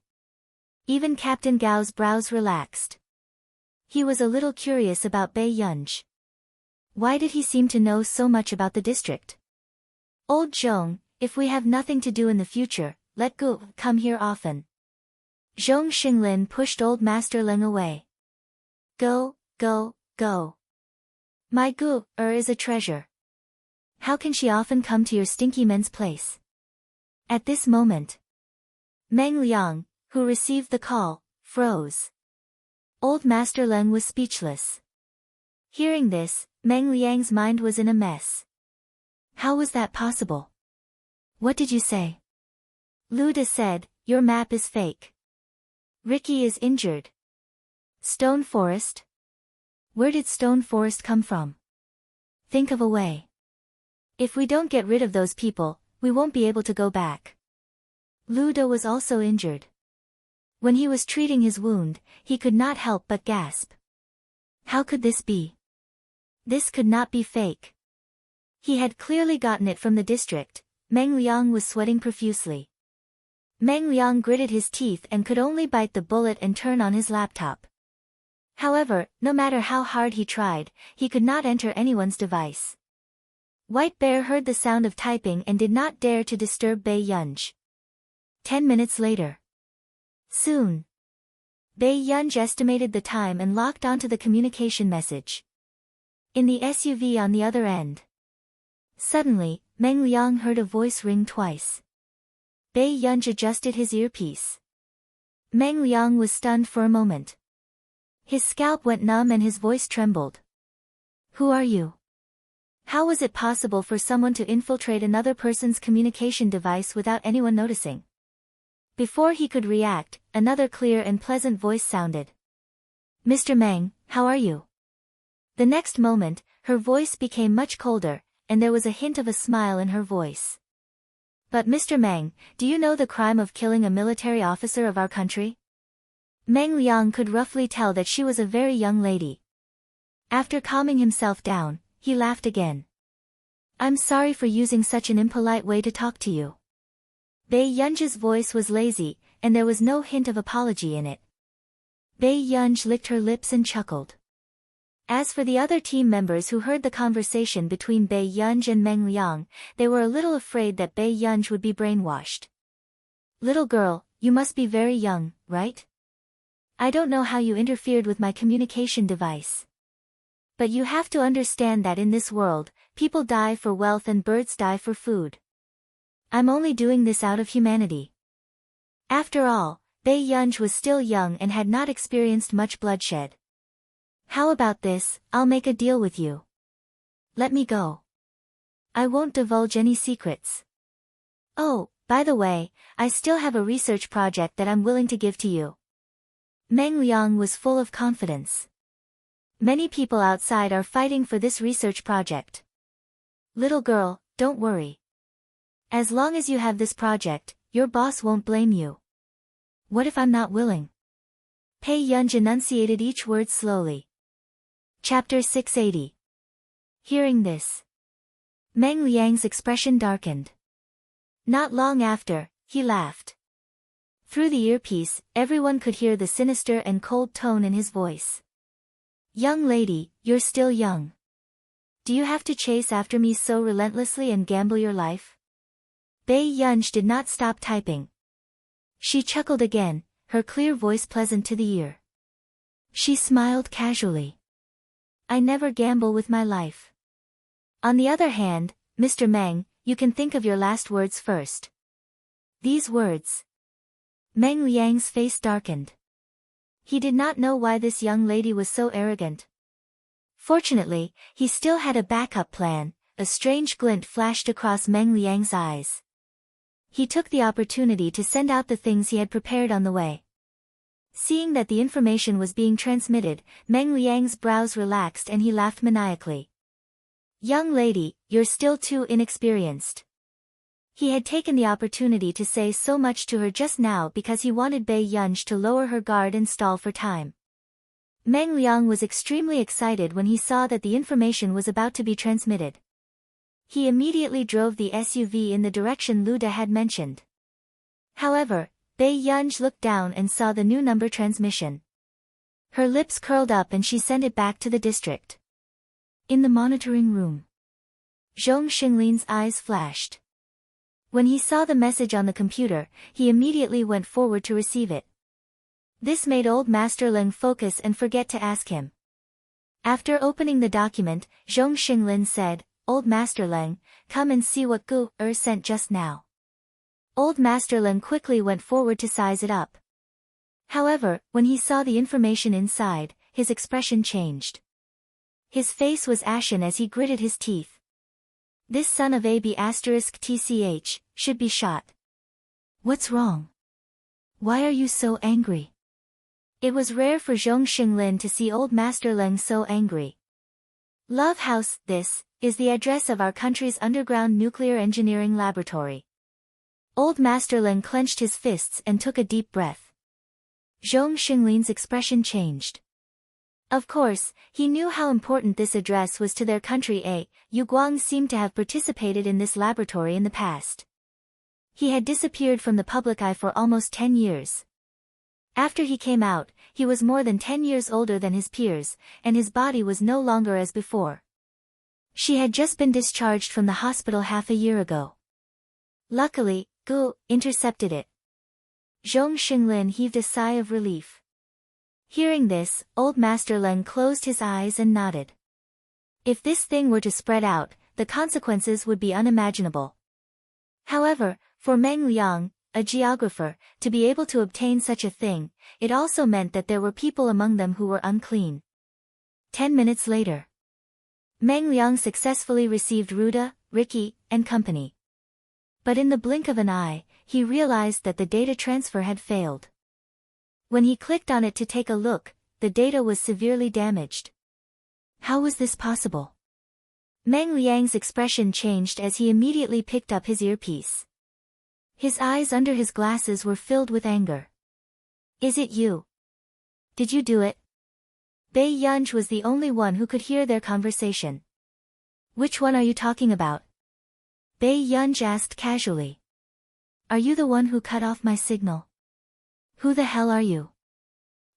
[SPEAKER 1] Even Captain Gao's brows relaxed. He was a little curious about Bai Yunji. Why did he seem to know so much about the district? Old Zhong, if we have nothing to do in the future, let Gu come here often. Zhong Xinglin pushed old Master Leng away. Go, go, go. My Gu is a treasure. How can she often come to your stinky men's place? At this moment, Meng Liang, who received the call, froze. Old Master Leng was speechless. Hearing this, Meng Liang's mind was in a mess. How was that possible? What did you say? Luda said, your map is fake. Ricky is injured. Stone Forest? Where did Stone Forest come from? Think of a way. If we don't get rid of those people, we won't be able to go back. Luda was also injured. When he was treating his wound, he could not help but gasp. How could this be? This could not be fake. He had clearly gotten it from the district. Meng Liang was sweating profusely. Meng Liang gritted his teeth and could only bite the bullet and turn on his laptop. However, no matter how hard he tried, he could not enter anyone's device. White Bear heard the sound of typing and did not dare to disturb Bai Yunj. 10 minutes later. Soon. Bai Yunj estimated the time and locked onto the communication message. In the SUV on the other end. Suddenly, Meng Liang heard a voice ring twice. Bai Yunj adjusted his earpiece. Meng Liang was stunned for a moment. His scalp went numb and his voice trembled. Who are you? How was it possible for someone to infiltrate another person's communication device without anyone noticing? Before he could react, another clear and pleasant voice sounded. Mr. Meng, how are you? The next moment, her voice became much colder, and there was a hint of a smile in her voice. But Mr. Meng, do you know the crime of killing a military officer of our country? Meng Liang could roughly tell that she was a very young lady. After calming himself down, he laughed again. I'm sorry for using such an impolite way to talk to you. Bai Yunj's voice was lazy, and there was no hint of apology in it. Bai Yunj licked her lips and chuckled. As for the other team members who heard the conversation between Bai Yunj and Meng Liang, they were a little afraid that Bai Yunj would be brainwashed. Little girl, you must be very young, right? I don't know how you interfered with my communication device. But you have to understand that in this world, people die for wealth and birds die for food. I'm only doing this out of humanity. After all, Bai Yunj was still young and had not experienced much bloodshed. How about this, I'll make a deal with you. Let me go. I won't divulge any secrets. Oh, by the way, I still have a research project that I'm willing to give to you. Meng Liang was full of confidence. Many people outside are fighting for this research project. Little girl, don't worry. As long as you have this project, your boss won't blame you. What if I'm not willing? Bai Yunj enunciated each word slowly. Chapter 680. Hearing this, Meng Liang's expression darkened. Not long after, he laughed. Through the earpiece, everyone could hear the sinister and cold tone in his voice. Young lady, you're still young. Do you have to chase after me so relentlessly and gamble your life? Bai Yunj did not stop typing. She chuckled again, her clear voice pleasant to the ear. She smiled casually. I never gamble with my life. On the other hand, Mr. Meng, you can think of your last words first. These words. Meng Liang's face darkened. He did not know why this young lady was so arrogant. Fortunately, he still had a backup plan. A strange glint flashed across Meng Liang's eyes. He took the opportunity to send out the things he had prepared on the way. Seeing that the information was being transmitted, Meng Liang's brows relaxed and he laughed maniacally. Young lady, you're still too inexperienced. He had taken the opportunity to say so much to her just now because he wanted Bai Yunj to lower her guard and stall for time. Meng Liang was extremely excited when he saw that the information was about to be transmitted. He immediately drove the SUV in the direction Luda had mentioned. However, Bai Yunj looked down and saw the new number transmission. Her lips curled up and she sent it back to the district. In the monitoring room, Zhong Xinglin's eyes flashed. When he saw the message on the computer, he immediately went forward to receive it. This made Old Master Leng focus and forget to ask him. After opening the document, Zhong Xinglin said, "Old Master Leng, come and see what Gu sent just now." Old Master Leng quickly went forward to size it up. However, when he saw the information inside, his expression changed. His face was ashen as he gritted his teeth. This son of AB*TCH should be shot. What's wrong? Why are you so angry? It was rare for Zhong Xinglin to see Old Master Leng so angry. Love House, this is the address of our country's underground nuclear engineering laboratory. Old Master Leng clenched his fists and took a deep breath. Zhong Xinglin's expression changed. Of course, he knew how important this address was to their country. Yu Guang seemed to have participated in this laboratory in the past. He had disappeared from the public eye for almost 10 years. After he came out, he was more than 10 years older than his peers, and his body was no longer as before. She had just been discharged from the hospital half a year ago. Luckily, Gu intercepted it. Zhong Xinglin heaved a sigh of relief. Hearing this, Old Master Leng closed his eyes and nodded. If this thing were to spread out, the consequences would be unimaginable. However, for Meng Liang, a geographer, to be able to obtain such a thing, it also meant that there were people among them who were unclean. 10 minutes later, Meng Liang successfully received Ruda, Ricky, and company. But in the blink of an eye, he realized that the data transfer had failed. When he clicked on it to take a look, the data was severely damaged. How was this possible? Meng Liang's expression changed as he immediately picked up his earpiece. His eyes under his glasses were filled with anger. Is it you? Did you do it? Bei Yunj was the only one who could hear their conversation. Which one are you talking about? Bei Yunj asked casually. Are you the one who cut off my signal? Who the hell are you?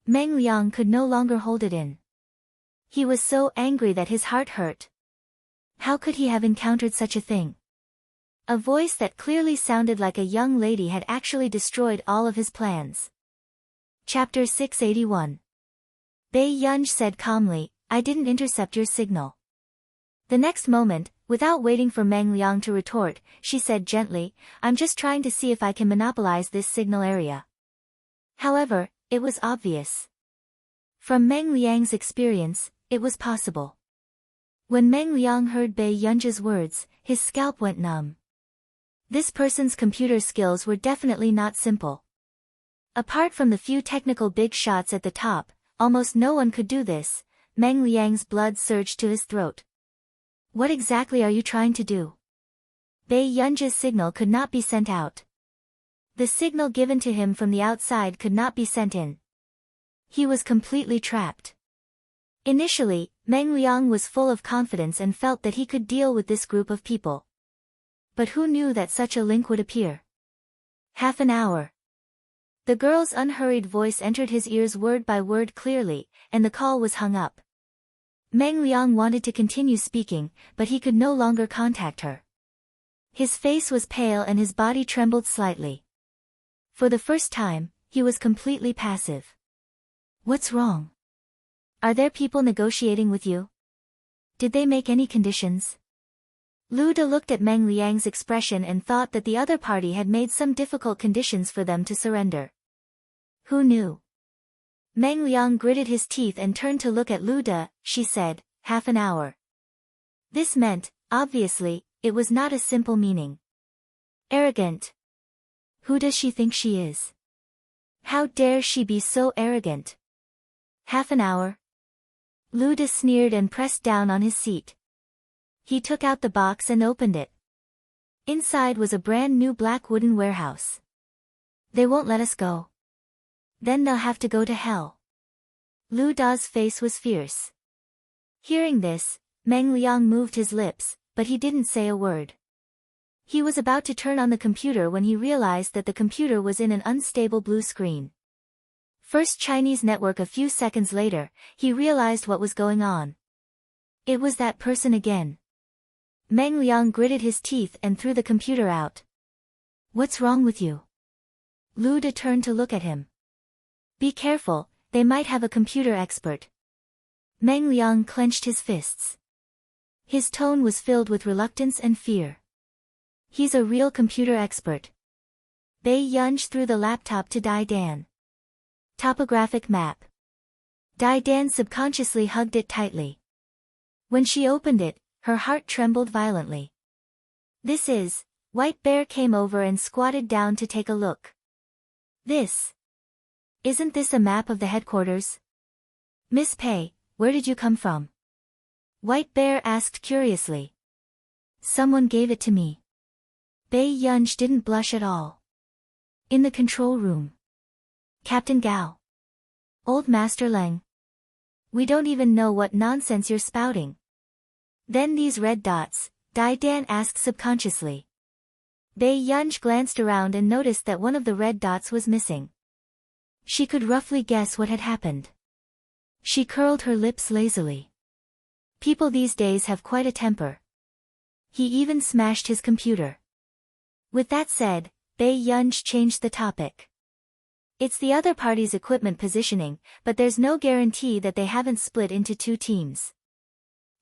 [SPEAKER 1] Meng Liang could no longer hold it in. He was so angry that his heart hurt. How could he have encountered such a thing? A voice that clearly sounded like a young lady had actually destroyed all of his plans. Chapter 681. Bei Yunj said calmly, I didn't intercept your signal. The next moment, without waiting for Meng Liang to retort, she said gently, I'm just trying to see if I can monopolize this signal area. However, it was obvious. From Meng Liang's experience, it was possible. When Meng Liang heard Bei Yunj's words, his scalp went numb. This person's computer skills were definitely not simple. Apart from the few technical big shots at the top, almost no one could do this. Meng Liang's blood surged to his throat. What exactly are you trying to do? Bei Yunj's signal could not be sent out. The signal given to him from the outside could not be sent in. He was completely trapped. Initially, Meng Liang was full of confidence and felt that he could deal with this group of people. But who knew that such a link would appear? Half an hour. The girl's unhurried voice entered his ears word by word clearly, and the call was hung up. Meng Liang wanted to continue speaking, but he could no longer contact her. His face was pale and his body trembled slightly. For the first time, he was completely passive. What's wrong? Are there people negotiating with you? Did they make any conditions? Lu De looked at Meng Liang's expression and thought that the other party had made some difficult conditions for them to surrender. Who knew? Meng Liang gritted his teeth and turned to look at Lu De. She said, half an hour. This meant, obviously, it was not a simple meaning. Arrogant. Who does she think she is? How dare she be so arrogant? Half an hour? Lu De sneered and pressed down on his seat. He took out the box and opened it. Inside was a brand new black wooden warehouse. They won't let us go. Then they'll have to go to hell. Lu Da's face was fierce. Hearing this, Meng Liang moved his lips, but he didn't say a word. He was about to turn on the computer when he realized that the computer was in an unstable blue screen. First Chinese network. A few seconds later, he realized what was going on. It was that person again. Meng Liang gritted his teeth and threw the computer out. What's wrong with you? Luda turned to look at him. Be careful, they might have a computer expert. Meng Liang clenched his fists. His tone was filled with reluctance and fear. He's a real computer expert. Bei Yunj threw the laptop to Dai Dan. Topographic map. Dai Dan subconsciously hugged it tightly. When she opened it, her heart trembled violently. This is... White Bear came over and squatted down to take a look. Isn't this a map of the headquarters? Miss Pei, where did you come from? White Bear asked curiously. Someone gave it to me. Bei Yunj didn't blush at all. In the control room. Captain Gao. Old Master Leng. We don't even know what nonsense you're spouting. Then these red dots, Dai Dan asked subconsciously. Bei Yunj glanced around and noticed that one of the red dots was missing. She could roughly guess what had happened. She curled her lips lazily. People these days have quite a temper. He even smashed his computer. With that said, Bei Yunj changed the topic. It's the other party's equipment positioning, but there's no guarantee that they haven't split into two teams.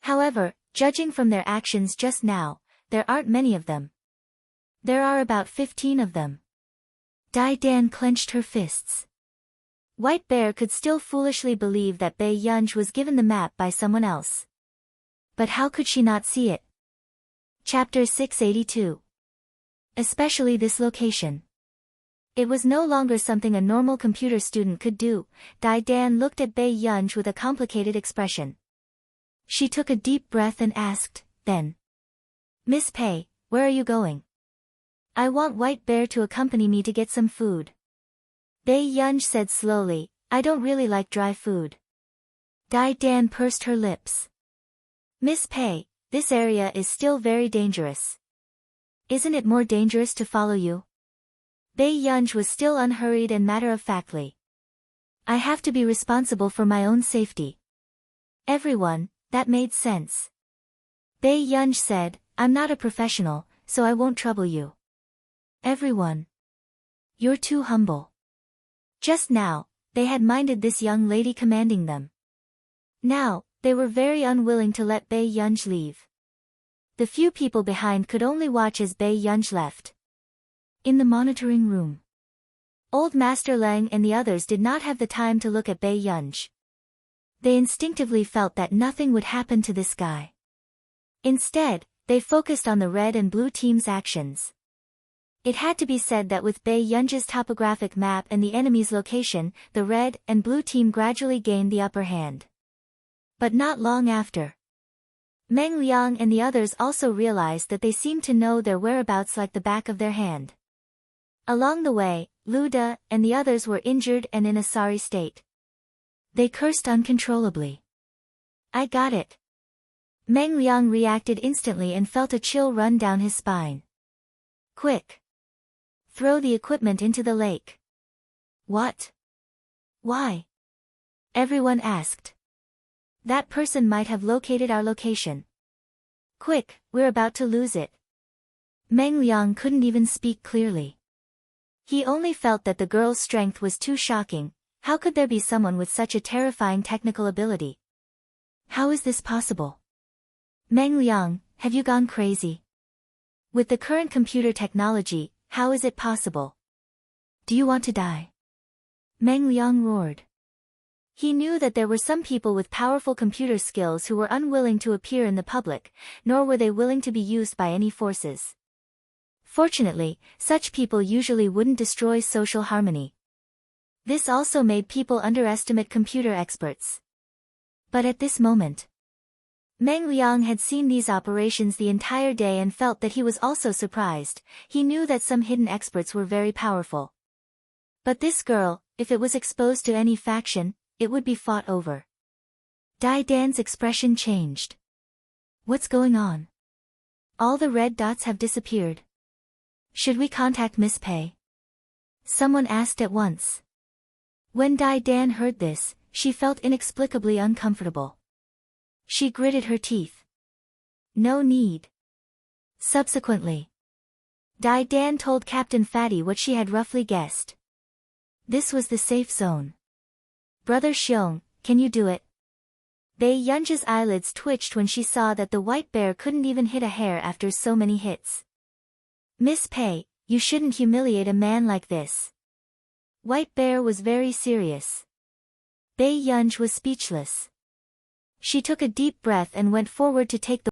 [SPEAKER 1] However, judging from their actions just now, there aren't many of them. There are about 15 of them. Dai Dan clenched her fists. White Bear could still foolishly believe that Bei Yunj was given the map by someone else. But how could she not see it? Chapter 682. Especially this location. It was no longer something a normal computer student could do. Dai Dan looked at Bei Yunj with a complicated expression. She took a deep breath and asked, then. Miss Pei, where are you going? I want White Bear to accompany me to get some food. Bei Yunj said slowly, I don't really like dry food. Dai Dan pursed her lips. Miss Pei, this area is still very dangerous. Isn't it more dangerous to follow you? Bei Yunj was still unhurried and matter-of-factly. I have to be responsible for my own safety. Everyone, that made sense. Bei Yunj said, I'm not a professional, so I won't trouble you. Everyone. You're too humble. Just now, they had minded this young lady commanding them. Now, they were very unwilling to let Bei Yunj leave. The few people behind could only watch as Bei Yunj left. In the monitoring room. Old Master Leng and the others did not have the time to look at Bei Yunj. They instinctively felt that nothing would happen to this guy. Instead, they focused on the red and blue team's actions. It had to be said that with Bei Yunj's topographic map and the enemy's location, the red and blue team gradually gained the upper hand. But not long after. Meng Liang and the others also realized that they seemed to know their whereabouts like the back of their hand. Along the way, Luda and the others were injured and in a sorry state. They cursed uncontrollably. I got it. Meng Liang reacted instantly and felt a chill run down his spine. Quick! Throw the equipment into the lake. What? Why? Everyone asked. That person might have located our location. Quick, we're about to lose it. Meng Liang couldn't even speak clearly. He only felt that the girl's strength was too shocking. How could there be someone with such a terrifying technical ability? How is this possible? Meng Liang, have you gone crazy? With the current computer technology, how is it possible? Do you want to die? Meng Liang roared. He knew that there were some people with powerful computer skills who were unwilling to appear in the public, nor were they willing to be used by any forces. Fortunately, such people usually wouldn't destroy social harmony. This also made people underestimate computer experts. But at this moment, Meng Liang had seen these operations the entire day and felt that he was also surprised. He knew that some hidden experts were very powerful. But this girl, if it was exposed to any faction, it would be fought over. Dai Dan's expression changed. What's going on? All the red dots have disappeared. Should we contact Miss Pei? Someone asked at once. When Dai Dan heard this, she felt inexplicably uncomfortable. She gritted her teeth. No need. Subsequently, Dan told Captain Fatty what she had roughly guessed. This was the safe zone. Brother Xiong, can you do it? Bei Yunji's eyelids twitched when she saw that the white bear couldn't even hit a hare after so many hits. Miss Pei, you shouldn't humiliate a man like this. White bear was very serious. Bei Yunji was speechless. She took a deep breath and went forward to take the